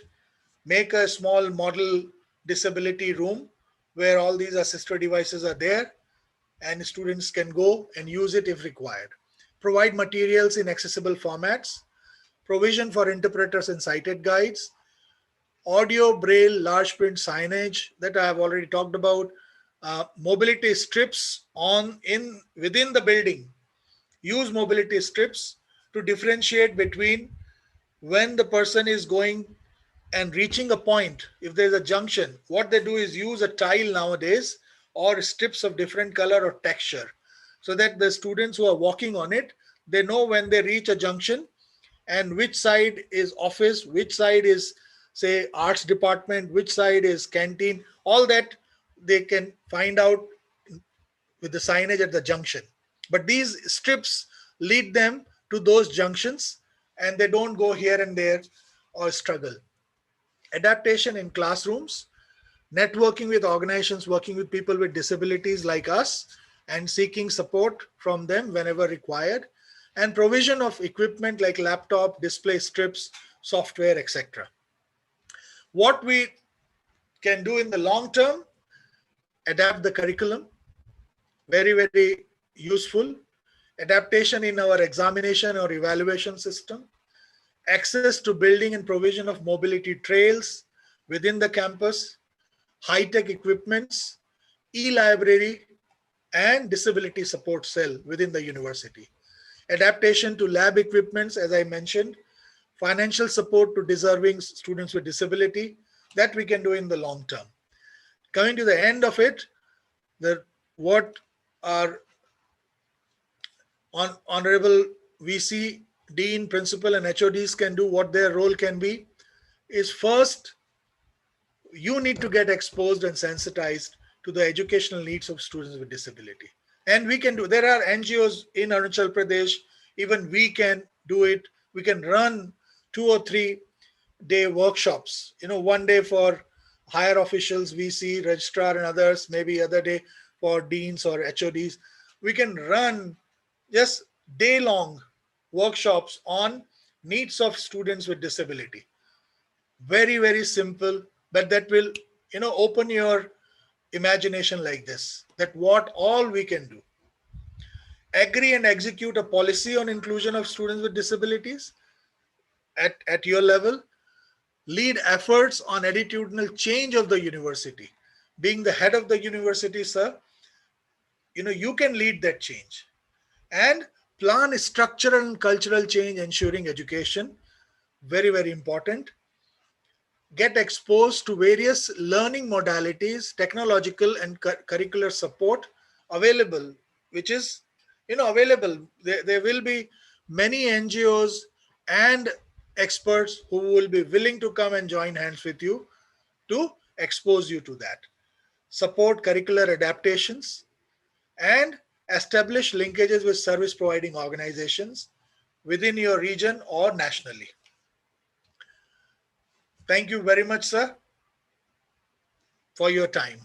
make a small model disability room where all these assistive devices are there and students can go and use it if required. Provide materials in accessible formats. Provision for interpreters and sighted guides. Audio, braille, large print signage that I have already talked about. Mobility strips within the building. Use mobility strips to differentiate between when the person is going and reaching a point. If there's a junction, what they do is use a tile nowadays or strips of different color or texture, so that the students who are walking on it, they know when they reach a junction and which side is office, which side is, say, arts department, which side is canteen. All that they can find out with the signage at the junction. But these strips lead them to those junctions and they don't go here and there or struggle. Adaptation in classrooms, networking with organizations working with people with disabilities like us and seeking support from them whenever required, and provision of equipment like laptop, display strips, software, etc. What we can do in the long term: adapt the curriculum, very, very useful. Adaptation in our examination or evaluation system, access to building and provision of mobility trails within the campus, high-tech equipments, e-library, and disability support cell within the university. Adaptation to lab equipments, as I mentioned, financial support to deserving students with disability, that we can do in the long term. Coming to the end of it, what our honorable VC, Dean, Principal, and HODs can do, what their role can be, is first, you need to get exposed and sensitized to the educational needs of students with disability. And we can do, there are NGOs in Arunachal Pradesh, even we can do it. We can run 2 or 3 day workshops, one day for higher officials, VC, registrar and others, maybe other day for deans or HODs. We can run just day-long workshops on needs of students with disability. Very, very simple, but that will, open your imagination like this, that what all we can do. Agree and execute a policy on inclusion of students with disabilities at your level. Lead efforts on attitudinal change of the university. Being the head of the university, sir, you can lead that change. And plan structural and cultural change, ensuring education. Very, very important. get exposed to various learning modalities, technological and curricular support available, which is, available. There will be many NGOs and experts who will be willing to come and join hands with you to expose you to that. Support curricular adaptations and establish linkages with service providing organizations within your region or nationally. Thank you very much, sir, for your time.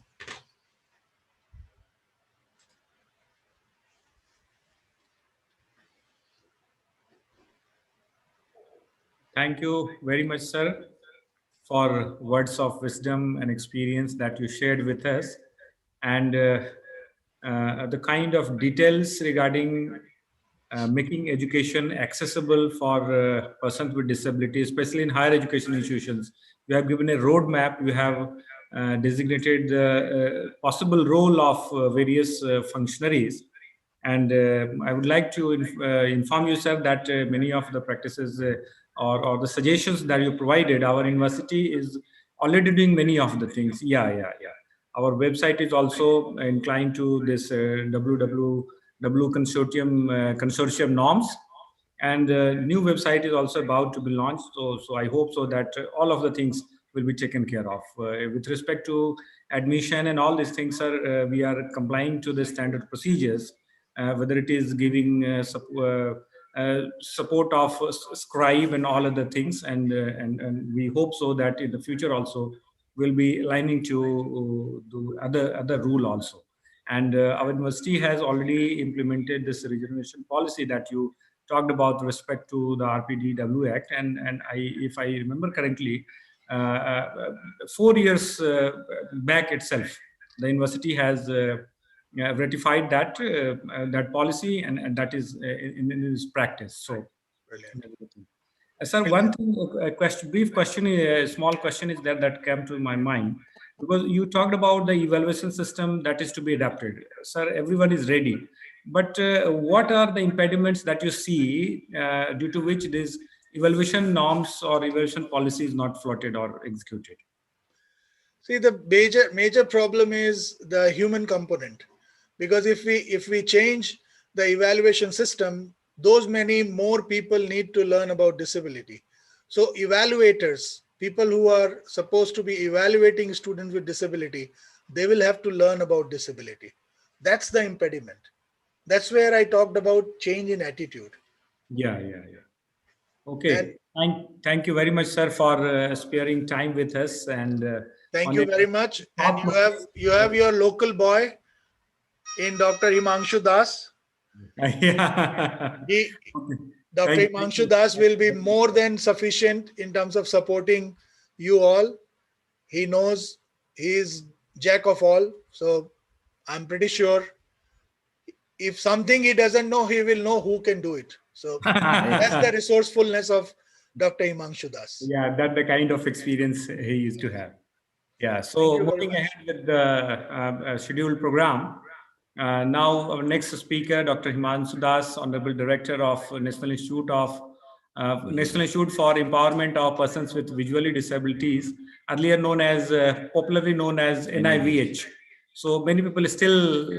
Thank you very much, sir, for words of wisdom and experience that you shared with us, and the kind of details regarding making education accessible for persons with disabilities, especially in higher education institutions. You have given a roadmap. You have designated the possible role of various functionaries. And I would like to inform you, sir, that many of the practices or the suggestions that you provided, our university is already doing many of the things. Yeah. Our website is also inclined to this www consortium norms, and new website is also about to be launched. So I hope so that all of the things will be taken care of. With respect to admission and all these things, sir, we are complying to the standard procedures, whether it is giving support of scribe and all other things, and we hope so that in the future also will be aligning to the other rule also. And our university has already implemented this regeneration policy that you talked about with respect to the RPDW Act. And if I remember correctly, 4 years back itself, the university has ratified that policy, and that is in its practice. So, Brilliant. sir, one thing, brief question, a small question is there that came to my mind, because you talked about the evaluation system that is to be adapted. Sir, everyone is ready, but what are the impediments that you see due to which these evaluation norms or evaluation policy is not floated or executed? See, the major problem is the human component, because if we change the evaluation system, those many more people need to learn about disability. So evaluators, people who are supposed to be evaluating students with disability, they will have to learn about disability. That's the impediment. That's where I talked about change in attitude. Yeah. Okay. Thank you very much, sir, for sparing time with us. And thank you very much. And you have your local boy in Dr. Himanshu Das. Yeah. Dr. Himanshu Das will be more than sufficient in terms of supporting you all. He knows, he is jack of all. So I'm pretty sure if something he doesn't know, he will know who can do it. So that's the resourcefulness of Dr. Himanshu Das. Yeah, that's the kind of experience he used to have. Yeah, so moving ahead with the scheduled program. Now, our next speaker, Dr. Himanshu Das, Honorable Director of National Institute for Empowerment of Persons with Visually Disabilities, earlier known as, popularly known as NIVH. So many people still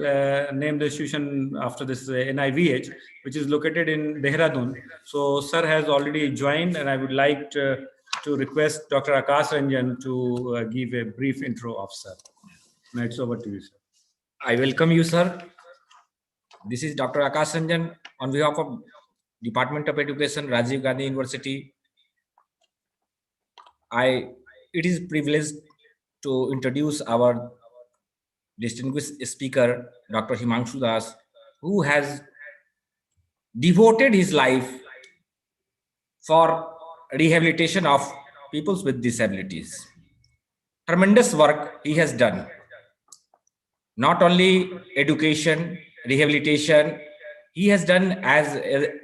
name the institution after this NIVH, which is located in Dehradun. So sir has already joined, and I would like to request Dr. Akash Ranjan to give a brief intro of sir. Now it's over to you, sir. I welcome you, sir. This is Dr. Akash Ranjan on behalf of Department of Education, Rajiv Gandhi University. It is a privilege to introduce our distinguished speaker, Dr. Himanshu Das, who has devoted his life for rehabilitation of people with disabilities. Tremendous work he has done. Not only education, rehabilitation, he has done as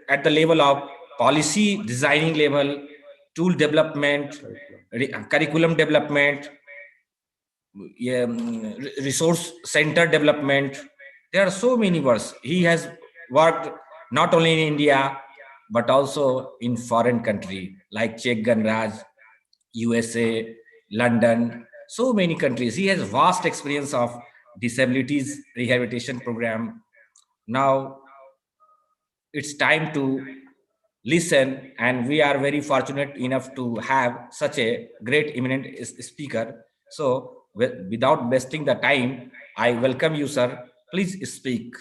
at the level of policy designing level, tool development, curriculum development, resource center development. There are so many works. He has worked not only in India, but also in foreign country like Czech Ganraj, USA, London, so many countries. He has vast experience of disabilities rehabilitation program. Now it's time to listen, and we are very fortunate enough to have such a great eminent speaker. So without wasting the time, I welcome you, sir. Please speak.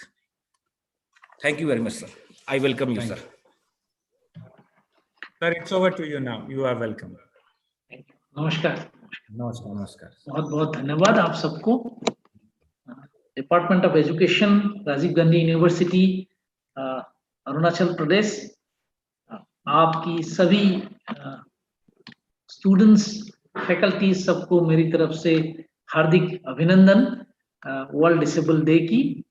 Thank you very much, sir. I welcome you, sir. Sir, it's over to you now. You are welcome. नमस्कार। नमस्कार नमस्कार। बहुत बहुत धन्यवाद आप सबको। Department of education, Rajiv Gandhi university, Arunachal Pradesh, आपकी सभी स्टूडेंट्स, फैकल्टी सबको मेरी तरफ से हार्दिक अभिनंदन वर्ल्ड डिसेबल डे की।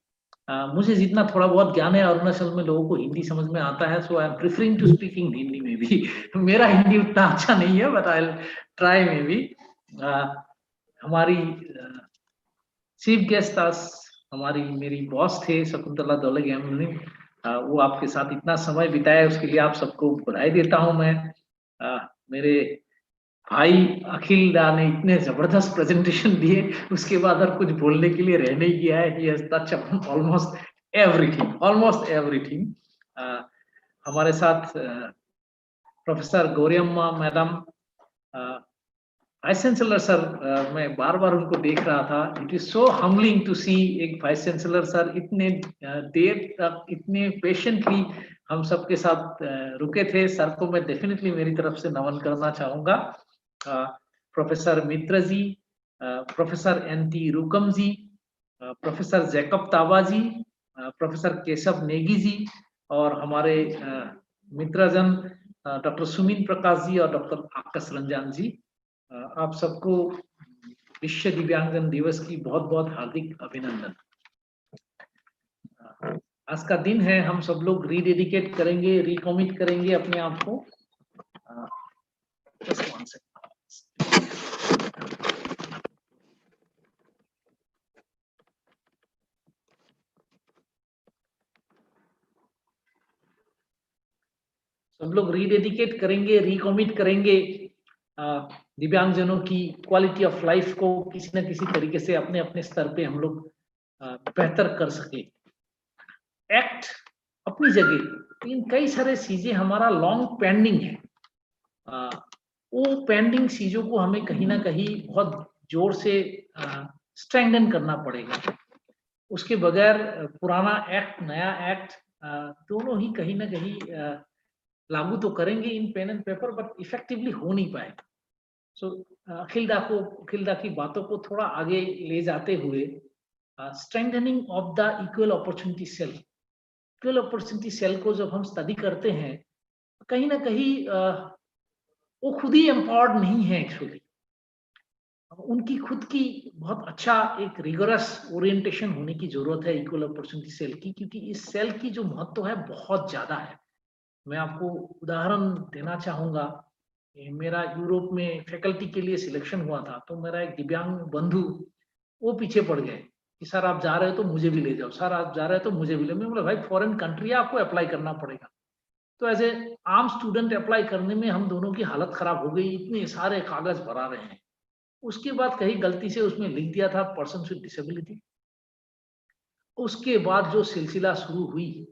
मुझे जितना थोड़ा बहुत ज्ञान है, अरुणाचल में लोगों को हिंदी समझ में आता है, so I am preferring to speaking Hindi में भी। मेरा हिंदी उतना अच्छा नहीं है, बट आई विल ट्राई में भी। हमारी चीफ गेस्ट आज हमारी मेरी बॉस थे शकुंतला दौले गैमलिन, वो आपके साथ इतना समय बिताया, उसके लिए आप सबको बधाई देता हूं मैं। मेरे भाई अखिल दा ने इतने जबरदस्त प्रेजेंटेशन दिए, उसके बाद और कुछ बोलने के लिए रह नहीं गया है। He has touch upon almost everything. हमारे साथ professor Gauriamma madam, vice chancellor sir, मैं बार बार उनको देख रहा था। It is so humbling to see एक वाइस चांसलर सर इतने देर तक इतने पेशेंटली हम सबके साथ रुके थे। सर को मैं डेफिनेटली मेरी तरफ से नमन करना चाहूंगा। प्रोफेसर मित्र जी, प्रोफेसर एनटी रुकम जी, प्रोफेसर जैकब ताबा जी, प्रोफेसर केशव नेगी जी, और हमारे मित्रजन डॉक्टर सुमिन प्रकाश जी और डॉक्टर आकाश रंजन जी, आप सबको विश्व दिव्यांगजन दिवस की बहुत बहुत हार्दिक अभिनंदन। आज का दिन है, हम सब लोग रीडेडिकेट करेंगे, रिकमिट करेंगे अपने आप को। Just one second. सब लोग रीडेडिकेट करेंगे, रिकमिट करेंगे, दिव्यांगजनों की क्वालिटी ऑफ लाइफ को किसी न किसी तरीके से अपने अपने स्तर पे हम लोग बेहतर कर सके। एक्ट अपनी जगह, लेकिन कई सारे चीजें हमारा लॉन्ग पेंडिंग है। वो पेंडिंग चीजों को हमें कहीं ना कहीं बहुत जोर से स्ट्रेंथन करना पड़ेगा। उसके बगैर पुराना एक्ट, नया एक्ट, दोनों ही कहीं ना कहीं लागू तो करेंगे इन pen and paper, but effectively हो नहीं पाएगा। सो अखिलदा की बातों को थोड़ा आगे ले जाते हुए, strengthening of the equal opportunity cell. Equal opportunity cell को जब हम स्टडी करते हैं, कहीं ना कहीं वो खुद ही एम्पावर्ड नहीं है एक्चुअली। उनकी खुद की बहुत अच्छा एक रिगोरस ओरिएंटेशन होने की जरूरत है इक्वल अपॉर्चुनिटी सेल की, क्योंकि इस सेल की जो महत्व है बहुत ज्यादा है। मैं आपको उदाहरण देना चाहूंगा। मेरा यूरोप में फैकल्टी के लिए सिलेक्शन हुआ था, तो मेरा एक दिव्यांग बंधु वो पीछे पड़ गए कि सर आप जा रहे हो तो मुझे भी ले जाओ, सर आप जा रहे हो तो मुझे भी ले। मैं बोला भाई फॉरेन कंट्री है, आपको अप्लाई करना पड़ेगा। तो एज ए आम स्टूडेंट अप्लाई करने में हम दोनों की हालत खराब हो गई, इतने सारे कागज भरा रहे हैं। उसके बाद कहीं गलती से उसमें लिख दिया था पर्सन विद डिसेबिलिटी। उसके बाद जो सिलसिला शुरू हुई,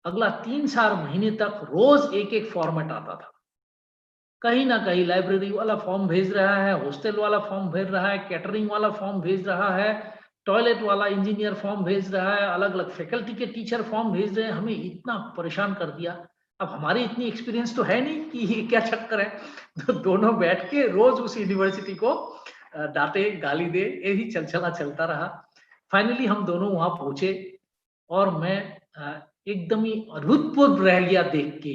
अगला 3-4 महीने तक रोज एक एक फॉर्मेट आता था। कहीं ना कहीं लाइब्रेरी वाला फॉर्म भेज रहा है, हॉस्टल वाला फॉर्म भेज रहा है, कैटरिंग वाला फॉर्म भेज रहा है, टॉयलेट वाला इंजीनियर फॉर्म भेज रहा है, अलग अलग फैकल्टी के टीचर फॉर्म भेज रहे हैं। हमें इतना परेशान कर दिया। अब हमारी इतनी एक्सपीरियंस तो है नहीं कि ये क्या चक्कर है, तो दोनों बैठ के रोज उस यूनिवर्सिटी को डांटे गाली दे, यही चलता रहा। फाइनली हम दोनों वहां पहुंचे और मैं एकदम ही अभूतपूर्व रह गया देख के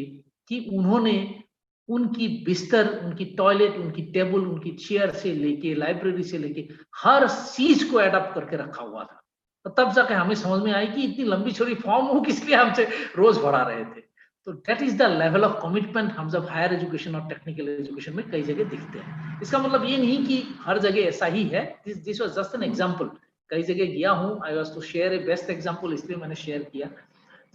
कि उन्होंने उनकी बिस्तर, उनकी टॉयलेट, उनकी टेबल, उनकी चेयर से लेके लाइब्रेरी से लेके हर चीज को एडप्ट करके रखा हुआ था। तो तब जाके हमें समझ में आई कि इतनी लंबी चौड़ी फॉर्म वो किस लिए हमसे रोज भरा रहे थे। तो that is the level of commitment हम जब हायर एजुकेशन और टेक्निकल एजुकेशन में कई जगह दिखते हैं। इसका मतलब ये नहीं कि हर जगह ऐसा ही है। This was just an example. कई जगह गया हूं, I was to share a best example, इसलिए मैंने शेयर किया।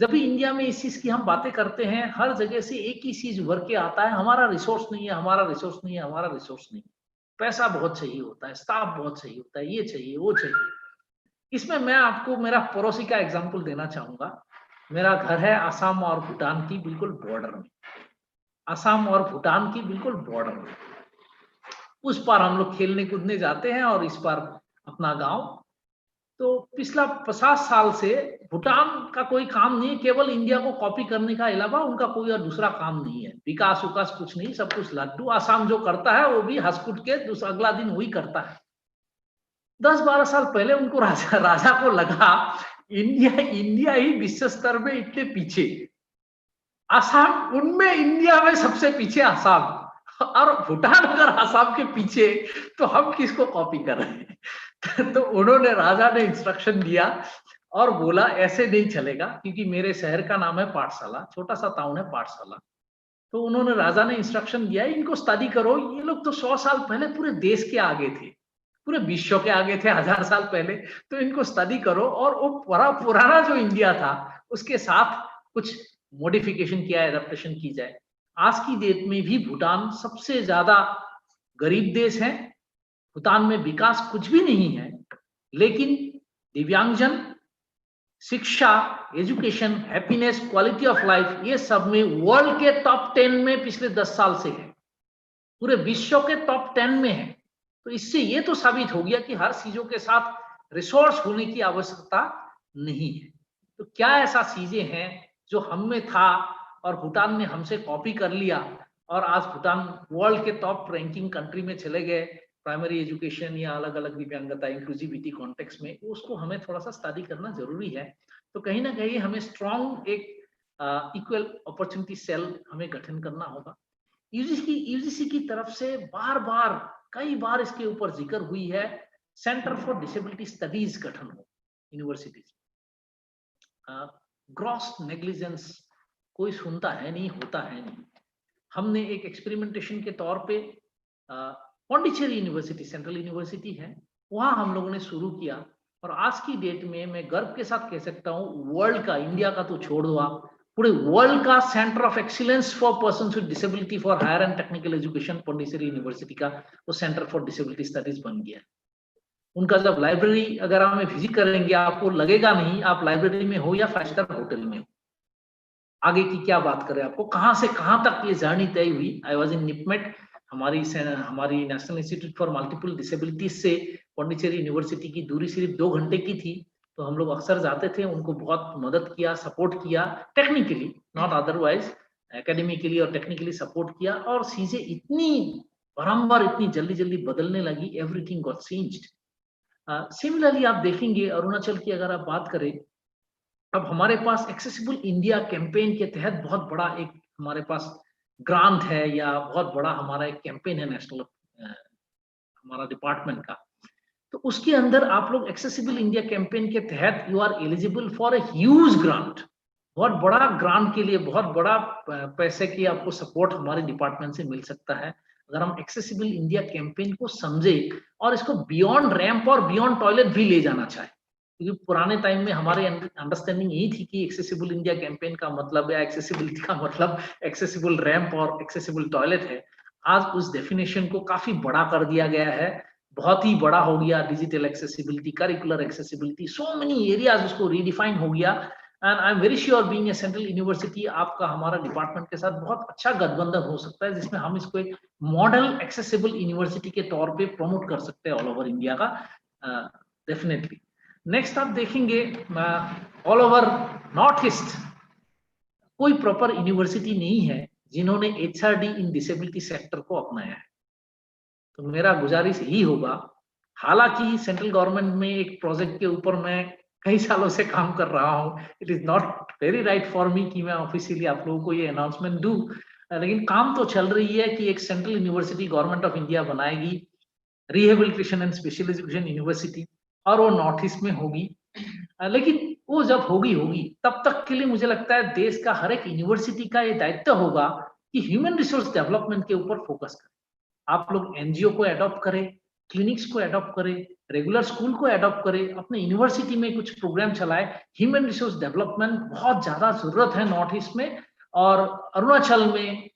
जब भी इंडिया में इस चीज की हम बातें करते हैं, हर जगह से एक ही चीज उभर के आता है, हमारा रिसोर्स नहीं है, हमारा रिसोर्स नहीं है, हमारा रिसोर्स नहीं। पैसा बहुत चाहिए होता है, स्टाफ बहुत चाहिए होता है, ये चाहिए वो चाहिए। इसमें मैं आपको मेरा पड़ोसी का एग्जांपल देना चाहूंगा। मेरा घर है असम और भूटान की बिल्कुल बॉर्डर में, असम और भूटान की बिल्कुल बॉर्डर में। उस पार हम लोग खेलने कूदने जाते हैं और इस पार अपना गांव। तो पिछला 50 साल से भूटान का कोई काम नहीं है, केवल इंडिया को कॉपी करने का अलावा उनका कोई और दूसरा काम नहीं है। विकास उकास कुछ नहीं, सब कुछ लट्टू। आसाम जो करता है वो भी हंस-कुट के अगला दिन वही करता है। 10-12 साल पहले उनको राजा को लगा इंडिया ही विश्व स्तर में इतने पीछे, आसाम उनमें इंडिया में सबसे पीछे आसाम, और भूटान अगर आसाम के पीछे तो हम किसको कॉपी कर रहे हैं। तो उन्होंने, राजा ने इंस्ट्रक्शन दिया और बोला ऐसे नहीं चलेगा, क्योंकि मेरे शहर का नाम है पाठशाला, छोटा सा टाउन है पाठशाला। तो उन्होंने, राजा ने इंस्ट्रक्शन दिया इनको स्टडी करो। ये लोग तो 100 साल पहले पूरे देश के आगे थे, पूरे विश्व के आगे थे 1000 साल पहले। तो इनको स्टडी करो और वो पुराना जो इंडिया था उसके साथ कुछ मॉडिफिकेशन किया, एडेप्टेशन की जाए। आज की डेट में भी भूटान सबसे ज्यादा गरीब देश है। भूटान में विकास कुछ भी नहीं है, लेकिन दिव्यांगजन, शिक्षा, education, happiness, quality of life, ये सब में वर्ल्ड के टॉप 10 में पिछले 10 साल से है, पूरे विश्व के टॉप 10 में है। तो इससे ये तो साबित हो गया कि हर चीजों के साथ रिसोर्स होने की आवश्यकता नहीं है। तो क्या ऐसा चीजें हैं जो हम में था और भूटान ने हमसे कॉपी कर लिया और आज भूटान वर्ल्ड के टॉप रैंकिंग कंट्री में चले गए प्राइमरी एजुकेशन या अलग अलग दिव्यांगता इंक्लूसिविटी कॉन्टेक्स्ट में, उसको हमें थोड़ा सा स्टडी करना जरूरी है। तो कहीं ना कहीं हमें स्ट्रॉन्ग एक इक्वल अपॉर्चुनिटी सेल हमें गठन करना होगा। यूजीसी की तरफ से कई बार इसके ऊपर जिक्र हुई है, सेंटर फॉर डिसेबिलिटी स्टडीज गठन हो यूनिवर्सिटीज। ग्रॉस नेग्लिजेंस कोई सुनता है नहीं, होता है नहीं। हमने एक एक्सपेरिमेंटेशन के तौर पे पौंडीचेरी यूनिवर्सिटी, सेंट्रल यूनिवर्सिटी है, वहां हम लोगों ने शुरू किया और आज की डेट में मैं गर्व के साथ कह सकता हूँ वर्ल्ड का, इंडिया का तो छोड़ दो आप, पूरे वर्ल्ड का centre of excellence for persons with disability for higher and technical education Pondicherry university का वो सेंटर फॉर डिसेबिलिटी स्टडीज बन गया। उनका जब लाइब्रेरी अगर हमें विजिट करेंगे आपको लगेगा नहीं आप लाइब्रेरी में हो या 5 स्टार होटल में हो। आगे की क्या बात करें, आपको कहां से कहां तक ये जर्नी तय हुई। आई वॉज इन निपमेट, हमारी national institute for multiple disabilities से पौंडीचेरी यूनिवर्सिटी की दूरी सिर्फ 2 घंटे की थी। तो हम लोग अक्सर जाते थे, उनको बहुत मदद किया, सपोर्ट किया, टेक्निकली नॉट अदरवाइज, एकेडमिकली और टेक्निकली सपोर्ट किया। और चीजें इतनी बारंबार इतनी जल्दी जल्दी बदलने लगी, एवरीथिंग गॉट चेंज्ड। सिमिलरली आप देखेंगे अरुणाचल की अगर आप बात करें, अब हमारे पास एक्सेसिबल इंडिया कैंपेन के तहत बहुत बड़ा एक हमारे पास ग्रांट है या बहुत बड़ा हमारा एक कैंपेन है नेशनल हमारा डिपार्टमेंट का। तो उसके अंदर आप लोग एक्सेसिबल इंडिया कैंपेन के तहत you are eligible for a huge grant, बहुत बड़ा ग्रांट के लिए बहुत बड़ा पैसे की आपको सपोर्ट हमारे डिपार्टमेंट से मिल सकता है अगर हम एक्सेसिबल इंडिया कैंपेन को समझे और इसको बियॉन्ड रैंप और बियॉन्ड टॉयलेट भी ले जाना चाहे। क्योंकि पुराने टाइम में हमारे अंडरस्टैंडिंग यही थी कि एक्सेसिबल इंडिया कैंपेन का मतलब या एक्सेसिबिलिटी का मतलब एक्सेसिबल रैंप और एक्सेसिबल टॉयलेट है। आज उस डेफिनेशन को काफी बड़ा कर दिया गया है, बहुत ही बड़ा हो गया। Digital accessibility, curricular accessibility, so many areas उसको रीडिफाइन हो गया। And I am very sure being a central university आपका हमारा डिपार्टमेंट के साथ बहुत अच्छा गठबंधन हो सकता है जिसमें हम इसको एक मॉडल एक्सेसिबल यूनिवर्सिटी के तौर पे प्रमोट कर सकते हैं ऑल ओवर इंडिया का, डेफिनेटली। नेक्स्ट आप देखेंगे ऑल ओवर नॉर्थ ईस्ट कोई प्रॉपर यूनिवर्सिटी नहीं है जिन्होंने एचआरडी इन डिसेबिलिटी सेक्टर को अपनाया है। तो मेरा गुजारिश यही होगा, हालांकि सेंट्रल गवर्नमेंट में एक प्रोजेक्ट के ऊपर मैं कई सालों से काम कर रहा हूँ, it is not very right for me कि मैं ऑफिशियली आप लोगों को ये अनाउंसमेंट दूं, लेकिन काम तो चल रही है कि एक central university government of India बनाएगी, rehabilitation and special education university, और वो नॉर्थ ईस्ट में होगी। लेकिन वो जब होगी तब तक के लिए मुझे लगता है देश का हर एक यूनिवर्सिटी का ये दायित्व होगा कि ह्यूमन रिसोर्स डेवलपमेंट के ऊपर फोकस करें। आप लोग एनजीओ को अडॉप्ट करें, क्लिनिक्स को अडॉप्ट करें, रेगुलर स्कूल को अडॉप्ट करें, अपने यूनिवर्सिटी में कुछ प्रोग्राम चलाए। ह्यूमन रिसोर्स डेवलपमेंट बहुत ज्यादा जरूरत है नॉर्थ ईस्ट में, और अरुणाचल में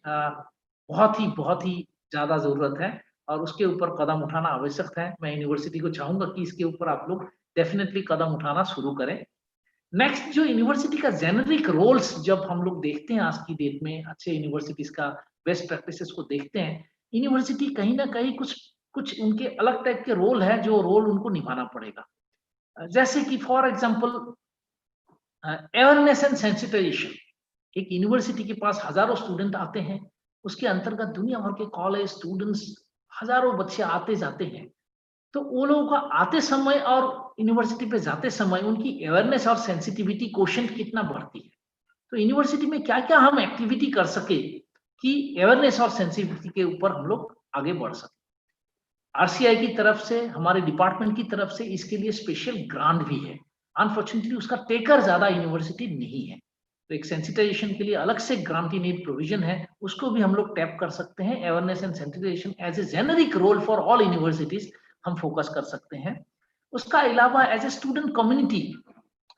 बहुत ही ज्यादा जरूरत है। और उसके ऊपर कदम उठाना आवश्यक है। मैं यूनिवर्सिटी को चाहूंगा कि इसके ऊपर आप लोग डेफिनेटली कदम उठाना शुरू करें। नेक्स्ट, जो यूनिवर्सिटी का जेनरिक रोल्स जब हम लोग देखते हैं आज की डेट में, अच्छे यूनिवर्सिटीज का बेस्ट प्रैक्टिसेस को देखते हैं, यूनिवर्सिटी कहीं ना कहीं कुछ उनके अलग टाइप के रोल है जो रोल उनको निभाना पड़ेगा। जैसे कि for example awareness and sensitisation. एक यूनिवर्सिटी के पास हजारों स्टूडेंट आते हैं, उसके अंतर्गत दुनिया भर के कॉलेज स्टूडेंट्स हजारों बच्चे आते जाते हैं। तो वो लोगों का आते समय और यूनिवर्सिटी पे जाते समय उनकी अवेयरनेस और सेंसिटिविटी कोशेंट कितना बढ़ती है। तो यूनिवर्सिटी में क्या क्या हम एक्टिविटी कर सके कि अवेयरनेस और सेंसिटिविटी के ऊपर हम लोग आगे बढ़ सके। आरसीआई की तरफ से, हमारे डिपार्टमेंट की तरफ से इसके लिए स्पेशल ग्रांट भी है। अनफॉर्चुनेटली उसका टेकर ज्यादा यूनिवर्सिटी नहीं है, तो एक सेंसिटाइजेशन के लिए अलग से ग्रांट इन नीड प्रोविजन है, उसको भी हम लोग टैप कर सकते हैं। Awareness and sensitisation as a generic role for all universities हम फोकस कर सकते हैं। उसका अलावा एज ए स्टूडेंट कम्युनिटी,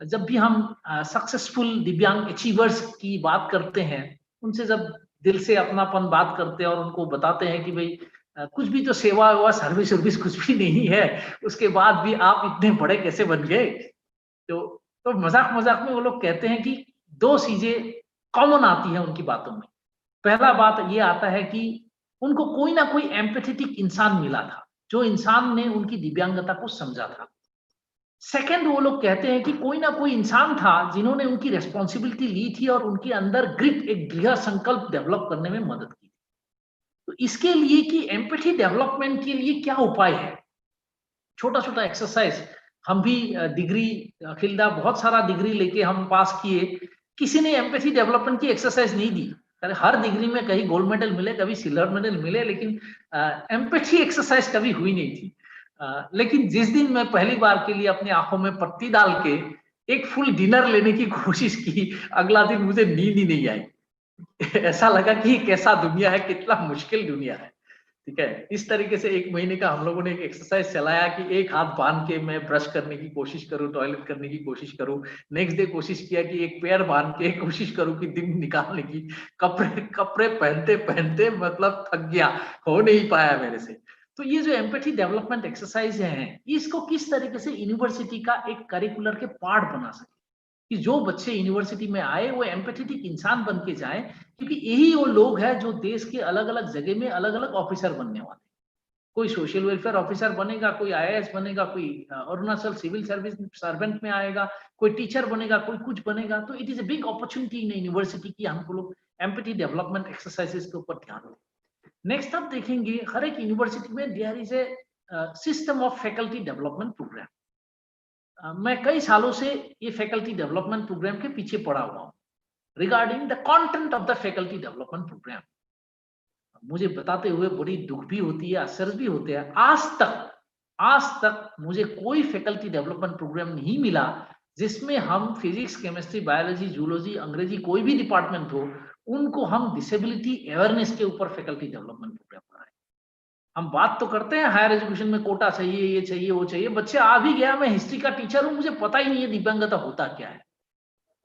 जब भी हम सक्सेसफुल दिव्यांग अचीवर्स की बात करते हैं, उनसे जब दिल से अपनापन बात करते हैं और उनको बताते हैं कि भाई कुछ भी तो सेवा हुआ सर्विस कुछ भी नहीं है, उसके बाद भी आप इतने बड़े कैसे बन गए। तो मजाक मजाक में वो लोग कहते हैं कि दो चीजें कॉमन आती है उनकी बातों में। पहला बात ये आता है कि उनको कोई ना कोई एम्पैथेटिक इंसान मिला था, जो इंसान ने उनकी दिव्यांगता को समझा था। सेकंड, वो लोग कहते हैं कि कोई ना कोई इंसान था जिन्होंने उनकी रेस्पॉन्सिबिलिटी ली थी और उनके अंदर ग्रिट, एक दृढ़ संकल्प डेवलप करने में मदद की। तो इसके लिए कि एम्पैथी डेवलपमेंट के लिए क्या उपाय है, छोटा छोटा एक्सरसाइज। हम भी डिग्री, अखिलदा बहुत सारा डिग्री लेके हम पास किए, किसी ने एम्पैथी डेवलपमेंट की एक्सरसाइज नहीं दी। हर डिग्री में कहीं गोल्ड मेडल मिले, कभी सिल्वर मेडल मिले, लेकिन एम्पैथी एक्सरसाइज कभी हुई नहीं थी। लेकिन जिस दिन मैं पहली बार के लिए अपनी आंखों में पट्टी डाल के एक फुल डिनर लेने की कोशिश की, अगला दिन मुझे नींद ही नहीं आई। ऐसा लगा कि कैसा दुनिया है, कितना मुश्किल दुनिया है। ठीक है, इस तरीके से एक महीने का हम लोगों ने एक एक्सरसाइज चलाया कि एक हाथ बांध के मैं ब्रश करने की कोशिश करूं, टॉयलेट करने की कोशिश करूं। नेक्स्ट डे कोशिश किया कि एक पैर बांध के कोशिश करूं कि दिन निकालने की। कपड़े पहनते पहनते मतलब थक गया, हो नहीं पाया मेरे से। तो ये जो एम्पैथी डेवलपमेंट एक्सरसाइज है, इसको किस तरीके से यूनिवर्सिटी का एक करिकुलर के पार्ट बना सके कि जो बच्चे यूनिवर्सिटी में आए वो एम्पैथेटिक इंसान बन के जाए, क्योंकि यही वो लोग हैं जो देश के अलग अलग जगह में अलग अलग ऑफिसर बनने वाले। कोई सोशल वेलफेयर ऑफिसर बनेगा, कोई आईएएस बनेगा, कोई अरुणाचल सिविल सर्विस सर्वेंट में आएगा, कोई टीचर बनेगा, कोई कुछ बनेगा। तो it is a big opportunity in university की हमको लोग एम्पैथी डेवलपमेंट एक्सरसाइजेस के ऊपर ध्यान दें। नेक्स्ट आप देखेंगे हर एक यूनिवर्सिटी में there is a system of faculty development programme. मैं कई सालों से ये फैकल्टी डेवलपमेंट प्रोग्राम के पीछे पड़ा हुआ हूँ। Regarding the content of the faculty development programme मुझे बताते हुए बड़ी दुख भी होती है, आश्चर्य भी होते हैं। आज तक मुझे कोई फैकल्टी डेवलपमेंट प्रोग्राम नहीं मिला जिसमें हम फिजिक्स, केमिस्ट्री, बायोलॉजी, जूलॉजी, अंग्रेजी, कोई भी डिपार्टमेंट हो, उनको हम डिसेबिलिटी अवेयरनेस के ऊपर फैकल्टी डेवलपमेंट प्रोग्राम कराएं। हम बात तो करते हैं हायर एजुकेशन में कोटा चाहिए, ये चाहिए, वो चाहिए। बच्चे आ भी गया, मैं हिस्ट्री का टीचर हूं, मुझे पता ही नहीं है दिव्यांगता होता क्या है।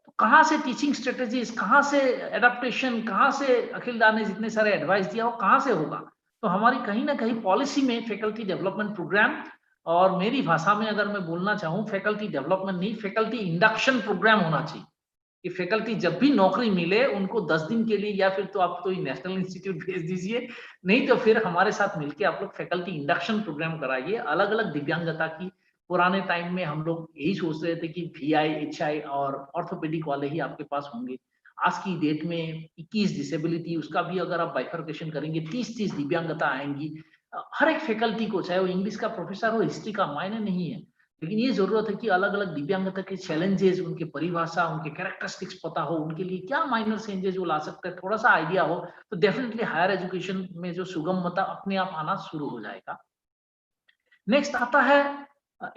तो कहाँ से टीचिंग स्ट्रेटेजीज, कहाँ से एडेप्टेशन, कहाँ से अखिलदा ने जितने सारे एडवाइस दिया वो कहाँ से होगा। तो हमारी कहीं ना कहीं पॉलिसी में फैकल्टी डेवलपमेंट प्रोग्राम, और मेरी भाषा में अगर मैं बोलना चाहूँ, फैकल्टी डेवलपमेंट नहीं, फैकल्टी इंडक्शन प्रोग्राम होना चाहिए कि फैकल्टी जब भी नौकरी मिले उनको 10 दिन के लिए, या फिर तो आप तो नेशनल इंस्टीट्यूट भेज दीजिए, नहीं तो फिर हमारे साथ मिलके आप लोग फैकल्टी इंडक्शन प्रोग्राम कराइए अलग अलग दिव्यांगता की। पुराने टाइम में हम लोग यही सोच रहे थे कि VI, HI और ऑर्थोपेडिक वाले ही आपके पास होंगे। आज की डेट में 21 डिसेबिलिटी, उसका भी अगर आप बाइफर्केशन करेंगे 30 दिव्यांगता आएंगी हर एक फैकल्टी को, चाहे वो इंग्लिश का प्रोफेसर हो, हिस्ट्री का, मायने नहीं है। लेकिन ये जरूरत है कि अलग अलग दिव्यांगता के चैलेंजेस, उनके परिभाषा, उनके कैरेक्टरिस्टिक्स पता हो, उनके लिए क्या माइनर चेंजेस वो ला सकते हैं, थोड़ा सा आइडिया हो, तो डेफिनेटली हायर एजुकेशन में जो सुगमता अपने आप आना शुरू हो जाएगा। नेक्स्ट आता है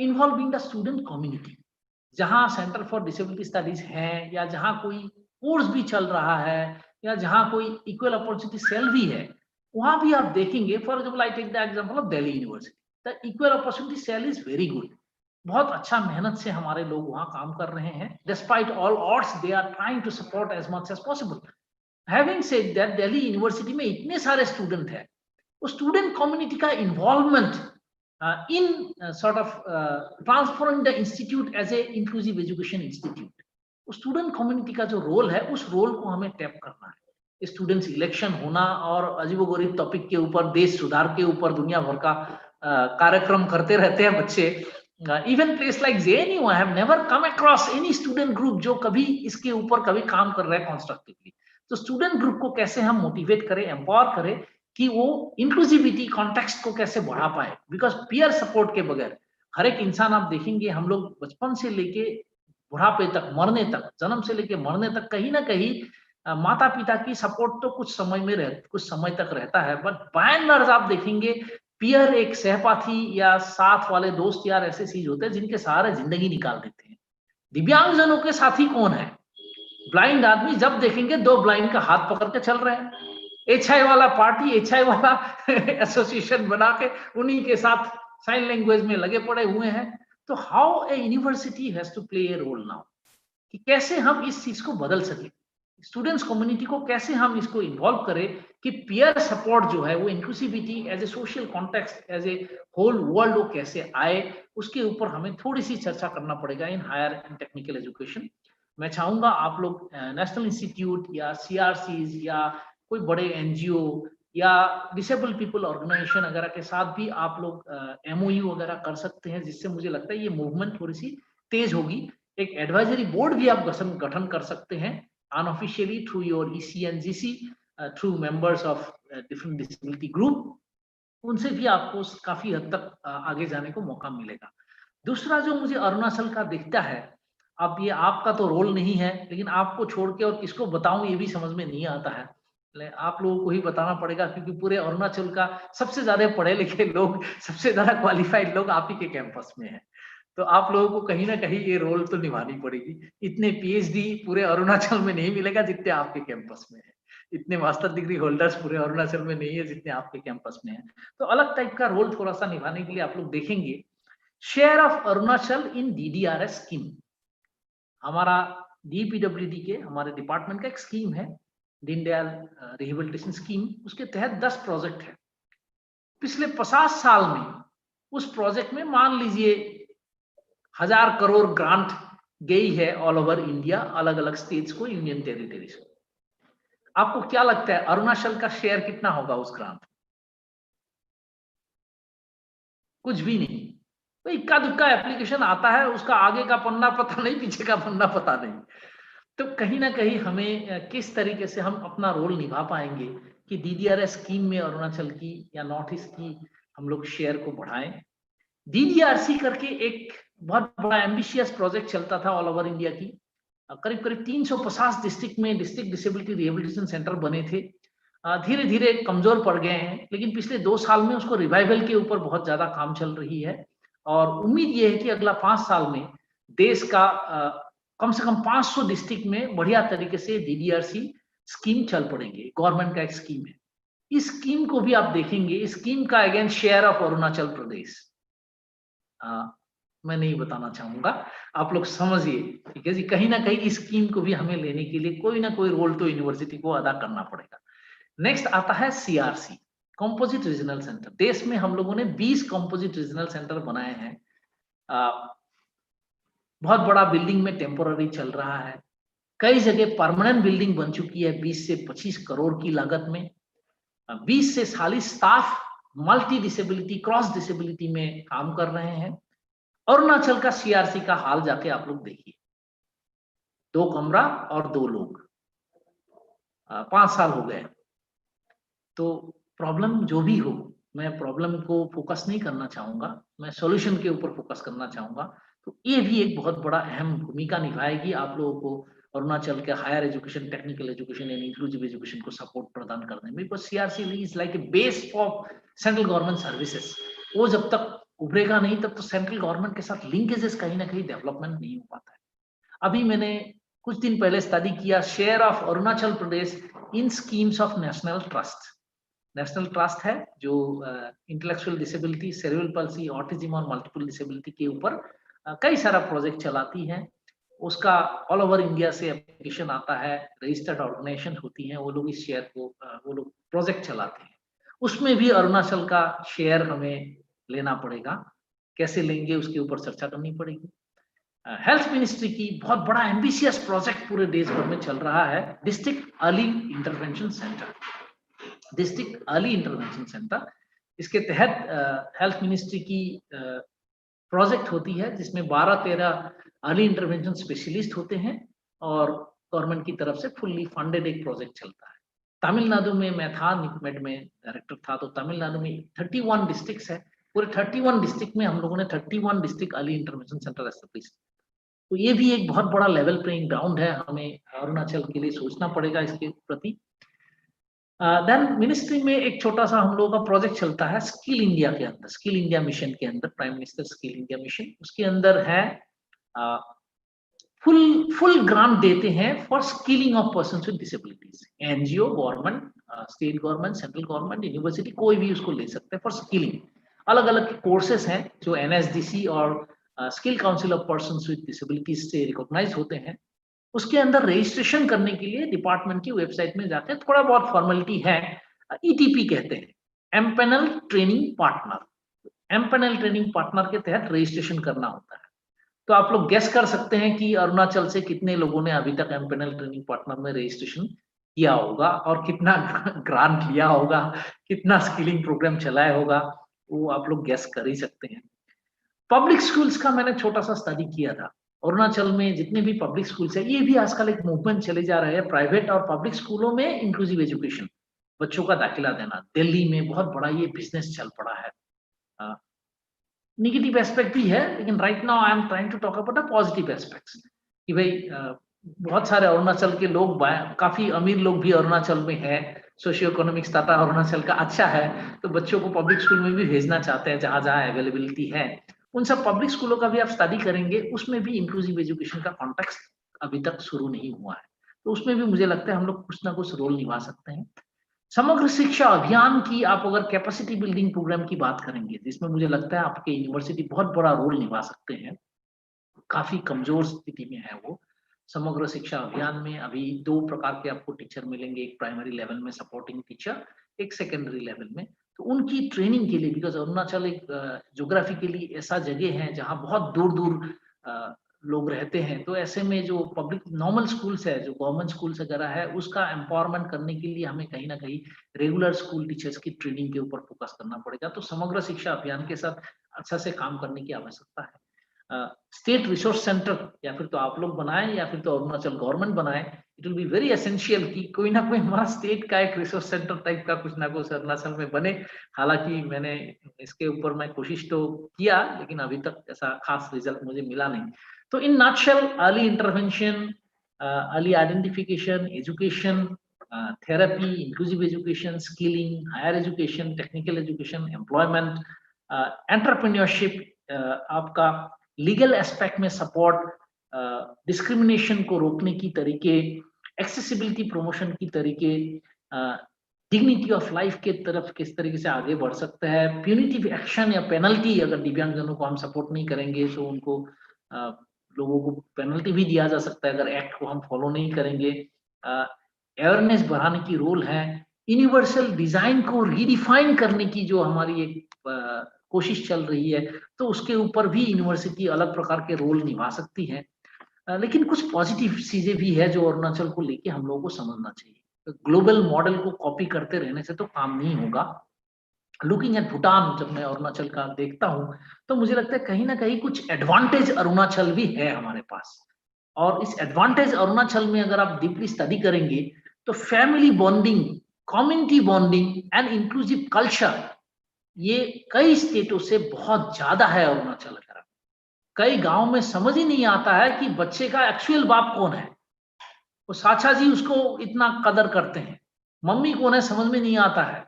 इन्वॉल्विंग द स्टूडेंट कम्युनिटी। जहां सेंटर फॉर डिसेबिलिटी स्टडीज है, या जहां कोई कोर्स भी चल रहा है, या जहां कोई इक्वल अपॉर्चुनिटी सेल भी है, वहां भी आप देखेंगे। For example I take the example of Delhi university, the equal opportunity cell is very good. बहुत अच्छा मेहनत से हमारे लोग वहां काम कर रहे हैं। Despite all odds they are trying to support as much as possible. Having said that, Delhi university में इतने सारे स्टूडेंट हैं, वो स्टूडेंट कम्युनिटी का involvement in sort of transforming the institute as a inclusive education institute, student community का जो role है उस रोल को हमें टैप करना है। स्टूडेंट्स इलेक्शन होना और अजीबोगरीब टॉपिक के ऊपर, देश सुधार के ऊपर दुनिया भर का कार्यक्रम करते रहते हैं बच्चे। Even place like JNU, I have never come across any student group जो कभी इसके ऊपर कभी काम कर रहे हैं कंस्ट्रक्टिवली। तो स्टूडेंट ग्रुप को कैसे हम मोटिवेट करें, एम्पावर करें कि वो इंक्लूसिविटी कॉन्टेक्स्ट को कैसे बढ़ा पाए, बिकॉज पीयर सपोर्ट के बगैर हर एक इंसान, आप देखेंगे हम लोग बचपन से लेके बुढ़ापे तक, मरने तक, जन्म से लेके मरने तक कहीं ना कहीं माता पिता की सपोर्ट तो कुछ समय तक रहता है, बट बाय एंड लार्ज आप देखेंगे पीयर, एक सहपाठी या साथ वाले दोस्त यार ऐसे चीज होते हैं जिनके सहारे जिंदगी निकाल देते हैं। दिव्यांगजनों के साथी कौन है? ब्लाइंड आदमी, जब देखेंगे दो ब्लाइंड का हाथ पकड़ के चल रहे हैं। HI वाला पार्टी, HI वाला एसोसिएशन बना के उन्हीं के साथ साइन लैंग्वेज में लगे पड़े हुए हैं। तो how a university has to play a role now, कि कैसे हम इस चीज को बदल सके, स्टूडेंट्स कम्युनिटी को कैसे हम इसको इन्वॉल्व करें कि पीयर सपोर्ट जो है वो inclusivity as a social context, as a whole world वो कैसे आए, उसके ऊपर हमें थोड़ी सी चर्चा करना पड़ेगा in higher and technical education. मैं चाहूंगा आप लोग नेशनल इंस्टीट्यूट या CRCs या कोई बड़े NGO या डिसेबल पीपल ऑर्गेनाइजेशन वगैरह के साथ भी आप लोग MOU वगैरह कर सकते हैं, जिससे मुझे लगता है ये मूवमेंट थोड़ी सी तेज होगी। एक एडवाइजरी बोर्ड भी आप गठन कर सकते हैं unofficially through your EC and GC, through members of different disability group, उनसे भी आपको काफी हद तक आगे जाने को मौका मिलेगा। दूसरा जो मुझे अरुणाचल का दिखता है, अब ये आपका तो रोल नहीं है, लेकिन आपको छोड़ के और किसको बताऊं ये भी समझ में नहीं आता है, आप लोगों को ही बताना पड़ेगा, क्योंकि पूरे अरुणाचल का सबसे ज्यादा पढ़े लिखे लोग, सबसे ज्यादा क्वालिफाइड लोग आप ही के कैंपस में हैं। तो आप लोगों को कहीं ना कहीं ये रोल तो निभानी पड़ेगी। इतने PhD पूरे अरुणाचल में नहीं मिलेगा जितने आपके कैंपस में है, इतने मास्टर डिग्री होल्डर्स पूरे अरुणाचल में नहीं है जितने आपके कैंपस में है। तो अलग टाइप का रोल थोड़ा सा निभाने के लिए आप लोग देखेंगे share of Arunachal in DDRS scheme. हमारा DPWD के हमारे डिपार्टमेंट का एक स्कीम है, दीनदयाल रिहेबिलिटेशन स्कीम, उसके तहत 10 प्रोजेक्ट है। पिछले 50 साल में उस प्रोजेक्ट में मान लीजिए 1000 करोड़ ग्रांट गई है ऑल ओवर इंडिया, अलग अलग स्टेट्स को, यूनियन टेरिटरीज को। आपको क्या लगता है अरुणाचल का शेयर कितना होगा उस ग्रांट? कुछ भी नहीं। तो इक्का दुक्का एप्लीकेशन आता है, उसका आगे का पन्ना पता नहीं, पीछे का पन्ना पता नहीं। तो कहीं ना कहीं हमें किस तरीके से हम अपना रोल निभा पाएंगे कि DDRS स्कीम में अरुणाचल की या नॉर्थ ईस्ट की हम लोग शेयर को बढ़ाएं। DDRC करके एक बहुत बड़ा एम्बिशियस प्रोजेक्ट चलता था ऑल ओवर इंडिया की, करीब करीब 350 डिस्ट्रिक्ट में डिस्ट्रिक्ट डिसेबिलिटी रिहेबिलिटेशन सेंटर बने थे। धीरे धीरे कमजोर पड़ गए हैं, लेकिन पिछले 2 साल में उसको रिवाइवल के ऊपर बहुत ज्यादा काम चल रही है, और उम्मीद ये है कि अगला 5 साल में देश का कम से कम 500 डिस्ट्रिक्ट में बढ़िया तरीके से DDRC स्कीम चल पड़ेंगे। गवर्नमेंट का एक स्कीम है, इस स्कीम को भी आप देखेंगे। इस स्कीम का again share of Arunachal Pradesh मैं नहीं बताना चाहूंगा, आप लोग समझिए, ठीक है जी। कहीं ना कहीं इस स्कीम को भी हमें लेने के लिए कोई ना कोई रोल तो यूनिवर्सिटी को अदा करना पड़ेगा। नेक्स्ट आता है CRC, कंपोजिट रीजनल सेंटर। देश में हम लोगों ने 20 कंपोजिट रीजनल सेंटर बनाए हैं। बहुत बड़ा बिल्डिंग में टेम्पोररी चल रहा है, कई जगह परमानेंट बिल्डिंग बन चुकी है 20 से 25 करोड़ की लागत में। 20 से 40 staff multi disability, cross disability में काम कर रहे हैं। अरुणाचल का CRC का हाल जाके आप लोग देखिए, 2 कमरा और 2 लोग, 5 साल हो गए। तो प्रॉब्लम जो भी हो, मैं प्रॉब्लम को फोकस नहीं करना चाहूंगा, मैं सॉल्यूशन के ऊपर फोकस करना चाहूंगा। तो ये भी एक बहुत बड़ा अहम भूमिका निभाएगी आप लोगों को अरुणाचल के higher education, technical education and inclusive education को सपोर्ट प्रदान करने में। Because CRC is like a base for central government services. वो जब तक उभरेगा नहीं तब तो सेंट्रल गवर्नमेंट के साथ लिंकेजेस कहीं ना कहीं डेवलपमेंट नहीं हो पाता है। अभी मैंने कुछ दिन पहले स्टडी किया share of Arunachal Pradesh in schemes of national trust. National trust है जो intellectual disability, cerebral palsy, autism और मल्टीपल डिसेबिलिटी के ऊपर कई सारा प्रोजेक्ट चलाती है। उसका ऑल ओवर इंडिया से एप्लीकेशन आता है, रजिस्टर्ड ऑर्गेनाइजेशन होती हैं, वो लोग इस शेयर को वो लोग प्रोजेक्ट चलाते हैं। उसमें भी अरुणाचल का शेयर हमें लेना पड़ेगा। कैसे लेंगे उसके ऊपर चर्चा करनी पड़ेगी। हेल्थ मिनिस्ट्री की बहुत बड़ा एम्बिशियस प्रोजेक्ट पूरे देश भर में चल रहा है, district early intervention centre. District early intervention centre, इसके तहत हेल्थ मिनिस्ट्री की प्रोजेक्ट होती है जिसमें 12-13 अर्ली इंटरवेंशन स्पेशलिस्ट होते हैं और गवर्नमेंट की तरफ से फुल्ली फंडेड एक प्रोजेक्ट चलता है। तमिलनाडु में मैं था, निकमेट में डायरेक्टर था, तो तमिलनाडु में 31 डिस्ट्रिक्ट्स है। पूरे 31 डिस्ट्रिक्ट में हम लोगों ने 31 district early intervention centre establish. तो ये भी एक बहुत बड़ा लेवल प्लेइंग ग्राउंड है, हमें अरुणाचल के लिए सोचना पड़ेगा इसके प्रति। देन मिनिस्ट्री में एक छोटा सा हम लोगों का प्रोजेक्ट चलता है स्किल इंडिया के अंदर, स्किल इंडिया मिशन के अंदर, prime minister skill India mission, उसके अंदर है फुल ग्रांट देते हैं for skilling of persons with disabilities. NGO, government, state government, central government, university, कोई भी उसको ले सकते हैं फॉर स्किलिंग। अलग अलग कोर्सेस हैं जो एनएसडीसी और skill council of persons with disabilities से रिकॉग्नाइज होते हैं। उसके अंदर रजिस्ट्रेशन करने के लिए डिपार्टमेंट की वेबसाइट में जाके थोड़ा बहुत फॉर्मेलिटी है, ईटीपी कहते हैं, empanel training partner. Empanel training partner के तहत रजिस्ट्रेशन करना होता है। तो आप लोग गेस कर सकते हैं कि अरुणाचल से कितने लोगों ने अभी तक एमपैनल ट्रेनिंग पार्टनर में रजिस्ट्रेशन किया होगा और कितना ग्रांट लिया होगा, कितना स्किलिंग प्रोग्राम चलाया होगा, वो आप लोग गेस कर ही सकते हैं। पब्लिक स्कूल्स का मैंने छोटा सा स्टडी किया था। अरुणाचल में जितने भी पब्लिक स्कूल्स है, ये भी आजकल एक मूवमेंट चले जा रहे हैं, प्राइवेट और पब्लिक स्कूलों में इंक्लूसिव एजुकेशन, बच्चों का दाखिला देना। दिल्ली में बहुत बड़ा ये बिजनेस चल पड़ा है। नेगेटिव एस्पेक्ट भी है, लेकिन right now I am trying to talk about the positive aspects कि भाई बहुत सारे अरुणाचल के लोग, काफी अमीर लोग भी अरुणाचल में है, सोशियो इकोनॉमिक स्टेटस अरुणाचल का अच्छा है, तो बच्चों को पब्लिक स्कूल में भी भेजना चाहते हैं जहां जहां अवेलेबिलिटी है। उन सब पब्लिक स्कूलों का भी आप स्टडी करेंगे, उसमें भी इंक्लूसिव एजुकेशन का कॉन्टेक्स्ट अभी तक शुरू नहीं हुआ है, तो उसमें भी मुझे लगता है हम लोग कुछ ना कुछ रोल निभा सकते हैं। समग्र शिक्षा अभियान की आप अगर कैपेसिटी बिल्डिंग प्रोग्राम की बात करेंगे, जिसमें मुझे लगता है आपके यूनिवर्सिटी बहुत बड़ा रोल निभा सकते हैं, काफी कमजोर स्थिति में है वो। समग्र शिक्षा अभियान में अभी 2 प्रकार के आपको टीचर मिलेंगे, एक प्राइमरी लेवल में सपोर्टिंग टीचर, एक सेकेंडरी लेवल में। तो उनकी ट्रेनिंग के लिए, बिकॉज अरुणाचल एक ज्योग्राफिकली ऐसा जगह है जहाँ बहुत दूर दूर लोग रहते हैं, तो ऐसे में जो पब्लिक नॉर्मल स्कूल्स है, जो गवर्नमेंट स्कूल्स वगैरह है, उसका एम्पावरमेंट करने के लिए हमें कहीं ना कहीं रेगुलर स्कूल टीचर्स की ट्रेनिंग के ऊपर फोकस करना पड़ेगा। तो समग्र शिक्षा अभियान के साथ अच्छा से काम करने की आवश्यकता है। स्टेट रिसोर्स सेंटर या फिर तो आप लोग बनाएं या फिर तो अरुणाचल गवर्नमेंट बनाए, it will be very essential कि कोई ना कोई हमारा स्टेट का एक रिसोर्स सेंटर टाइप का कुछ ना कुछ अरुणाचल में बने। हालांकि मैंने इसके ऊपर मैं कोशिश तो किया, लेकिन अभी तक ऐसा खास रिजल्ट मुझे मिला नहीं। तो in nutshell, early intervention, early identification, education, therapy, inclusive education, skilling, higher education, technical education, employment, entrepreneurship, आपका लीगल एस्पेक्ट में सपोर्ट, डिस्क्रिमिनेशन को रोकने की तरीके, एक्सेसिबिलिटी प्रमोशन की तरीके, डिग्निटी ऑफ लाइफ के तरफ किस तरीके से आगे बढ़ सकता है, प्यूनिटिव एक्शन या पेनल्टी, अगर दिव्यांगजनों को हम सपोर्ट नहीं करेंगे तो उनको लोगों को पेनल्टी भी दिया जा सकता है अगर एक्ट को हम फॉलो नहीं करेंगे। अवेयरनेस बढ़ाने की रोल है, यूनिवर्सल डिजाइन को रीडिफाइन करने की जो हमारी एक कोशिश चल रही है, तो उसके ऊपर भी यूनिवर्सिटी अलग प्रकार के रोल निभा सकती है। लेकिन कुछ पॉजिटिव चीजें भी है जो अरुणाचल को लेके हम लोगों को समझना चाहिए। ग्लोबल मॉडल को कॉपी करते रहने से तो काम नहीं होगा। लुकिंग एट भूटान, जब मैं अरुणाचल का देखता हूं तो मुझे लगता है कहीं ना कहीं कुछ एडवांटेज अरुणाचल भी है हमारे पास, और इस एडवांटेज अरुणाचल में अगर आप डीपली स्टडी करेंगे तो family bonding, community bonding and inclusive culture, ये कई स्टेटों से बहुत ज्यादा है अरुणाचल का। कई गांव में समझ ही नहीं आता है कि बच्चे का एक्चुअल बाप कौन है। वो साचा जी उसको इतना कदर करते हैं, मम्मी कौन है समझ में नहीं आता है।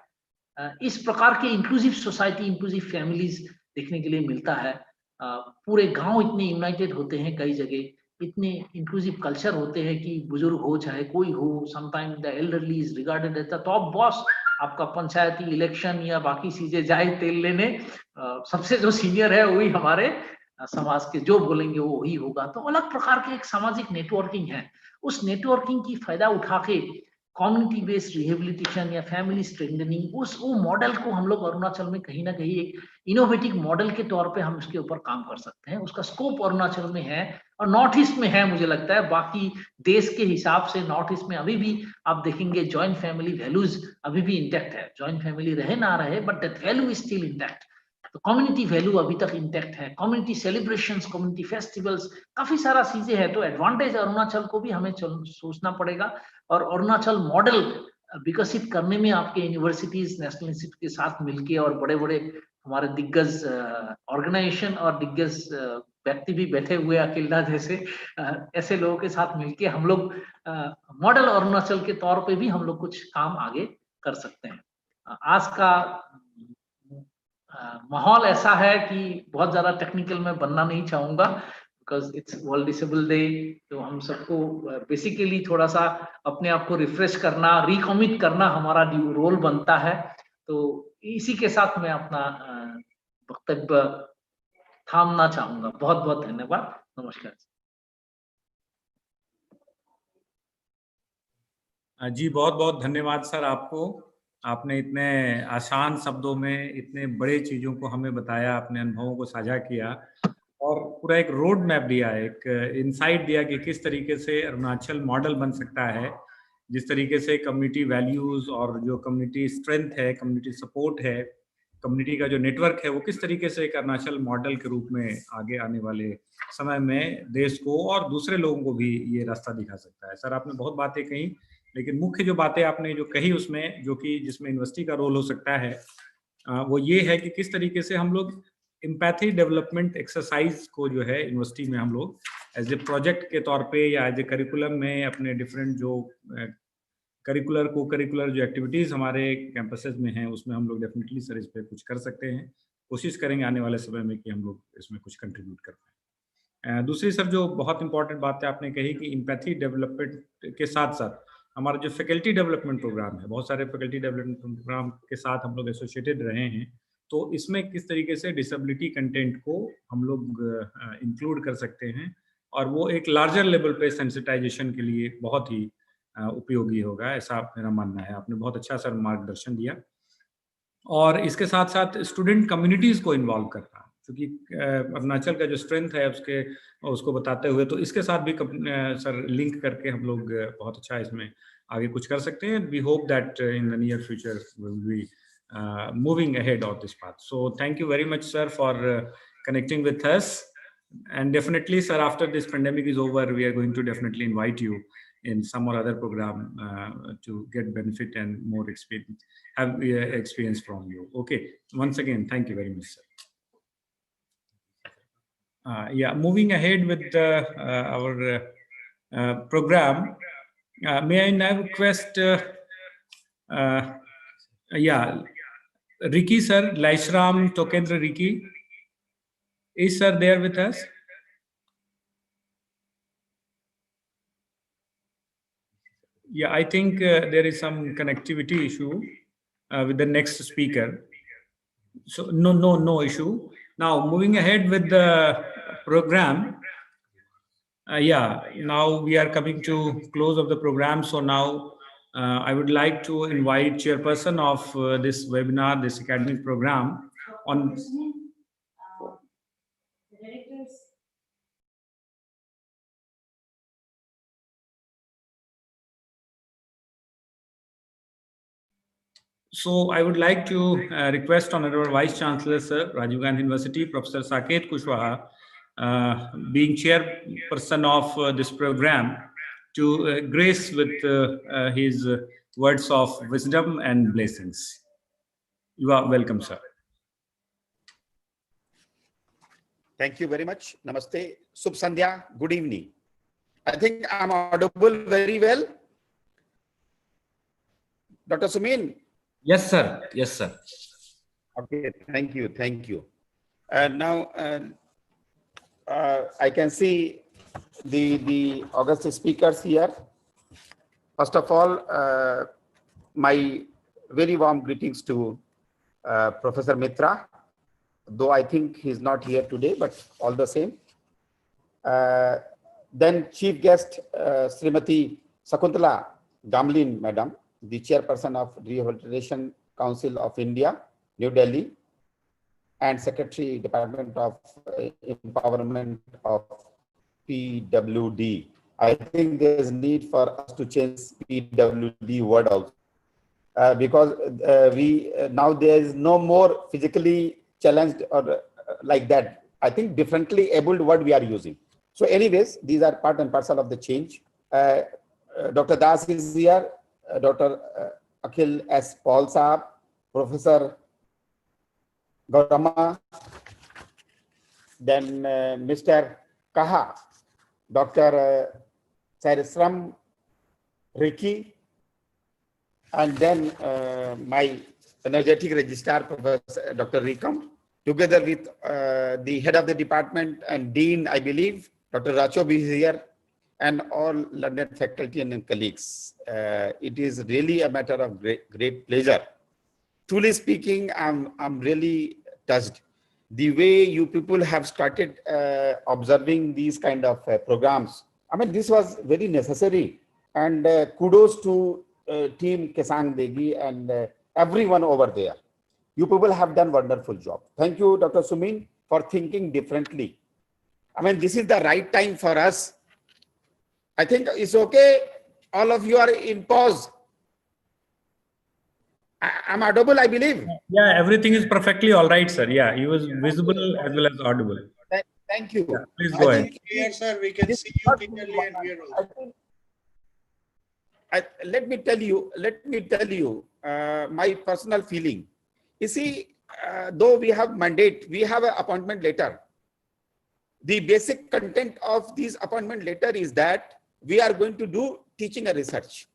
इस प्रकार के इंक्लूसिव सोसाइटी, इंक्लूसिव फैमिलीज देखने के लिए मिलता है। पूरे गांव इतने यूनाइटेड होते हैं, कई जगह इतने इंक्लूसिव कल्चर होते हैं कि बुजुर्ग हो चाहे कोई हो, sometime the elderly is regarded as the top boss. आपका पंचायती इलेक्शन या बाकी चीजें जाए तेल लेने, सबसे जो सीनियर है वही हमारे समाज के, जो बोलेंगे वो वही होगा। तो अलग प्रकार के एक सामाजिक नेटवर्किंग है। उस नेटवर्किंग की फायदा उठा के कम्युनिटी बेस्ड रिहेबिलिटेशन या फैमिली स्ट्रेंथनिंग, वो मॉडल को हम लोग अरुणाचल में कहीं ना कहीं एक इनोवेटिव मॉडल के तौर पे हम उसके ऊपर काम कर सकते हैं। उसका स्कोप अरुणाचल में है और नॉर्थ ईस्ट में है। मुझे लगता है बाकी देश के हिसाब से नॉर्थ ईस्ट में अभी भी आप देखेंगे जॉइंट फैमिली वैल्यूज अभी भी इंटैक्ट है। जॉइंट फैमिली रहे ना रहे, but that value is still intact. तो कम्युनिटी वैल्यू अभी तक इंटैक्ट है। कम्युनिटी सेलिब्रेशंस, कम्युनिटी फेस्टिवल्स, काफी सारा चीजें हैं। तो एडवांटेज अरुणाचल को भी हमें सोचना पड़ेगा और अरुणाचल मॉडल विकसित करने में आपके यूनिवर्सिटीज, नेशनल इंस्टीट्यूट के साथ मिलके और बड़े बड़े हमारे दिग्गज ऑर्गेनाइजेशन और दिग्गज व्यक्ति भी बैठे हुए, अकेला जैसे ऐसे लोगों के साथ मिलके हम लोग मॉडल अरुणाचल के तौर पे भी हम लोग कुछ काम आगे कर सकते हैं। आज का माहौल ऐसा है कि बहुत ज्यादा टेक्निकल में बनना नहीं चाहूंगा, because it's world disable day. तो हम सबको बेसिकली थोड़ा सा अपने आप को रिफ्रेश करना, रिकमिट करना हमारा रोल बनता है। तो इसी के साथ मैं अपना वक्तव्य थामना चाहूंगा। बहुत बहुत धन्यवाद। नमस्कार जी, बहुत बहुत धन्यवाद सर आपको। आपने इतने आसान शब्दों में इतने बड़े चीज़ों को हमें बताया, अपने अनुभवों को साझा किया और पूरा एक रोड मैप दिया, एक इंसाइट दिया कि किस तरीके से अरुणाचल मॉडल बन सकता है। जिस तरीके से कम्युनिटी वैल्यूज़ और जो कम्युनिटी स्ट्रेंथ है, कम्युनिटी सपोर्ट है, कम्युनिटी का जो नेटवर्क है, वो किस तरीके से एक अरुणाचल मॉडल के रूप में आगे आने वाले समय में देश को और दूसरे लोगों को भी ये रास्ता दिखा सकता है। सर आपने बहुत बातें कही, लेकिन मुख्य जो बातें आपने जो कही उसमें, जो कि जिसमें यूनिवर्सिटी का रोल हो सकता है, वो ये है कि किस तरीके से हम लोग एम्पैथी डेवलपमेंट एक्सरसाइज को जो है यूनिवर्सिटी में हम लोग एज ए प्रोजेक्ट के तौर पे या एज ए करिकुलम में अपने डिफरेंट जो करिकुलर को करिकुलर जो एक्टिविटीज़ हमारे कैंपसेस में हैं उसमें हम लोग डेफिनेटली सर इस पर कुछ कर सकते हैं। कोशिश करेंगे आने वाले समय में कि हम लोग इसमें कुछ कंट्रीब्यूट कर पाएँ। दूसरी सर जो बहुत इंपॉर्टेंट बात है आपने कही कि एम्पैथी डेवलपमेंट के साथ साथ हमारा जो फैकल्टी डेवलपमेंट प्रोग्राम है, बहुत सारे फैकल्टी डेवलपमेंट प्रोग्राम के साथ हम लोग एसोसिएटेड रहे हैं, तो इसमें किस तरीके से डिसेबिलिटी कंटेंट को हम लोग इंक्लूड कर सकते हैं और वो एक लार्जर लेवल पे सेंसिटाइजेशन के लिए बहुत ही उपयोगी होगा, ऐसा मेरा मानना है। आपने बहुत अच्छा सर मार्गदर्शन दिया और इसके साथ साथ स्टूडेंट कम्युनिटीज़ को इन्वॉल्व करना, क्योंकि अरुणाचल का जो स्ट्रेंथ है उसको बताते हुए, तो इसके साथ भी सर लिंक करके हम लोग बहुत अच्छा इसमें आगे कुछ कर सकते हैं। We hope that in the near future will be moving ahead on this path. So thank you very much sir for connecting with us, and definitely sir, after this pandemic is over, we are going to definitely invite you in some or other program to get benefit and more experience, have experience from you. Okay, once again thank you very much sir. Yeah, moving ahead with our program, may I now request yeah, Ricky sir, Laishram Tokendra Ricky, is sir there with us? Yeah, I think there is some connectivity issue with the next speaker. So no issue. Now moving ahead with the program. Yeah, now we are coming to close of the program. So now I would like to invite chairperson of this webinar, this academic program on. So I would like to request Honorable Vice Chancellor Sir, Rajiv Gandhi University, Professor Saket Kushwaha, being chairperson of this program, to grace with his words of wisdom and blessings. You are welcome, sir. Thank you very much. Namaste. Subh Sandhya. Good evening. I think I'm audible very well. Dr. Sumin. Yes, sir. Yes, sir. Okay. Thank you. Thank you. And now I can see the august speakers here. First of all, my very warm greetings to Professor Mitra, though I think he's not here today, but all the same. Then Chief Guest Srimati Sakuntala Gamlin Madam, the Chairperson of Rehabilitation Council of India, New Delhi, and Secretary, Department of Empowerment of PWD. I think there is need for us to change PWD word also. Because now there is no more physically challenged or like that. I think differently abled word we are using. So anyways, these are part and parcel of the change. Dr. Das is here, Dr. Akhil S. Paul Saab, Professor Gaurama, then Mr. Kaha, Dr. Sarisram Ricky, and then my energetic registrar, Professor Dr. Rikam, together with the head of the department and dean, I believe, Dr. Rachob is here, and all London faculty and colleagues. It is really a matter of great pleasure. Truly speaking, I'm really touched. The way you people have started observing these kind of programs. I mean, this was very necessary, and kudos to team Kesang Degi and everyone over there. You people have done wonderful job. Thank you, Dr. Sumin, for thinking differently. I mean, this is the right time for us. I think it's okay. All of you are in pause. I'm audible, I believe. Yeah, everything is perfectly all right, sir. Yeah, he was visible as well as audible. Thank you. Yeah, please go ahead. Clear, sir. We can see you clearly and hear also. Let me tell you my personal feeling. You see, though we have mandate, we have an appointment letter. The basic content of this appointment letter is that we are going to do teaching and research.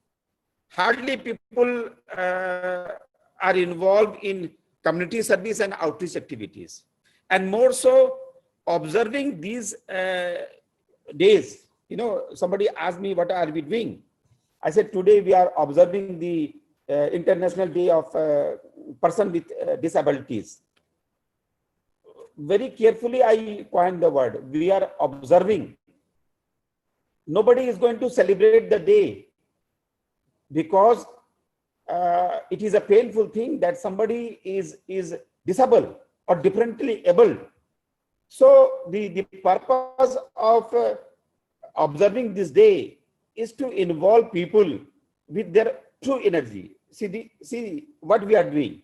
Hardly people are involved in community service and outreach activities. And more so, observing these days, you know, somebody asked me, what are we doing? I said, today we are observing the International Day of Person with Disabilities. Very carefully, I coined the word, we are observing. Nobody is going to celebrate the day because it is a painful thing that somebody is disabled or differently able. So the purpose of observing this day is to involve people with their true energy. See what we are doing.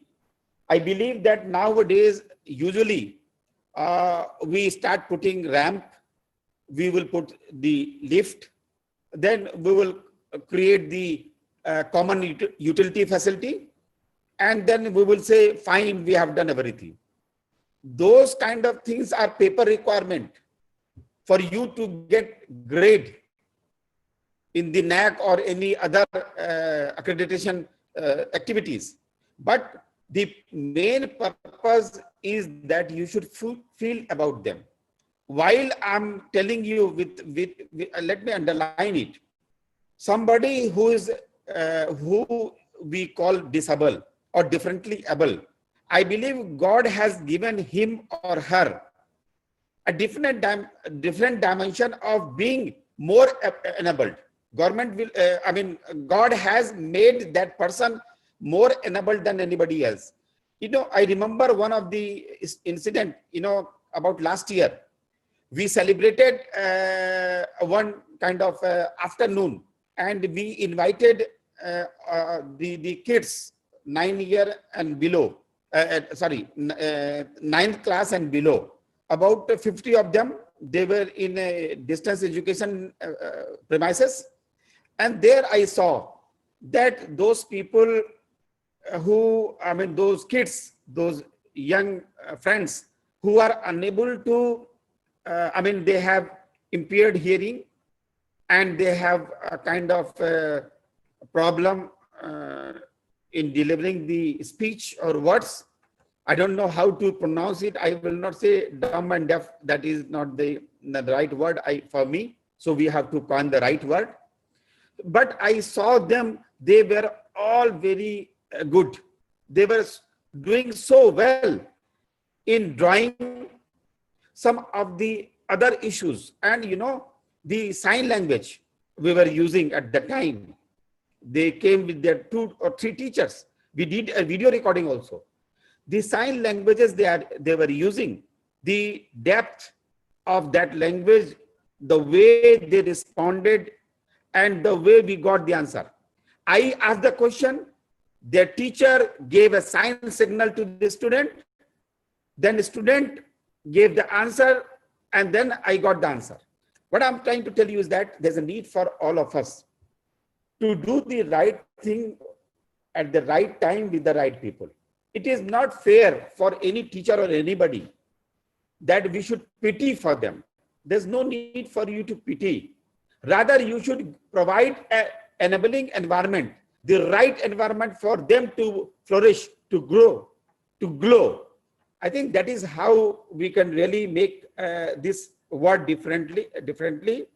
I believe that nowadays, usually, we start putting ramp, we will put the lift, then we will create the common utility facility, and then we will say, fine, we have done everything. Those kind of things are paper requirement for you to get grade in the NAC or any other accreditation activities. But the main purpose is that you should feel about them. While I'm telling you, let me underline it. Somebody who is who we call disabled or differently able, I believe God has given him or her a different dimension of being more enabled. Government will, God has made that person more enabled than anybody else. You know, I remember one of the incident, you know, about last year. We celebrated one kind of afternoon, and we invited the kids 9 year and below, 9th class and below. About 50 of them, they were in a distance education premises. And there I saw that those people who, those kids, those young friends who are unable to, they have impaired hearing and they have a kind of problem in delivering the speech or words. I don't know how to pronounce it. I will not say dumb and deaf. That is not the right word for me. So we have to coin the right word. But I saw them, they were all very good. They were doing so well in drawing some of the other issues. And you know, the sign language we were using at the time, They came with their 2 or 3 teachers. We did a video recording also. The sign languages they were using, the depth of that language, the way they responded, and the way we got the answer. I asked the question, their teacher gave a sign signal to the student, then the student gave the answer, and then I got the answer. What I'm trying to tell you is that there's a need for all of us to do the right thing at the right time with the right people. It is not fair for any teacher or anybody that we should pity for them. There's no need for you to pity. Rather, you should provide an enabling environment, the right environment for them to flourish, to grow, to glow. I think that is how we can really make this word differently.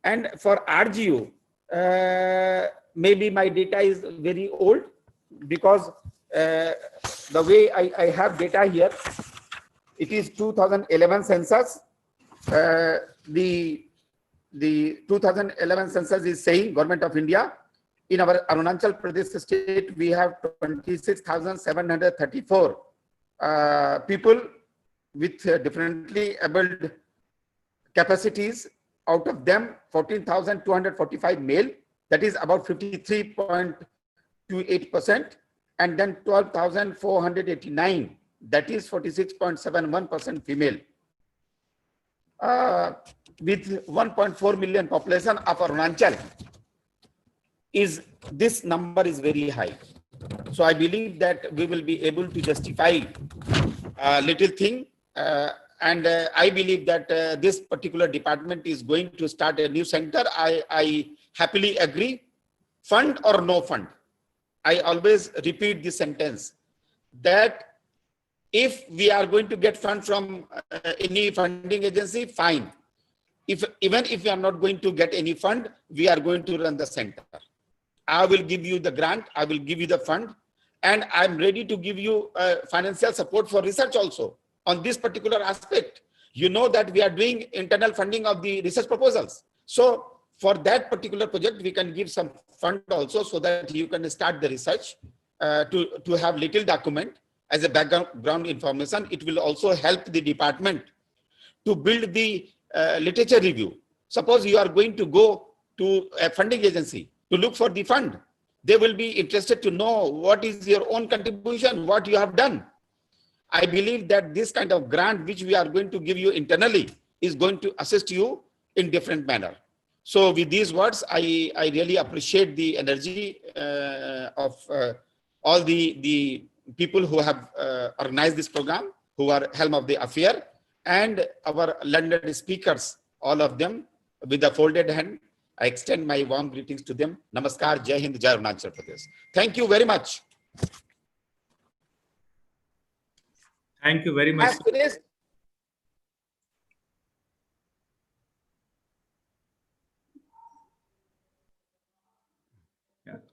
And for RGU, maybe my data is very old, because the way I have data here, it is 2011 census. The 2011 census is saying, Government of India, in our Arunachal Pradesh state, we have 26,734 people with differently abled capacities. Out of them, 14,245 male, that is about 53.28%, and then 12,489, that is 46.71% female. With 1.4 million population of Arunachal, this number is very high. So I believe that we will be able to justify a little thing. And I believe that this particular department is going to start a new center. I happily agree, fund or no fund. I always repeat this sentence, that if we are going to get fund from any funding agency, fine. Even if we are not going to get any fund, we are going to run the center. I will give you the grant, I will give you the fund, and I'm ready to give you financial support for research also on this particular aspect. You know that we are doing internal funding of the research proposals. So for that particular project, we can give some fund also, so that you can start the research to have little document as a background information. It will also help the department to build the literature review. Suppose you are going to go to a funding agency to look for the fund. They will be interested to know what is your own contribution, what you have done. I believe that this kind of grant which we are going to give you internally is going to assist you in different manner. So with these words, I really appreciate the energy of all the people who have organized this program, who are helm of the affair, and our learned speakers, all of them with a folded hand. I extend my warm greetings to them. Namaskar, Jai Hind, Jai Arunachal Pradesh. Thank you very much. Thank you very much.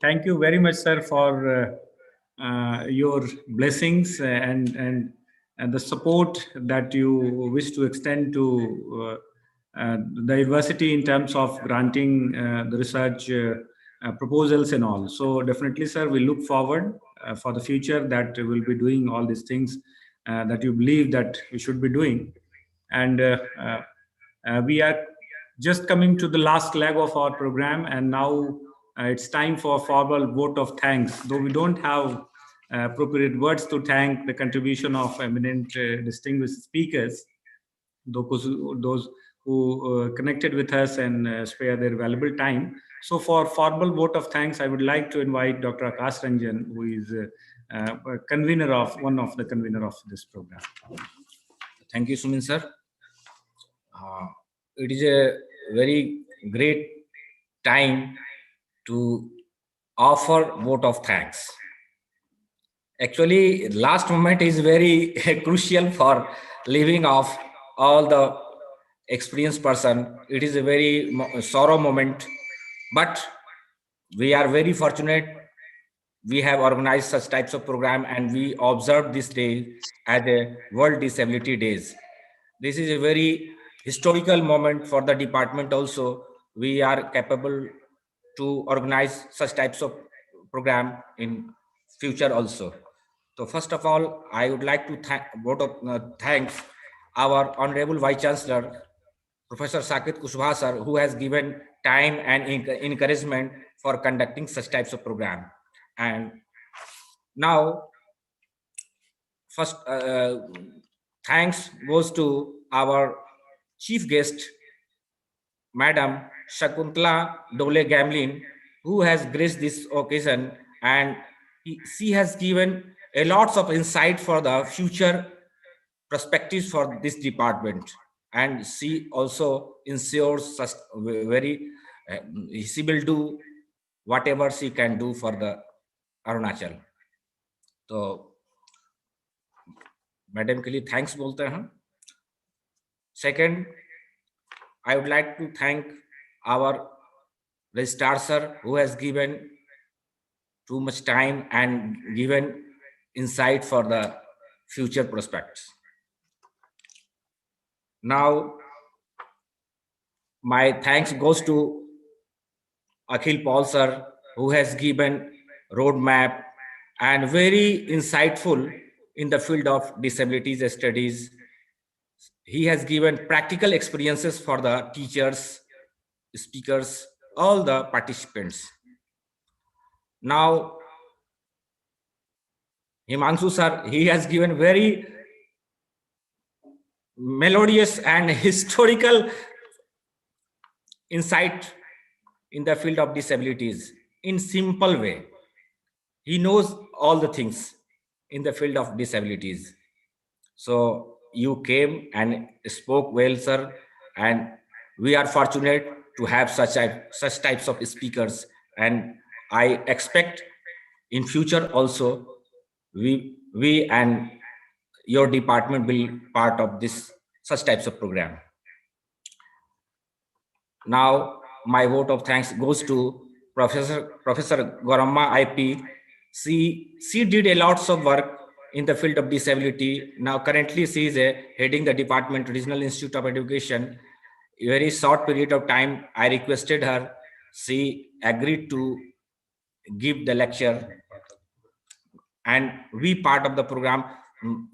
Thank you very much, sir, for your blessings and the support that you wish to extend to the university in terms of granting the research proposals and all. So definitely, sir, we look forward for the future that we'll be doing all these things that you believe that we should be doing. And we are just coming to the last leg of our program, and now it's time for formal vote of thanks. Though we don't have appropriate words to thank the contribution of eminent distinguished speakers, those who connected with us and spare their valuable time. So for formal vote of thanks, I would like to invite Dr. Akash Ranjan, who is one of the convener of this program. Thank you, Sumin sir. It is a very great time to offer vote of thanks. Actually, last moment is very crucial for leaving off all the experienced person. It is a very sorrow moment, but we are very fortunate. We have organized such types of program, and we observed this day as a World Disability Days. This is a very historical moment for the department also. We are capable to organize such types of program in future also. So first of all, I would like to thanks our Honorable Vice Chancellor, Professor Sakit Kushwaha sir, who has given time and encouragement for conducting such types of program. And now, first thanks goes to our chief guest, Madam Shakuntala Dole Gamlin, who has graced this occasion, and she has given a lots of insight for the future perspectives for this department, and she also ensures such very she will do whatever she can do for the Arunachal. तो madam के लिए thanks बोलते हैं हम. Second, I would like to thank our registrar sir, who has given too much time and given insight for the future prospects. Now, my thanks goes to Akhil Paul sir, who has given roadmap and very insightful in the field of disabilities studies. He has given practical experiences for the teachers, speakers, all the participants. Now, Himanshu sir, he has given very melodious and historical insight in the field of disabilities in simple way. He knows all the things in the field of disabilities. So you came and spoke well, sir, and we are fortunate to have such types of speakers, and I expect in future also we and your department will be part of this such types of program. Now my vote of thanks goes to Professor Goramma IP. She did a lots of work in the field of disability. Now currently she is heading the department, Regional Institute of Education. A very short period of time, I requested her. She agreed to give the lecture, and we part of the program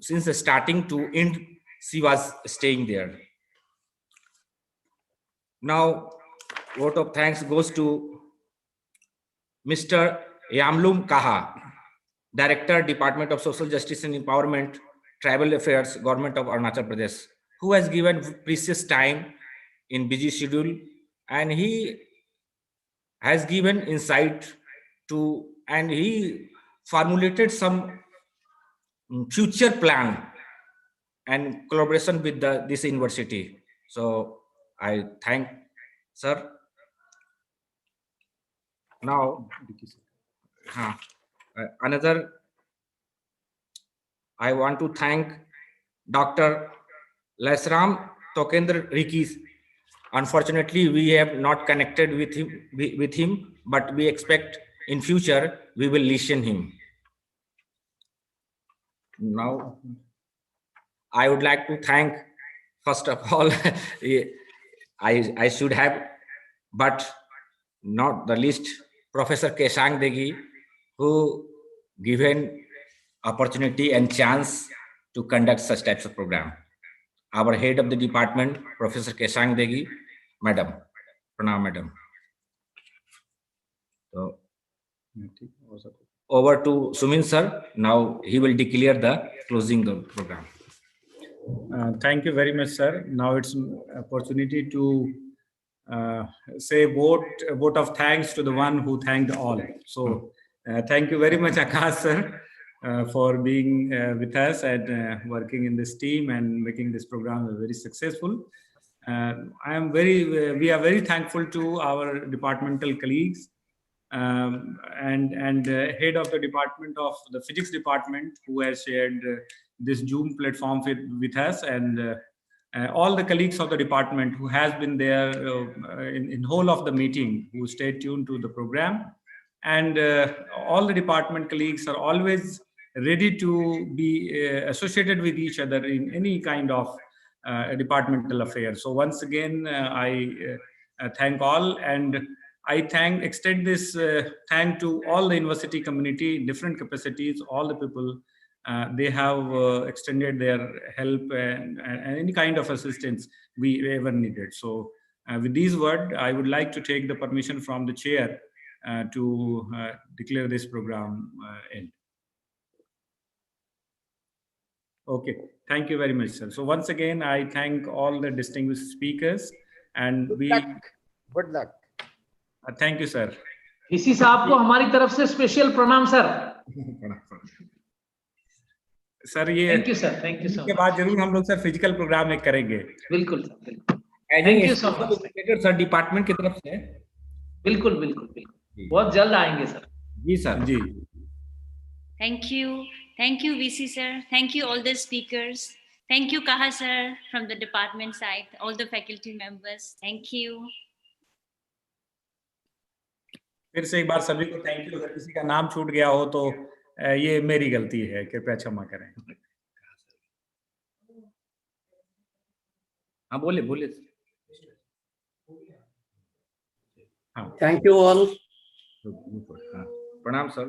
since the starting to end. She was staying there. Now, vote of thanks goes to Mr. Yamlum Kaha, Director, Department of Social Justice and Empowerment, Tribal Affairs, Government of Arunachal Pradesh, who has given precious time in busy schedule, and he has given insight to, and he formulated some future plan and collaboration with this university. So I thank sir. Now, another, I want to thank Dr. Lesram Tokendra Rikis. Unfortunately, we have not connected with him, but we expect in future we will listen him. Now, I would like to thank, first of all, I should have, but not the least, Professor Keshang Degi, who given opportunity and chance to conduct such types of program. Our head of the department, Professor Keshang Degi, Madam, Pranam Madam. So, over to Sumin sir. Now he will declare the closing the program. Thank you very much, sir. Now it's an opportunity to say vote of thanks to the one who thanked all. So thank you very much, Akash sir, for being with us and working in this team and making this program very successful. We are very thankful to our departmental colleagues and head of the department of the physics department, who has shared this Zoom platform with us, and all the colleagues of the department who has been there in whole of the meeting, who stayed tuned to the program. And all the department colleagues are always ready to be associated with each other in any kind of departmental affair. So once again, I thank all, and I extend this thank to all the university community in different capacities, all the people. They have extended their help and any kind of assistance we ever needed. So with these words, I would like to take the permission from the chair to declare this program end. Okay, thank you very much, sir. So once again, I thank all the distinguished speakers, and Good luck. Thank you, sir. इसी साहब को हमारी तरफ से special प्रणाम sir. Sir ये thank you sir, thank you sir. के बाद जरूर हम लोग सर फिजिकल प्रोग्राम एक करेंगे। बिल्कुल सर, बिल्कुल। Thank you so much sir department की तरफ से। बिल्कुल बिल्कुल बिल्कुल, बहुत जल्द आएंगे सर। जी सर जी। Thank you VC sir, thank you all the speakers, thank you Kaha sir from the department side, all the faculty members, thank you. फिर से एक बार सभी को थैंक यू। अगर किसी का नाम छूट गया हो तो ये मेरी गलती है, कृपया क्षमा करें। हाँ बोले बोले। हाँ थैंक यू ऑल। प्रणाम सर।